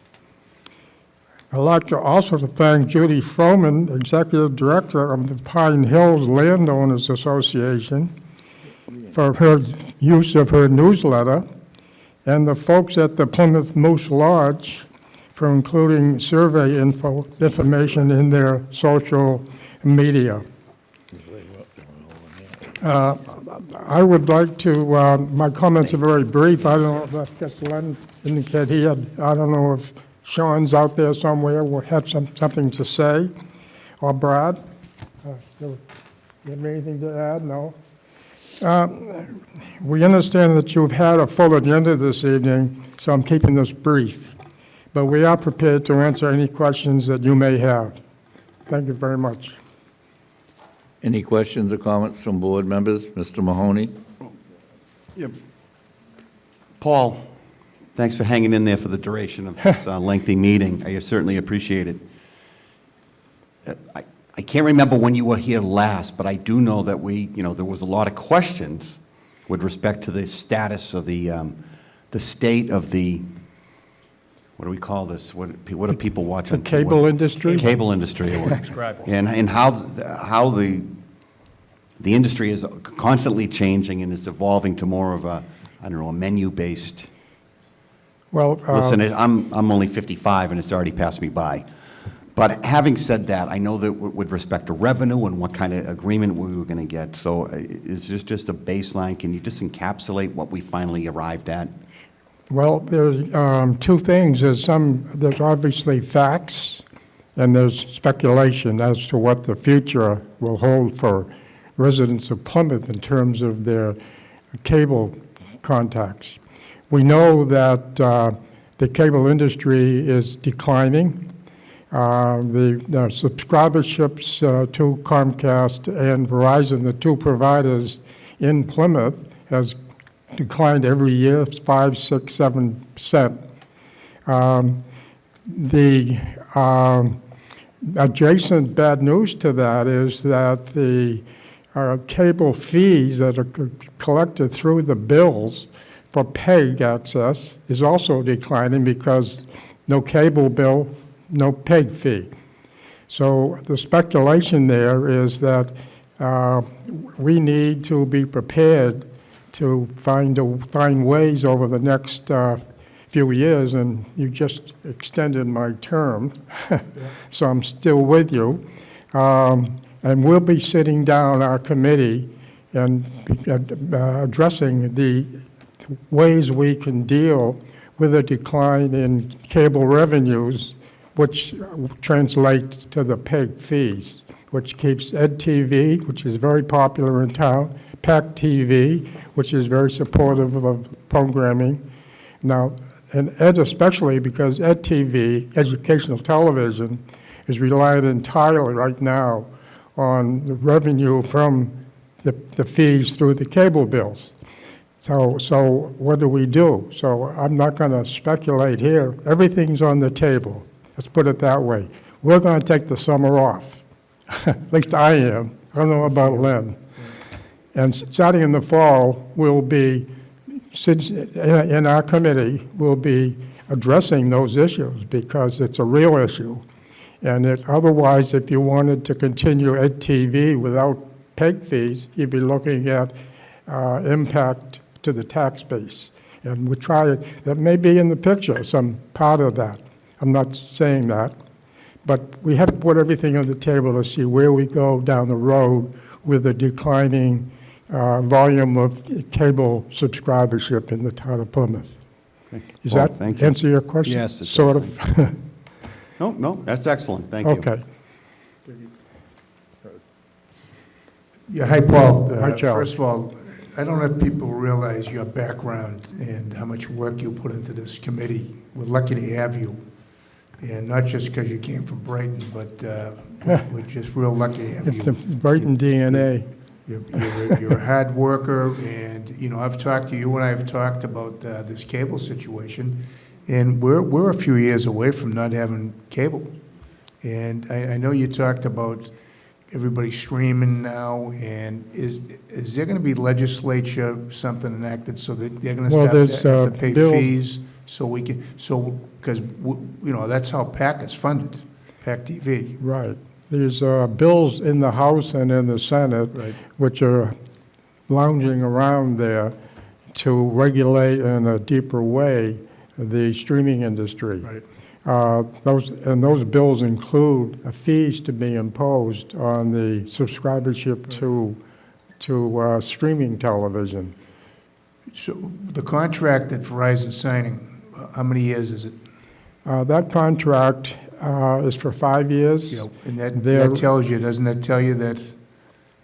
I'd like to also thank Judy Froman, Executive Director of the Pine Hills Landowners Association, for her use of her newsletter, and the folks at the Plymouth Moose Lodge for including survey information in their social media. I would like to, my comments are very brief. I don't know if that's Len indicated he had, I don't know if Sean's out there somewhere, will have something to say, or Brad. Do you have anything to add? No? We understand that you've had a full agenda this evening, so I'm keeping this brief. But we are prepared to answer any questions that you may have. Thank you very much. Any questions or comments from board members? Mr. Mahoney? Yep. Paul, thanks for hanging in there for the duration of this lengthy meeting. I certainly appreciate it. I can't remember when you were here last, but I do know that there was a lot of questions with respect to the status of the state of the, what do we call this? What do people watch? The cable industry? Cable industry. And how the industry is constantly changing and it's evolving to more of a, I don't know, a menu-based. Well, listen, I'm only 55 and it's already passed me by. But having said that, I know that with respect to revenue and what kind of agreement we were going to get, so is this just a baseline? Can you just encapsulate what we finally arrived at? Well, there's two things. There's obviously facts, and there's speculation as to what the future will hold for residents of Plymouth in terms of their cable contacts. We know that the cable industry is declining. The subscriberships to Comcast and Verizon, the two providers in Plymouth, has declined every year, 5, 6, 7%. The adjacent bad news to that is that the cable fees that are collected through the bills for PEG access is also declining because no cable bill, no PEG fee. So the speculation there is that we need to be prepared to find ways over the next few years, and you just extended my term, so I'm still with you. And we'll be sitting down, our committee, and addressing the ways we can deal with a decline in cable revenues, which translates to the PEG fees, which keeps EdTV, which is very popular in town, PAC TV, which is very supportive of programming. Now, and Ed especially, because EdTV, educational television, is reliant entirely right now on the revenue from the fees through the cable bills. So what do we do? So I'm not going to speculate here. Everything's on the table. Let's put it that way. We're going to take the summer off. At least I am. I don't know about Len. And starting in the fall, we'll be, in our committee, we'll be addressing those issues because it's a real issue. And otherwise, if you wanted to continue EdTV without PEG fees, you'd be looking at impact to the tax base. And we try, that may be in the picture, some part of that. I'm not saying that. But we have to put everything on the table to see where we go down the road with the declining volume of cable subscribership in the town of Plymouth. Does Well, that thank you. answer your question? Yes, it Sort does. of. No, that's excellent, thank you. Okay. Yeah, hi, Paul. Hi, Charles. First of all, I don't know if people realize your background and how much work you put into this committee. We're lucky to have you, and not just because you came from Brighton, but we're just real lucky to have you. It's the Brighton DNA. You're a hard worker, and, you know, I've talked to you, and I've talked about this cable situation, and we're a few years away from not having cable. And I know you talked about everybody streaming now, and is there going to be legislature, something enacted so that they're going to Well, have there's to pay bill- fees? So we can, because, you know, that's how PAC is funded, PAC TV. Right. There's bills in the House and in the Senate, Right. which are lounging around there to regulate in a deeper way the streaming industry. Right. Those bills include fees to be imposed on the subscribership to streaming television. So the contract that Verizon's signing, how many years is it? That contract is for 5 years. You know, and that They're- tells you, doesn't that tell you that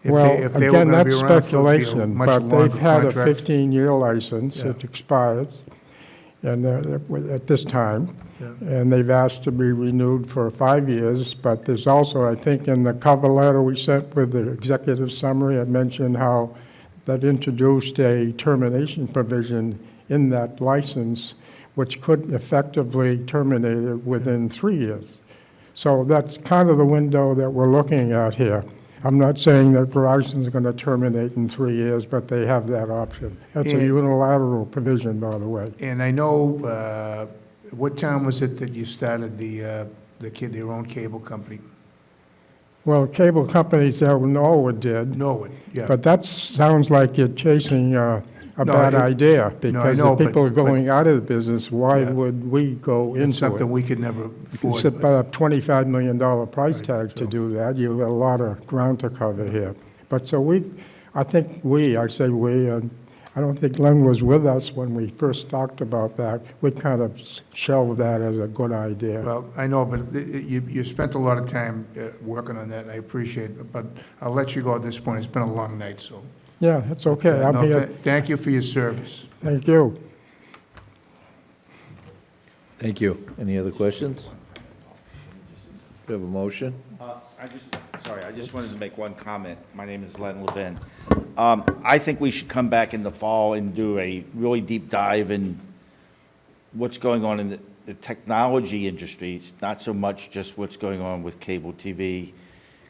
if Well, they were again, going to be that's around for a speculation, much but longer they've had a contract? 15-year license. Yeah. It expires, and at this time, Yeah. and they've asked to be renewed for 5 years. But there's also, I think, in the cover letter we sent with the executive summary, I mentioned how that introduced a termination provision in that license, which could effectively terminate it within 3 years. So that's kind of the window that we're looking at here. I'm not saying that Verizon's going to terminate in 3 years, but they have that option. That's a And- unilateral provision, by the way. And I know, what time was it that you started their own cable company? Well, cable companies that Norwood did. Norwood, yeah. But that sounds like you're chasing a No, bad idea, because know, if people but- are going out of the business, why Yeah. would we go into it? It's something we could never afford. It's about a $25 million price tag to do that. You've got a lot of ground to cover here. But so I say we, and I don't think Len was with us when we first talked about that. We kind of shelved that as a good idea. Well, I know, but you spent a lot of time working on that, and I appreciate it, but I'll let you go at this point. It's been a long night, so. Yeah, that's okay. I'll No, be at. Thank you for your service. Thank you. Thank you. Any other questions? Do you have a motion? I just wanted to make one comment. My name is Len Levin. I think we should come back in the fall and do a really deep dive in what's going on in the technology industry. It's not so much just what's going on with cable TV,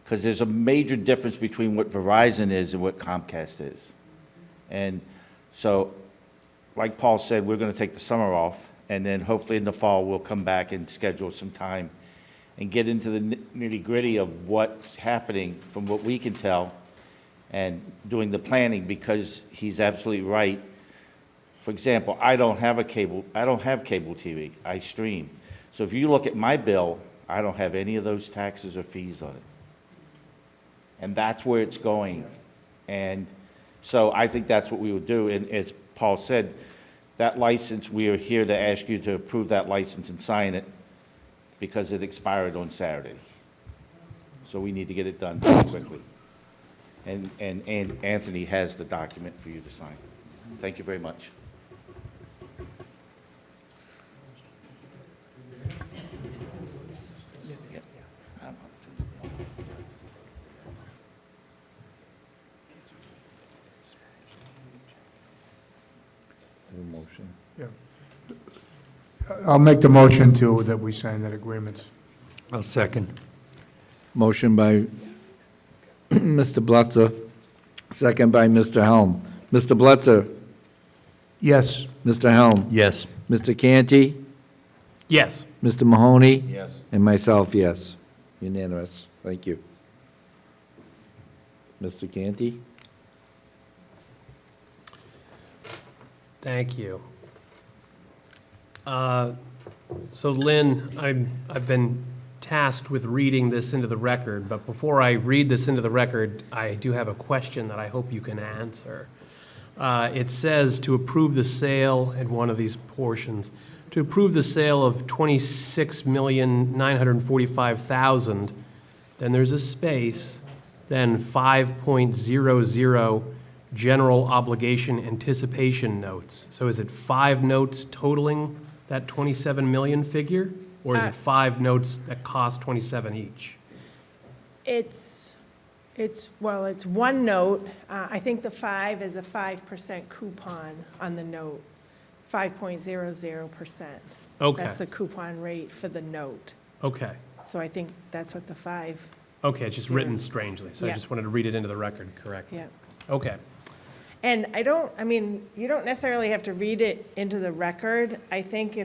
because there's a major difference between what Verizon is and what Comcast is. And so, like Paul said, we're going to take the summer off, and then hopefully in the fall, we'll come back and schedule some time and get into the nitty-gritty of what's happening from what we can tell and doing the planning, because he's absolutely right. For example, I don't have cable TV, I stream. So if you look at my bill, I don't have any of those taxes or fees on it. And that's where it's going. And so I think that's what we would do. And as Paul said, that license, we are here to ask you to approve that license and sign it, because it expired on Saturday. So we need to get it done pretty quickly. And Anthony has the document for you to sign. Thank you very much. Have a motion. Yeah. I'll make the motion that we sign that agreement. I'll second. Motion by Mr. Blitzer, second by Mr. Helm. Mr. Blitzer? Yes. Mr. Helm? Yes. Mr. Canty? Yes. Mr. Mahoney? Yes. And myself, yes. Unanimous. Thank you. Mr. Canty? Thank you. So Lynn, I've been tasked with reading this into the record, but before I read this into the record, I do have a question that I hope you can answer. It says to approve the sale in one of these portions, to approve the sale of $26,945,000, then there's a space, then 5.00 general obligation anticipation notes. So is it 5 notes totaling that 27 million figure? Or is it 5 notes that cost 27 each? It's one note. I think the 5 is a 5% coupon on the note, 5.00%. Okay. That's the coupon rate for the note. Okay. So I think that's what the 5. Okay, it's just written strangely, so I Yeah. just wanted to read it into the record correctly. Yeah. Okay. And you don't necessarily have to read it into the record. I think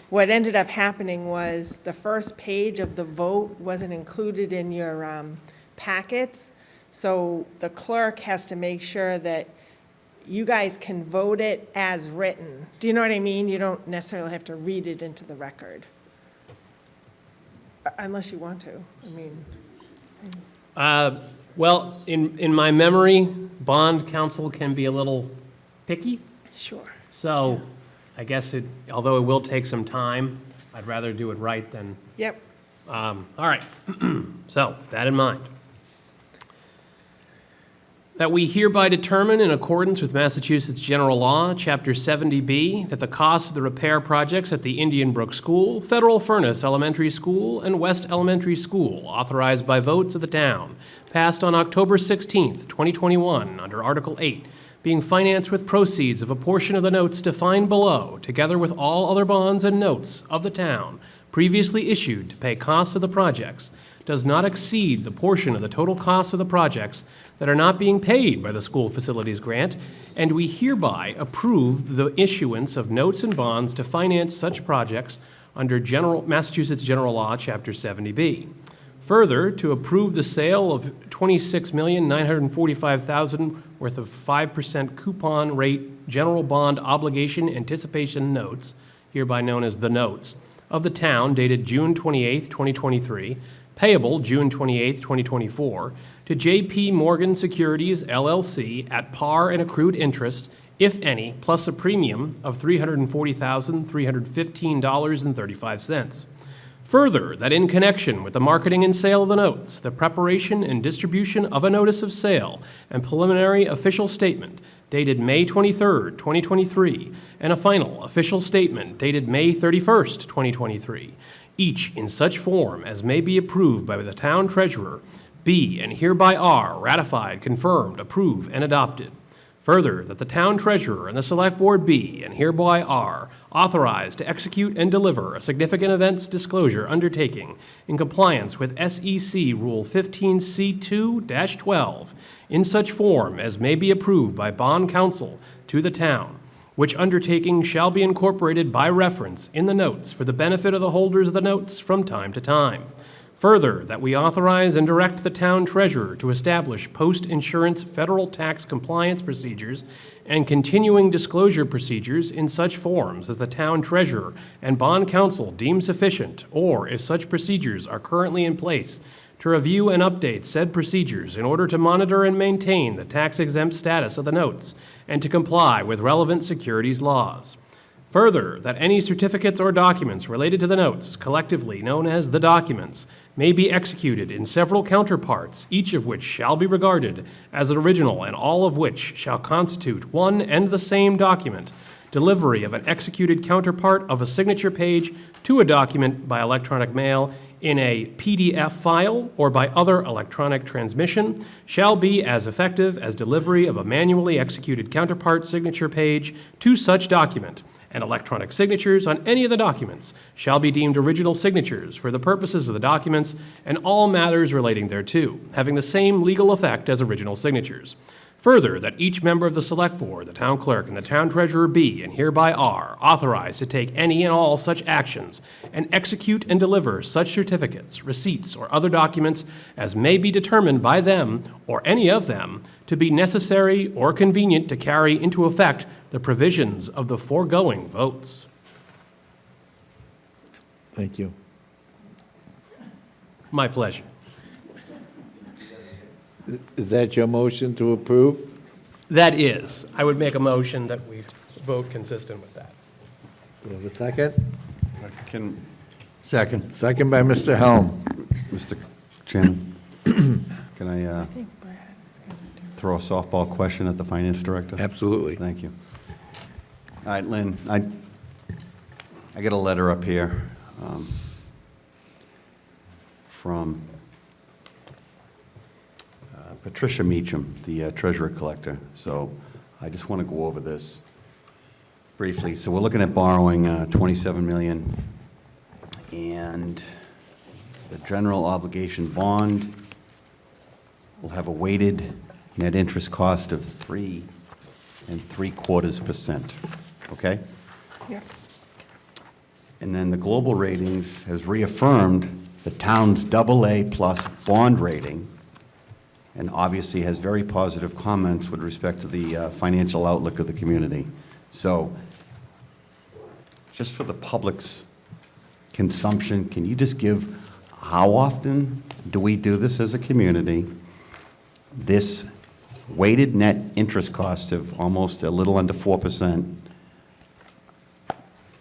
what ended up happening was the first page of the vote wasn't included in your packets. So the clerk has to make sure that you guys can vote it as written. Do you know what I mean? You don't necessarily have to read it into the record. Unless you want to, Well, in my memory, bond counsel can be a little picky. Sure. So I guess although it will take some time, I'd rather do it right than. Yep. All right. So, with that in mind. That we hereby determine, in accordance with Massachusetts General Law, Chapter 70B, that the cost of the repair projects at the Indian Brook School, Federal Furnace Elementary School, and West Elementary School, authorized by votes of the town, passed on October 16th, 2021, under Article 8, being financed with proceeds of a portion of the notes defined below, together with all other bonds and notes of the town previously issued to pay costs of the projects, does not exceed the portion of the total costs of the projects that are not being paid by the school facilities grant, and we hereby approve the issuance of notes and bonds to finance such projects under Massachusetts General Law, Chapter 70B. Further, to approve the sale of $26,945,000 worth of 5% coupon rate general bond obligation anticipation notes, hereby known as the notes, of the town dated June 28, 2023, payable June 28, 2024, to J.P. Morgan Securities, LLC, at par and accrued interest, if any, plus a premium of $340,315.35. Further, that in connection with the marketing and sale of the notes, the preparation and distribution of a notice of sale and preliminary official statement dated May 23, 2023, and a final official statement dated May 31, 2023, each in such form as may be approved by the town treasurer, be and hereby are ratified, confirmed, approved, and adopted. Further, that the town treasurer and the select board be and hereby are authorized to execute and deliver a significant events disclosure undertaking in compliance with SEC Rule 15C2-12 in such form as may be approved by bond counsel to the town, which undertaking shall be incorporated by reference in the notes for the benefit of the holders of the notes from time to time. Further, that we authorize and direct the town treasurer to establish post-insurance federal tax compliance procedures and continuing disclosure procedures in such forms as the town treasurer and bond counsel deem sufficient, or if such procedures are currently in place, to review and update said procedures in order to monitor and maintain the tax-exempt status of the notes and to comply with relevant securities laws. Further, that any certificates or documents related to the notes, collectively known as the documents, may be executed in several counterparts, each of which shall be regarded as an original and all of which shall constitute one and the same document, delivery of an executed counterpart of a signature page to a document by electronic mail in a PDF file or by other electronic transmission shall be as effective as delivery of a manually executed counterpart signature page to such document, and electronic signatures on any of the documents shall be deemed original signatures for the purposes of the documents and all matters relating thereto, having the same legal effect as original signatures. Further, that each member of the Select Board, the Town Clerk, and the Town Treasurer be, and hereby are, authorized to take any and all such actions and execute and deliver such certificates, receipts, or other documents as may be determined by them or any of them to be necessary or convenient to carry into effect the provisions of the foregoing votes. Thank you. My pleasure. Is that your motion to approve? That is. I would make a motion that we vote consistent with that. Do you have a second? Second. Second by Mr. Helm. Mr. Chairman, can I throw a softball question at the finance director? Absolutely. Thank you. All right, Lynn, I get a letter up here from Patricia Meacham, the treasurer collector. So I just want to go over this briefly. So we're looking at borrowing $27 million, and the general obligation bond will have a weighted net interest cost of 3 3/4%. Okay? Yeah. And then the global ratings has reaffirmed the town's AA+ bond rating, and obviously has very positive comments with respect to the financial outlook of the community. So, just for the public's consumption, can you just give, how often do we do this as a community? This weighted net interest cost of almost a little under 4%,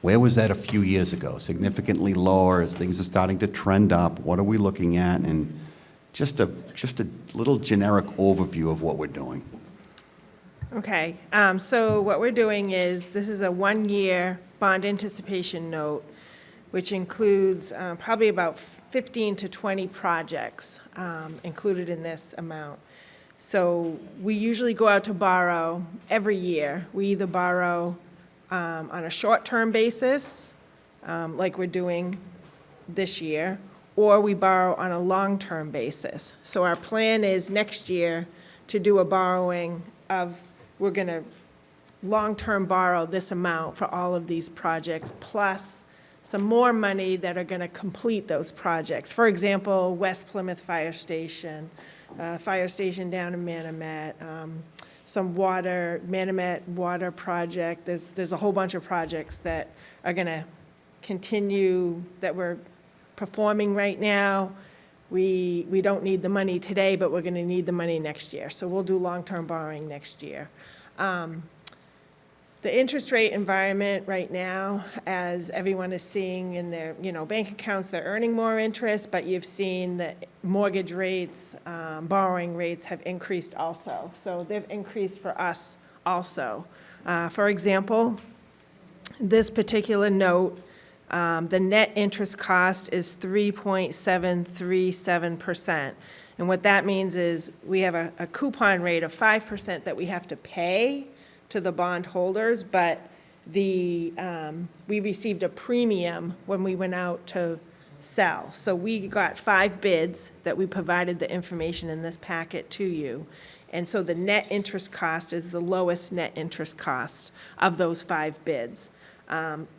where was that a few years ago? Significantly lower, as things are starting to trend up? What are we looking at? And just a little generic overview of what we're doing. Okay, so what we're doing is, this is a one-year bond anticipation note, which includes probably about 15 to 20 projects included in this amount. So we usually go out to borrow every year. We either borrow on a short-term basis, like we're doing this year, or we borrow on a long-term basis. So our plan is next year to do a borrowing of, we're going to long-term borrow this amount for all of these projects, plus some more money that are going to complete those projects. For example, West Plymouth Fire Station down in Manomet, some Manomet water project. There's a whole bunch of projects that are going to continue, that we're performing right now. We don't need the money today, but we're going to need the money next year. So we'll do long-term borrowing next year. The interest rate environment right now, as everyone is seeing in their bank accounts, they're earning more interest, but you've seen that mortgage rates, borrowing rates have increased also. So they've increased for us also. For example, this particular note, the net interest cost is 3.737%. And what that means is we have a coupon rate of 5% that we have to pay to the bondholders, but we received a premium when we went out to sell. So we got 5 bids that we provided the information in this packet to you. And so the net interest cost is the lowest net interest cost of those 5 bids.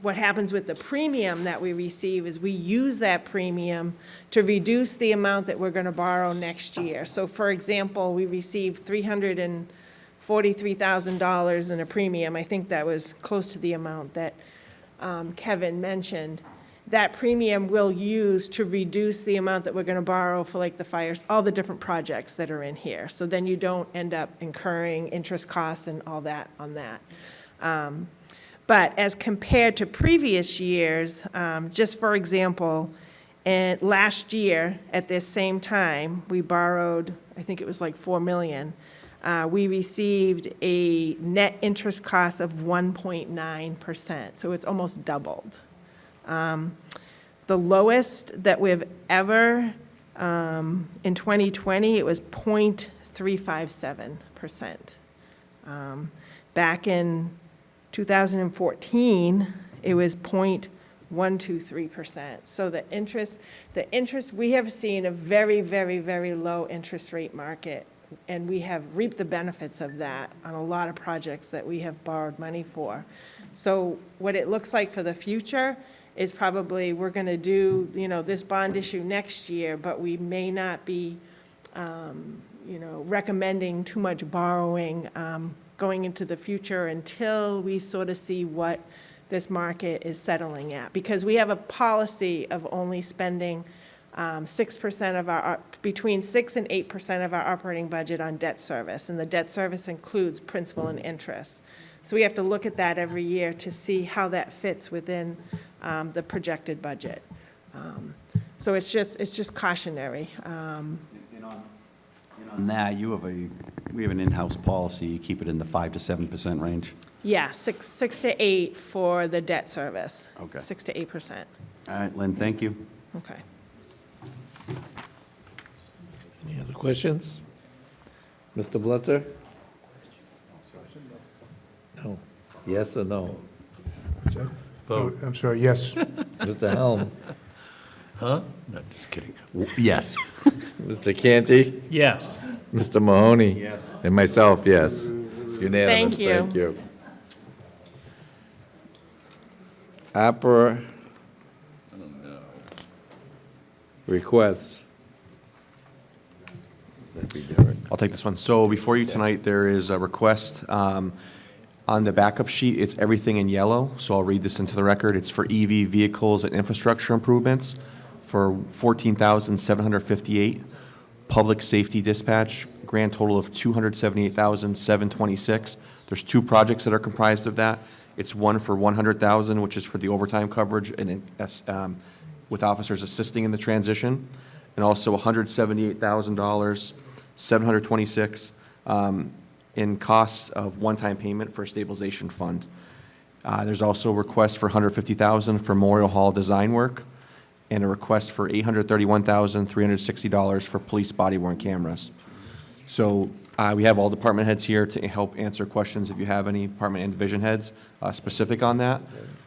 What happens with the premium that we receive is we use that premium to reduce the amount that we're going to borrow next year. So for example, we received $343,000 in a premium. I think that was close to the amount that Kevin mentioned. That premium we'll use to reduce the amount that we're going to borrow for like the fires, all the different projects that are in here. So then you don't end up incurring interest costs and all that on that. But as compared to previous years, just for example, last year at this same time, we borrowed, I think it was like $4 million. We received a net interest cost of 1.9%, so it's almost doubled. The lowest that we've ever, in 2020, it was 0.357%. Back in 2014, it was 0.123%. So the interest, we have seen a very, very, very low interest rate market and we have reaped the benefits of that on a lot of projects that we have borrowed money for. So what it looks like for the future is probably, we're going to do, this bond issue next year, but we may not be, recommending too much borrowing going into the future until we sort of see what this market is settling at. Because we have a policy of only spending 6% of our, between 6 and 8% of our operating budget on debt service, and the debt service includes principal and interest. So we have to look at that every year to see how that fits within the projected budget. So it's just cautionary. On that, we have an in-house policy, you keep it in the 5 to 7% range. Yeah, 6 to 8 for the debt service. Okay. 6 to 8%. All right, Lynn, thank you. Okay. Any other questions? Mr. Blitzer? No. Yes or no? Oh, I'm sorry, yes. Mr. Helm? Huh? No, just kidding. Yes. Mr. Canty? Yes. Mr. Mahoney? Yes. And myself, yes. Unanimous. Thank you. Thank you. Opera request. That'd be Derek. I'll take this one. So before you tonight, there is a request. On the backup sheet, it's everything in yellow, so I'll read this into the record. It's for EV vehicles and infrastructure improvements for $14,758. Public safety dispatch, grand total of $278,726. There's 2 projects that are comprised of that. It's one for $100,000, which is for the overtime coverage and with officers assisting in the transition, and also $178,000, $726 in costs of one-time payment for a stabilization fund. There's also a request for $150,000 for Memorial Hall design work, and a request for $831,360 for police body-worn cameras. So we have all department heads here to help answer questions if you have any, department and division heads specific on that.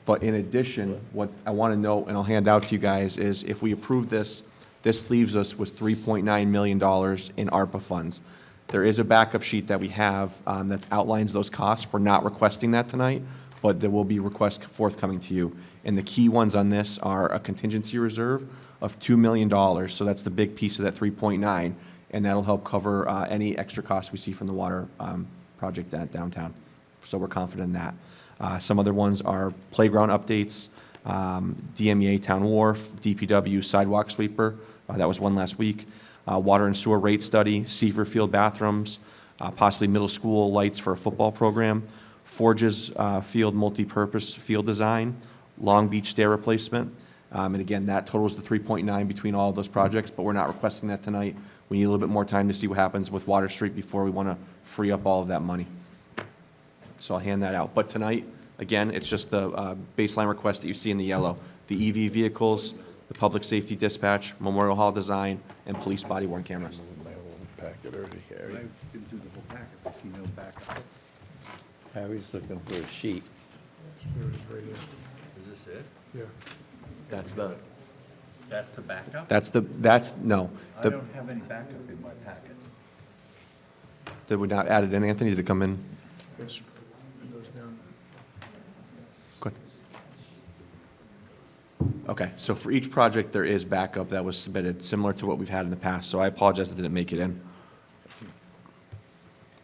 But in addition, what I want to note, and I'll hand out to you guys, is if we approve this, this leaves us with $3.9 million in ARPA funds. There is a backup sheet that we have that outlines those costs. We're not requesting that tonight, but there will be requests forthcoming to you. And the key ones on this are a contingency reserve of $2 million. So that's the big piece of that 3.9, and that'll help cover any extra costs we see from the water project at downtown. So we're confident in that. Some other ones are playground updates, DMEA Town Wharf, DPW sidewalk sweeper. That was one last week. Water and sewer rate study, Seaver Field bathrooms, possibly middle school lights for a football program, Forges Field multi-purpose field design, Long Beach stair replacement. And again, that totals the 3.9 between all of those projects, but we're not requesting that tonight. We need a little bit more time to see what happens with Water Street before we want to free up all of that money. So I'll hand that out. But tonight, again, it's just the baseline request that you see in the yellow. The EV vehicles, the public safety dispatch, Memorial Hall design, and police body-worn cameras. My whole packet already, Harry. I didn't do the whole packet, I see no backup. Harry's looking for a sheet. Is this it? Yeah. That's the, backup? no. I The- don't have any backup in my packet. Did we not add it in, Anthony? Did it come in? Yes. It goes down. Good. Okay, so for each project, there is backup that was submitted, similar to what we've had in the past, so I apologize I didn't make it in.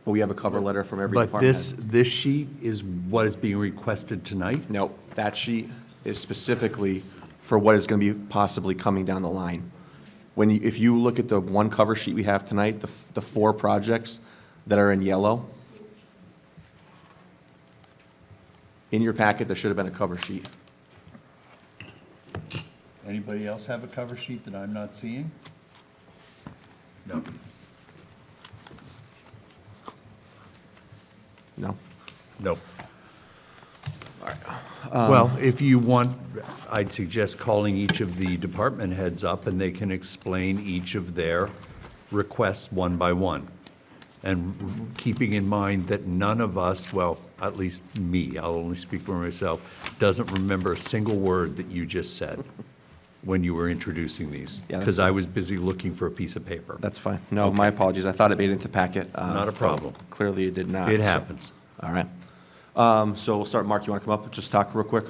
But we have a cover letter from every But department this, head. this sheet is what is being requested tonight? No, that sheet is specifically for what is going to be possibly coming down the line. If you look at the one cover sheet we have tonight, the 4 projects that are in yellow, in your packet, there should have been a cover sheet. Anybody else have a cover sheet that I'm not seeing? No. No? No. Well, if you want, I'd suggest calling each of the department heads up, and they can explain each of their requests one by one. And keeping in mind that none of us, well, at least me, I'll only speak for myself, doesn't remember a single word that you just said. when you were introducing these. Yeah, that's Because I fine. was busy looking for a piece of paper. That's fine. No, my apologies. I thought it made it into the packet. Not a problem. Clearly it did not. It so- happens. All right. So we'll start. Mark, you want to come up and just talk real quick?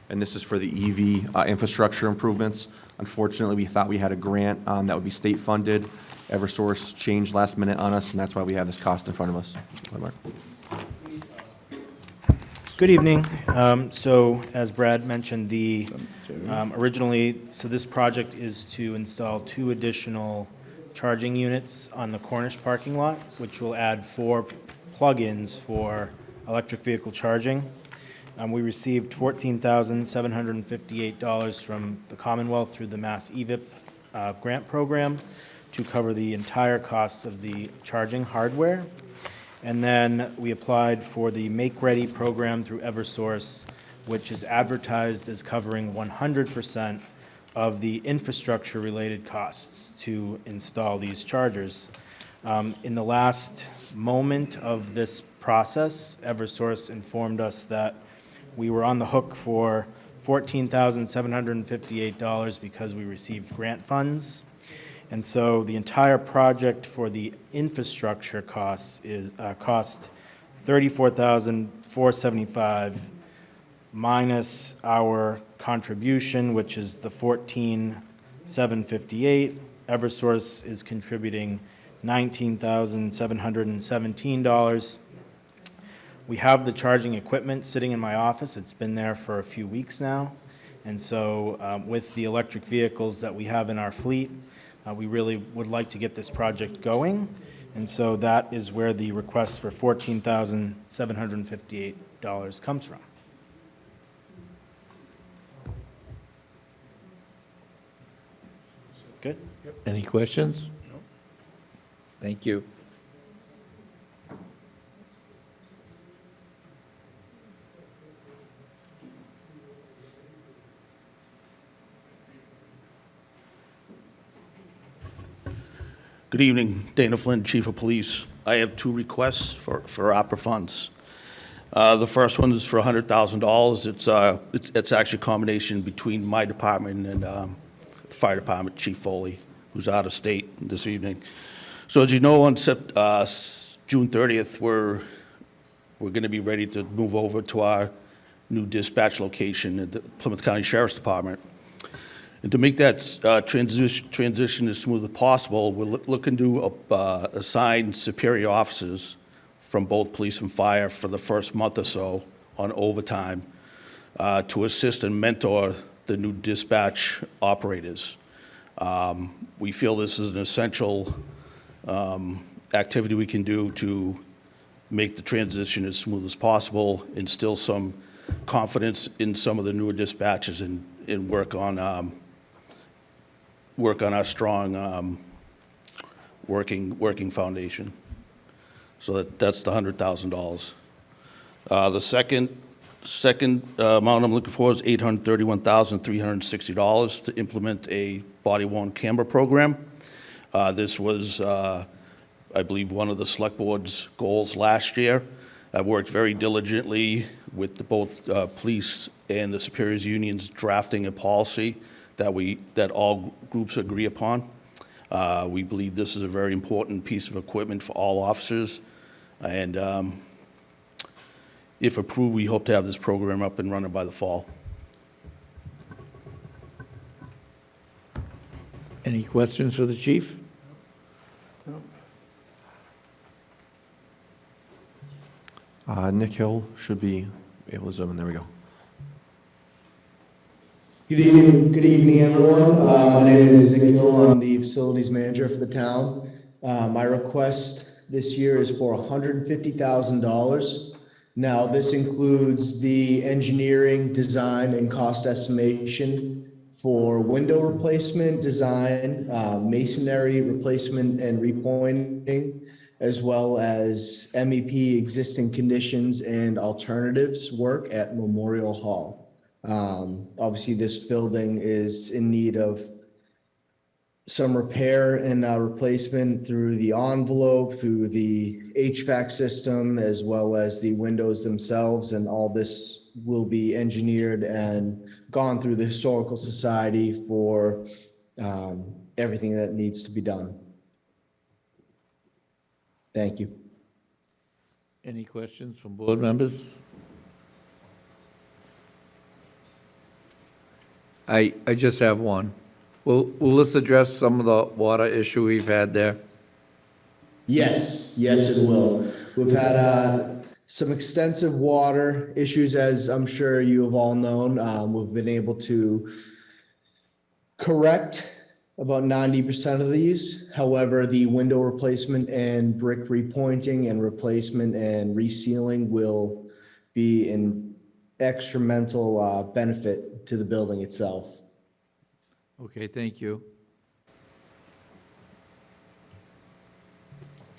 And this is for the EV infrastructure improvements. Unfortunately, we thought we had a grant that would be state-funded. Eversource changed last minute on us, and that's why we have this cost in front of us. Go ahead, Mark. Good evening. So as Brad mentioned, originally, so this project is to install 2 additional charging units on the Cornish parking lot, which will add 4 plug-ins for electric vehicle charging. We received $14,758 from the Commonwealth through the Mass EVIP grant program to cover the entire cost of the charging hardware. And then we applied for the Make Ready program through Eversource, which is advertised as covering 100% of the infrastructure-related costs to install these chargers. In the last moment of this process, Eversource informed us that we were on the hook for $14,758 because we received grant funds. And so the entire project for the infrastructure costs is, cost $34,475 minus our contribution, which is the $14,758. Eversource is contributing $19,717. We have the charging equipment sitting in my office. It's been there for a few weeks now. And so with the electric vehicles that we have in our fleet, we really would like to get this project going. And so that is where the request for $14,758 comes from. Good? Any questions? No. Thank you. Good evening, Dana Flynn, Chief of Police. I have 2 requests for opera funds. The first one is for $100,000. It's actually a combination between my department and the fire department, Chief Foley, who's out of state this evening. So as you know, on June 30th, we're going to be ready to move over to our new dispatch location at the Plymouth County Sheriff's Department. And to make that transition as smooth as possible, we're looking to assign superior officers from both police and fire for the first month or so on overtime to assist and mentor the new dispatch operators. We feel this is an essential activity we can do to make the transition as smooth as possible, instill some confidence in some of the newer dispatchers, and work on our strong working foundation. So that's the $100,000. The second amount I'm looking for is $831,360 to implement a body-worn camera program. This was, I believe, one of the select board's goals last year. I've worked very diligently with both police and the superiors unions drafting a policy that all groups agree upon. We believe this is a very important piece of equipment for all officers, and if approved, we hope to have this program up and running by the fall. Any questions for the chief? Nick Hill should be able to zoom in. There we go. Good evening, everyone. My name is Nick Hill. I'm the facilities manager for the town. My request this year is for $150,000. Now, this includes the engineering, design, and cost estimation for window replacement, design, masonry replacement and repointing, as well as MEP existing conditions and alternatives work at Memorial Hall. Obviously, this building is in need of some repair and replacement through the envelope, through the HVAC system, as well as the windows themselves, and all this will be engineered and gone through the Historical Society for everything that needs to be done. Thank you. Any questions from board members? I just have one. Will this address some of the water issue we've had there? Yes, yes, it will. We've had some extensive water issues, as I'm sure you have all known. We've been able to correct about 90% of these. However, the window replacement and brick repointing and replacement and resealing will be an extramental benefit to the building itself. Okay, thank you.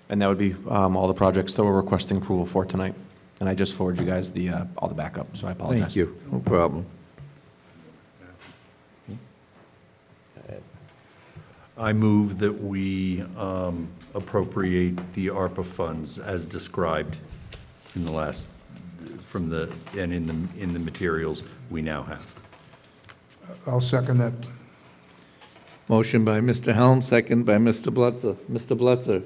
And that would be all the projects that we're requesting approval for tonight. And I just forwarded you guys the, all the backup, so I apologize. Thank you, no problem. I move that we appropriate the ARPA funds as described in the last, from the, and in the materials we now have. I'll second that. Motion by Mr. Helm, second by Mr. Blitzer. Mr. Blitzer?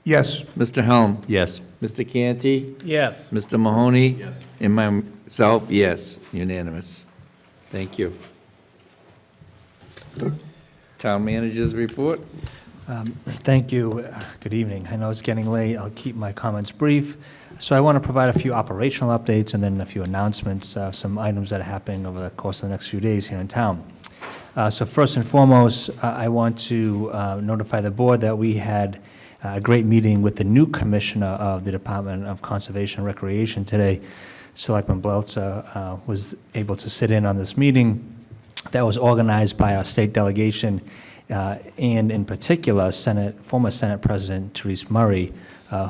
Yes. Mr. Helm? Yes. Mr. Canty? Yes. Mr. Mahoney? Yes. And myself, yes, unanimous. Thank you. Town managers report? Thank you. Good evening. I know it's getting late. I'll keep my comments brief. So I want to provide a few operational updates and then a few announcements, some items that are happening over the course of the next few days here in town. So first and foremost, I want to notify the board that we had a great meeting with the new commissioner of the Department of Conservation and Recreation today. Selectman Blelzer was able to sit in on this meeting that was organized by our state delegation, and in particular, former Senate President Therese Murray,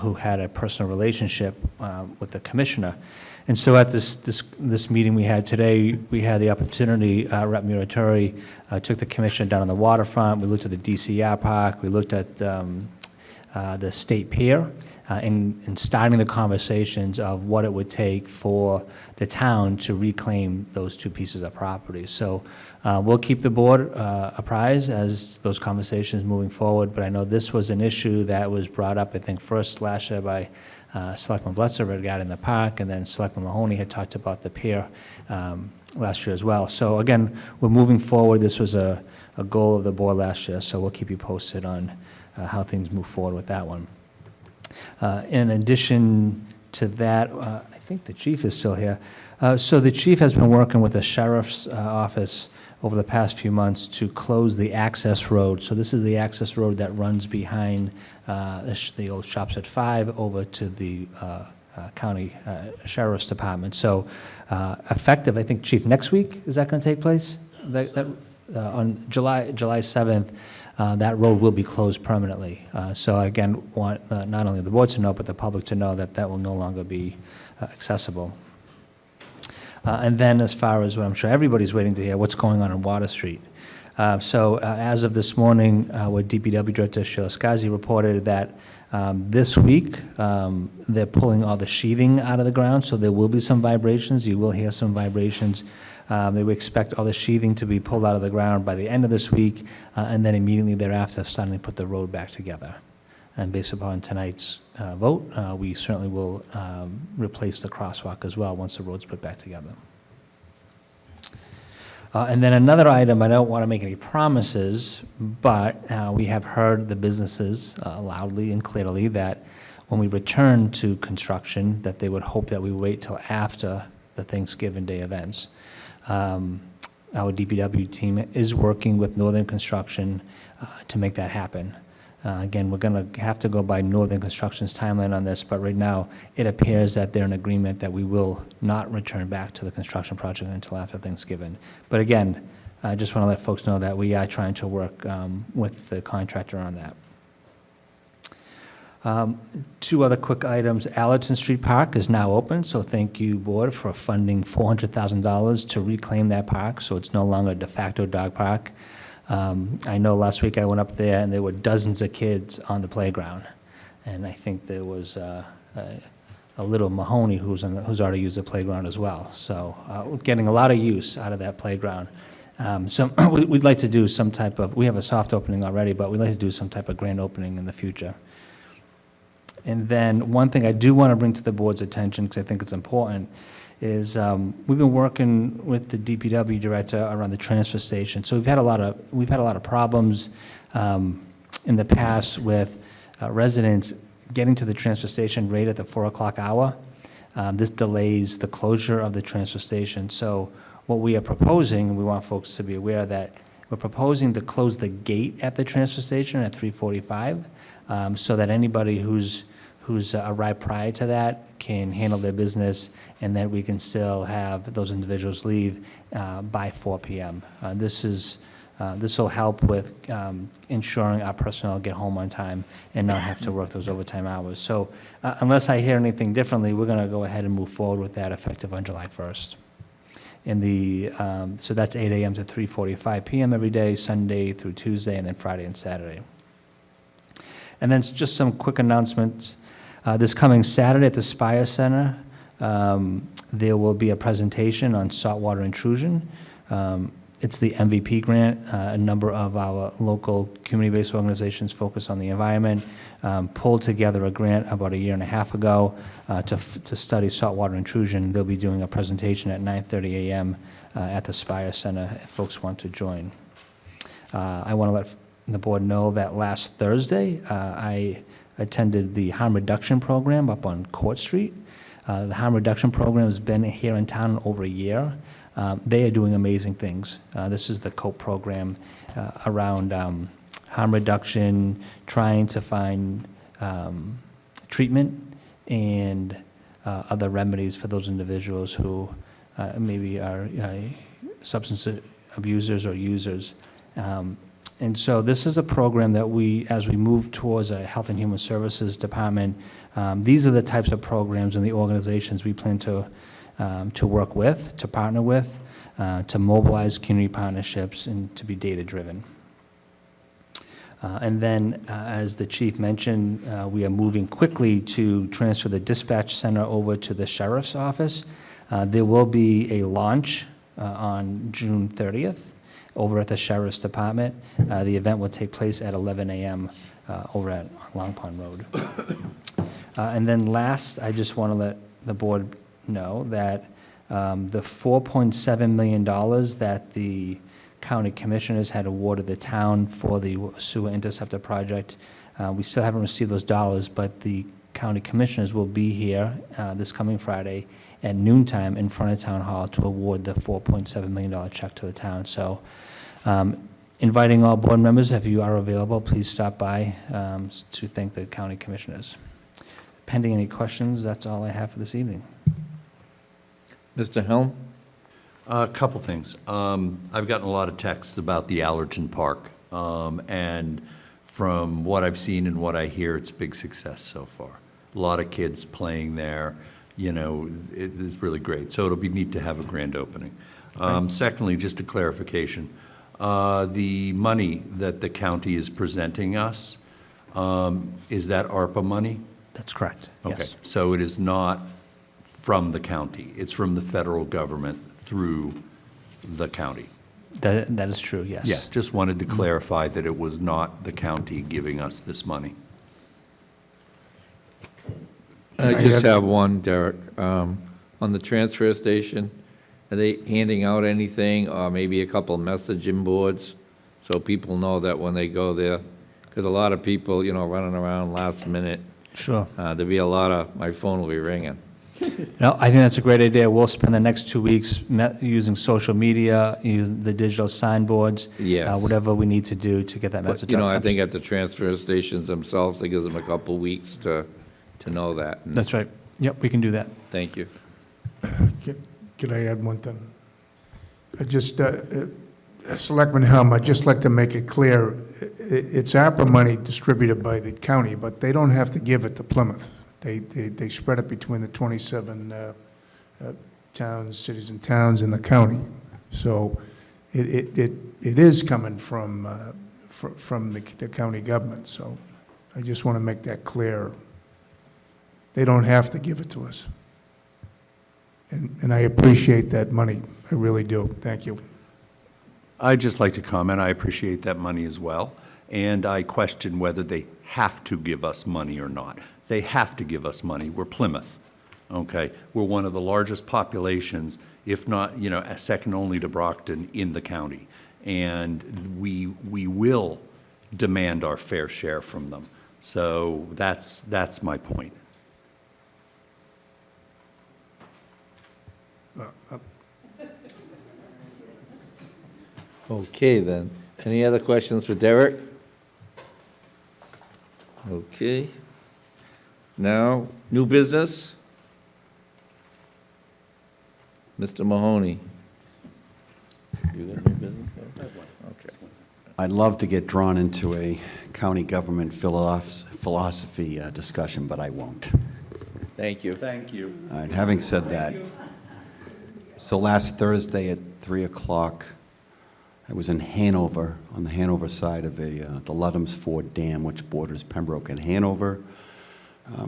who had a personal relationship with the commissioner. And so at this meeting we had today, we had the opportunity, Rep. Muratori took the commissioner down on the waterfront. We looked at the DCR park. We looked at the state pier, and starting the conversations of what it would take for the town to reclaim those two pieces of property. So we'll keep the board apprised as those conversations moving forward, but I know this was an issue that was brought up, I think, first last year by Selectman Blitzer regarding the park, and then Selectman Mahoney had talked about the pier last year as well. So again, we're moving forward. This was a goal of the board last year, so we'll keep you posted on how things move forward with that one. In addition to that, I think the chief is still here. So the chief has been working with the sheriff's office over the past few months to close the access road. So this is the access road that runs behind the old Shops at 5 over to the county sheriff's department. So effective, I think, Chief, next week, is that going to take place? On July 7th, that road will be closed permanently. So again, want not only the board to know, but the public to know that that will no longer be accessible. And then as far as what I'm sure everybody's waiting to hear, what's going on Water Street. So as of this morning, what DPW Director Sheila Scazzi reported that this week, they're pulling all the sheathing out of the ground, so there will be some vibrations. You will hear some vibrations. They would expect all the sheathing to be pulled out of the ground by the end of this week, and then immediately thereafter, starting to put the road back together. And based upon tonight's vote, we certainly will replace the crosswalk as well once the road's put back together. And then another item, I don't want to make any promises, but we have heard the businesses loudly and clearly that when we return to construction, that they would hope that we wait till after the Thanksgiving Day events. Our DPW team is working with Northern Construction to make that happen. Again, we're going to have to go by Northern Construction's timeline on this, but right now it appears that they're in agreement that we will not return back to the construction project until after Thanksgiving. But again, I just want to let folks know that we are trying to work with the contractor on that. Two other quick items. Allerton Street Park is now open, so thank you, board, for funding $400,000 to reclaim that park, so it's no longer a de facto dog park. I know last week I went up there and there were dozens of kids on the playground, and I think there was little Mahoney, who's already used the playground as well. So getting a lot of use out of that playground. So we'd like to do some type of, we have a soft opening already, but we'd like to do some type of grand opening in the future. And then one thing I do want to bring to the board's attention, because I think it's important, is we've been working with the DPW director around the transfer station. So we've had a lot of problems in the past with residents getting to the transfer station right at the 4 o'clock hour. This delays the closure of the transfer station. So what we are proposing, and we want folks to be aware that we're proposing to close the gate at the transfer station at 3:45, so that anybody who's arrived prior to that can handle their business, and that we can still have those individuals leave by 4 p.m. This will help with ensuring our personnel get home on time and not have to work those overtime hours. So unless I hear anything differently, we're going to go ahead and move forward with that effective on July 1st. So that's 8 a.m. to 3:45 p.m. every day, Sunday through Tuesday, and then Friday and Saturday. And then just some quick announcements. This coming Saturday at the Spire Center, there will be a presentation on saltwater intrusion. It's the MVP grant. A number of our local community-based organizations focused on the environment pulled together a grant about a year and a half ago to study saltwater intrusion. They'll be doing a presentation at 9:30 a.m. At the Spire Center if folks want to join. I want to let the board know that last Thursday, I attended the harm reduction program up on Court Street. The harm reduction program has been here in town over a year. They are doing amazing things. This is the COPE program around harm reduction, trying to find treatment and other remedies for those individuals who maybe are substance abusers or users. And so this is a program that as we move towards a Health and Human Services Department, these are the types of programs and the organizations we plan to work with, to partner with, to mobilize community partnerships, and to be data-driven. And then, as the chief mentioned, we are moving quickly to transfer the dispatch center over to the sheriff's office. There will be a launch on June 30th over at the sheriff's department. The event will take place at 11 a.m. Over at Long Pond Road. And then last, I just want to let the board know that the $4.7 million that the county commissioners had awarded the town for the sewer interceptor project, we still haven't received those dollars, but the county commissioners will be here this coming Friday at noontime in front of Town Hall to award the $4.7 million check to the town. So inviting all board members, if you are available, please stop by to thank the county commissioners. Pending any questions, that's all I have for this evening. Mr. Helm? A couple things. I've gotten a lot of texts about the Allerton Park, and from what I've seen and what I hear, it's a big success so far. A lot of kids playing there, it's really great. So it'll be neat to have a grand opening. Secondly, just a clarification. The money that the county is presenting us, is that ARPA money? That's correct, Okay, yes. so it is not from the county, it's from the federal government through the county? That is true, yes. Yeah, just wanted to clarify that it was not the county giving us this money. I just have one, Derek. On the transfer station, are they handing out anything, or maybe a couple messaging boards, so people know that when they go there? Because a lot of people, running around last minute. Sure. There'll be a lot of, my phone will be ringing. No, I think that's a great idea. We'll spend the next 2 weeks using social media, using the digital signboards, Yes. whatever we need to do to get that message But, out. I think at the transfer stations themselves, it gives them a couple weeks to know that. And That's right. Yep, we can do that. Thank you. Could I add one thing? Selectman Helm, I'd just like to make it clear, it's ARPA money distributed by the county, but they don't have to give it to Plymouth. They spread it between the 27 towns, cities and towns in the county. So it is coming from the county government, so I just want to make that clear. They don't have to give it to us. And I appreciate that money. I really do. Thank you. I'd just like to comment, I appreciate that money as well, and I question whether they have to give us money or not. They have to give us money. We're Plymouth, okay? We're one of the largest populations, if not, second only to Brockton in the county. And we will demand our fair share from them. So that's my point. Okay, then. Any other questions for Derek? Okay. Now, new business? Mr. Mahoney. You got new business? Okay. I'd love to get drawn into a county government philosophy discussion, but I won't. Thank you. Thank you. All right, having said that, so last Thursday at 3 o'clock, I was in Hanover, on the Hanover side of the Ludham's Ford Dam, which borders Pembroke and Hanover.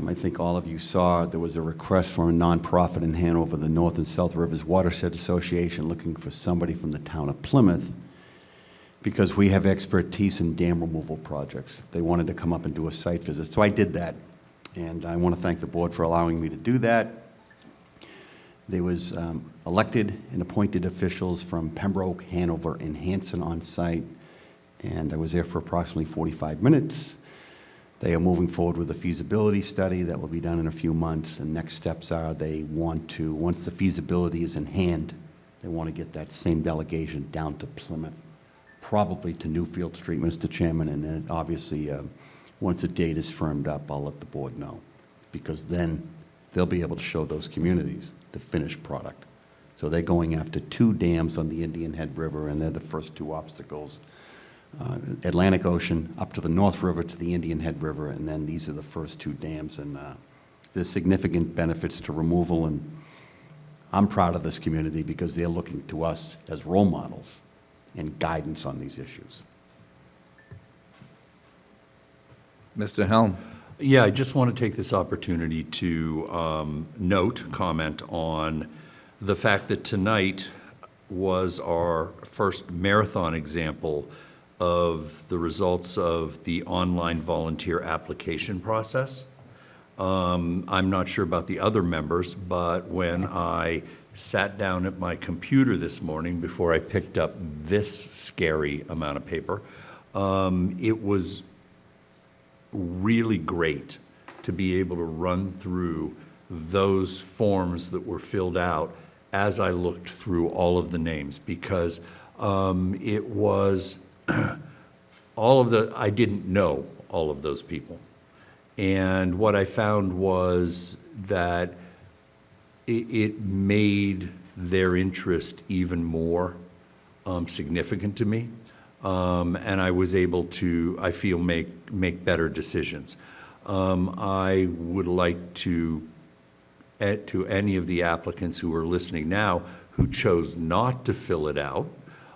I think all of you saw there was a request from a nonprofit in Hanover, the North and South Rivers Watershed Association, looking for somebody from the town of Plymouth because we have expertise in dam removal projects. They wanted to come up and do a site visit, so I did that. And I want to thank the board for allowing me to do that. There was elected and appointed officials from Pembroke, Hanover, and Hanson on site, and I was there for approximately 45 minutes. They are moving forward with a feasibility study that will be done in a few months, and next steps are they want to, once the feasibility is in hand, they want to get that same delegation down to Plymouth, probably to Newfield Street, Mr. Chairman, and then obviously, once a date is firmed up, I'll let the board know, because then they'll be able to show those communities the finished product. So they're going after 2 dams on the Indian Head River, and they're the first 2 obstacles. Atlantic Ocean up to the North River to the Indian Head River, and then these are the first 2 dams, and there's significant benefits to removal, and I'm proud of this community because they're looking to us as role models and guidance on these issues. Mr. Helm. Yeah, I just want to take this opportunity to comment on the fact that tonight was our first marathon example of the results of the online volunteer application process. I'm not sure about the other members, but when I sat down at my computer this morning before I picked up this scary amount of paper, it was really great to be able to run through those forms that were filled out as I looked through all of the names, because it was I didn't know all of those people. And what I found was that it made their interest even more significant to me. And I was able to, I feel, make better decisions. I would like to any of the applicants who are listening now who chose not to fill it out,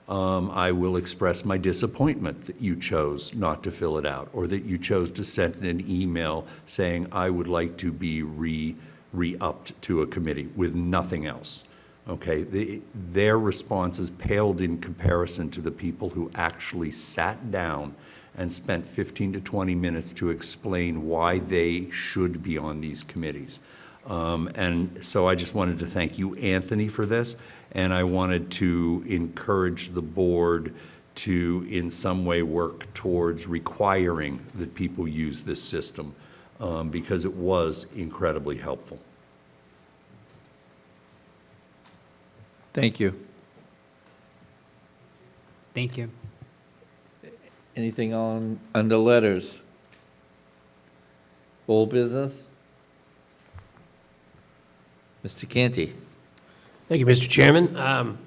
I will express my disappointment that you chose not to fill it out, or that you chose to send an email saying, I would like to be re-upped to a committee with nothing else. Okay, their responses paled in comparison to the people who actually sat down and spent 15 to 20 minutes to explain why they should be on these committees. And so I just wanted to thank you, Anthony, for this, and I wanted to encourage the board to in some way work towards requiring that people use this system, because it was incredibly helpful. Thank you. Thank you. Anything on, under letters? Old business? Mr. Canty. Thank you, Mr. Chairman.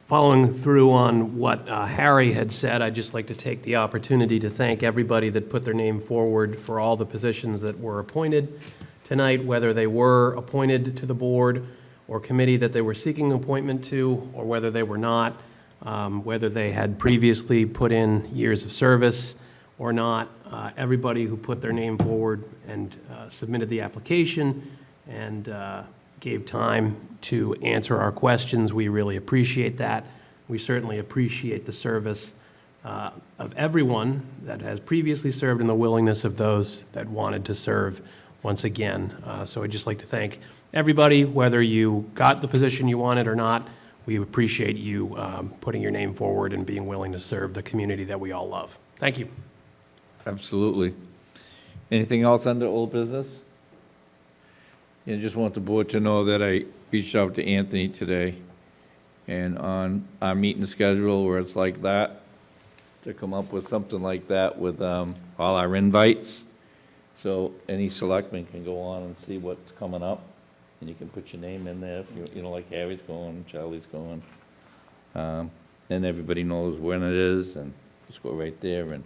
Following through on what Harry had said, I'd just like to take the opportunity to thank everybody that put their name forward for all the positions that were appointed tonight, whether they were appointed to the board or committee that they were seeking appointment to, or whether they were not, whether they had previously put in years of service, or not, everybody who put their name forward and submitted the application and gave time to answer our questions. We really appreciate that. We certainly appreciate the service of everyone that has previously served and the willingness of those that wanted to serve once again. So I'd just like to thank everybody, whether you got the position you wanted or not. We appreciate you putting your name forward and being willing to serve the community that we all love. Thank you. Absolutely. Anything else under old business? I just want the board to know that I reached out to Anthony today, and on our meeting schedule where it's like that, to come up with something like that with all our invites. So any selectman can go on and see what's coming up, and you can put your name in there, if you know, like Harry's going, Charlie's going. And everybody knows when it is, and just go right there, and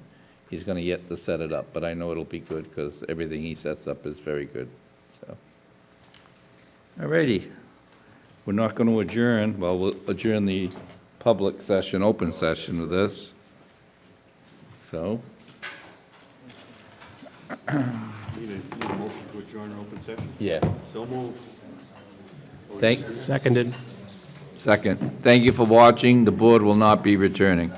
he's gonna yet to set it up, but I know it'll be good, because everything he sets up is very good, so. All righty. We're not gonna adjourn, well, we'll adjourn the public session, open session of this. So, Need a motion to adjourn our open session? yeah. So moved. Seconded. Second. Thank you for watching. The board will not be returning.